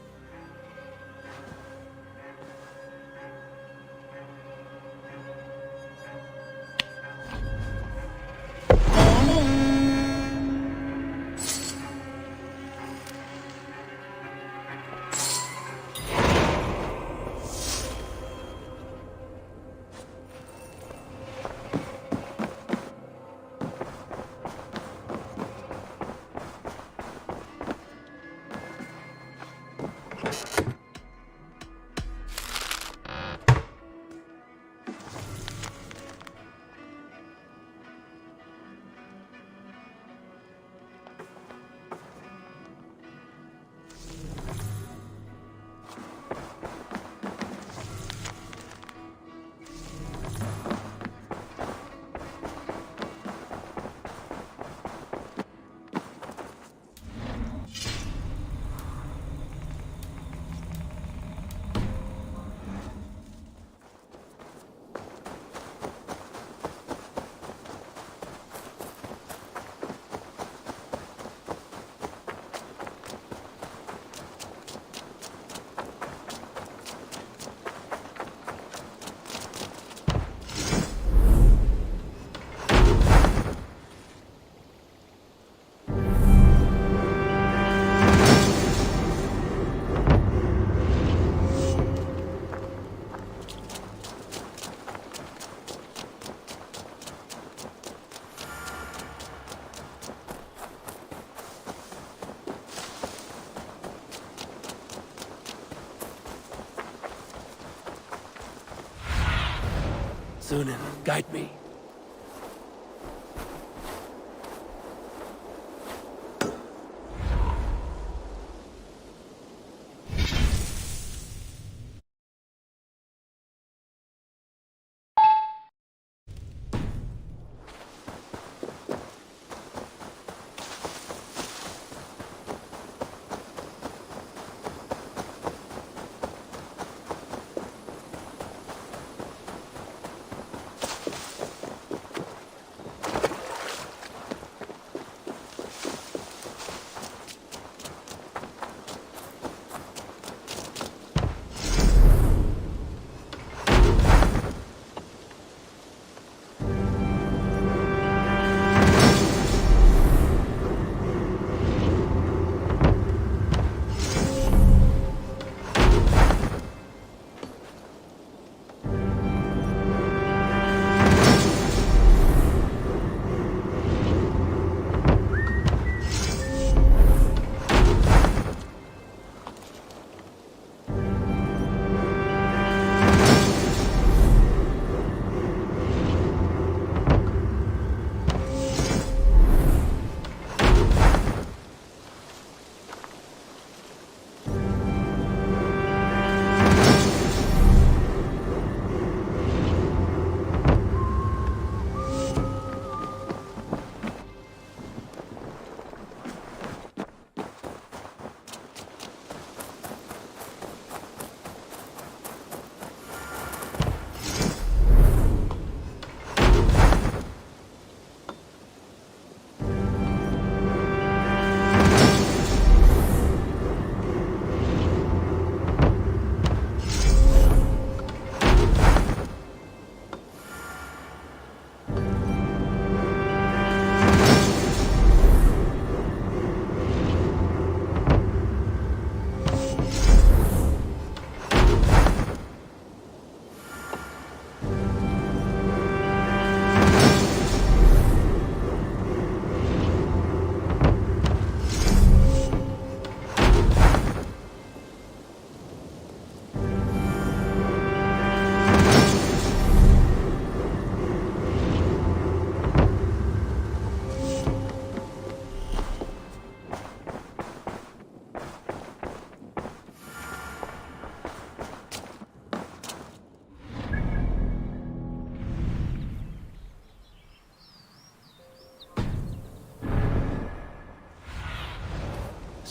Sunan, guide me.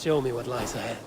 Show me what lies ahead.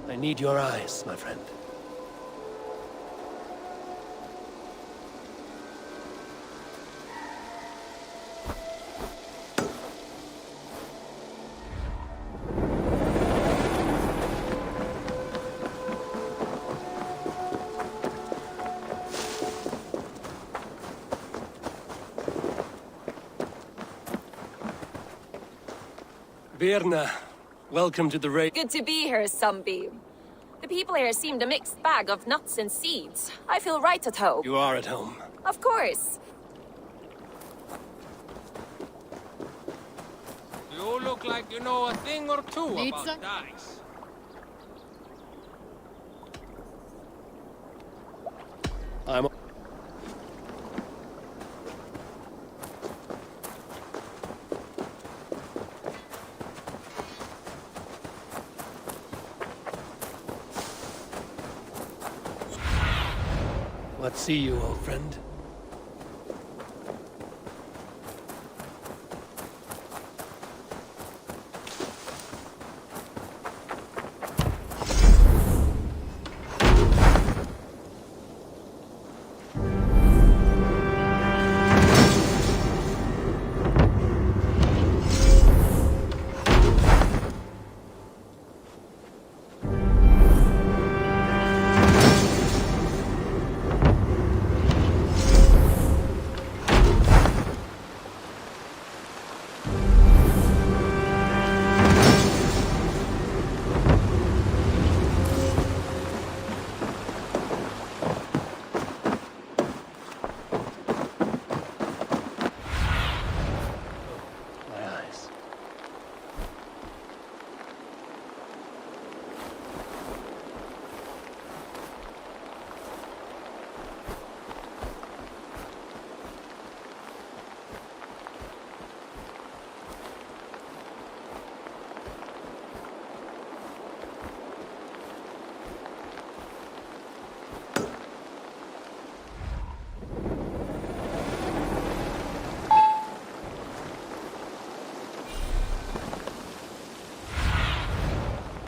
I need your eyes, my friend. Birna, welcome to the raid. Good to be here, Sunbeam. The people here seemed a mixed bag of nuts and seeds. I feel right at home. You are at home. Of course. You look like you know a thing or two about dice. I'm... What see you, old friend?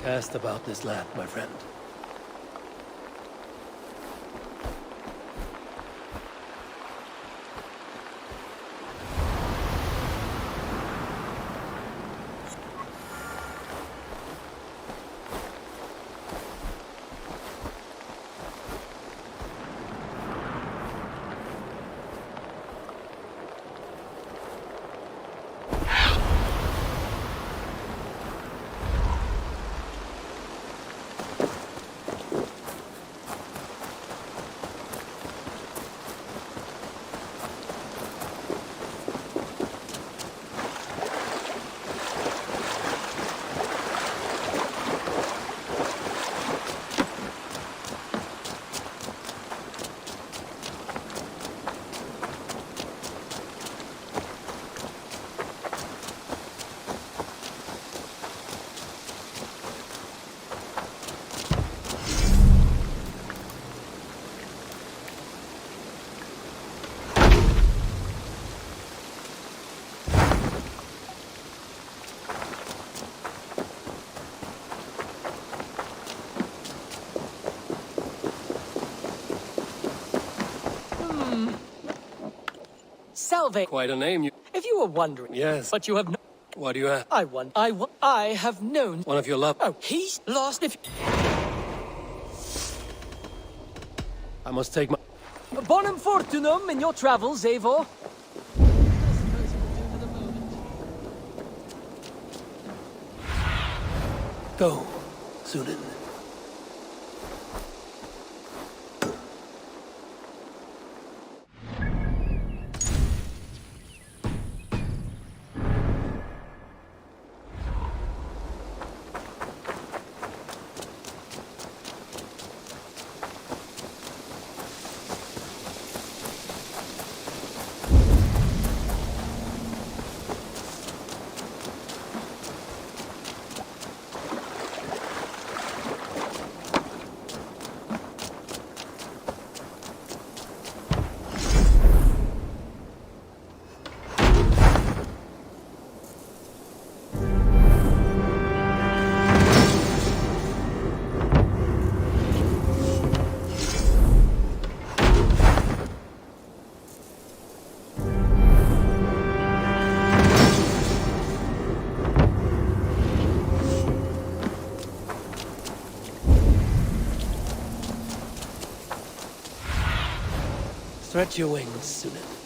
Cast about this land, my friend. Salve. Quite a name, you... If you were wondering. Yes. But you have no... What do you have? I have known... One of your love... Oh, he's lost if... I must take my... Bonum fortunum in your travels, Eivor. Go, Sunan. Stretch your wings, Sunan.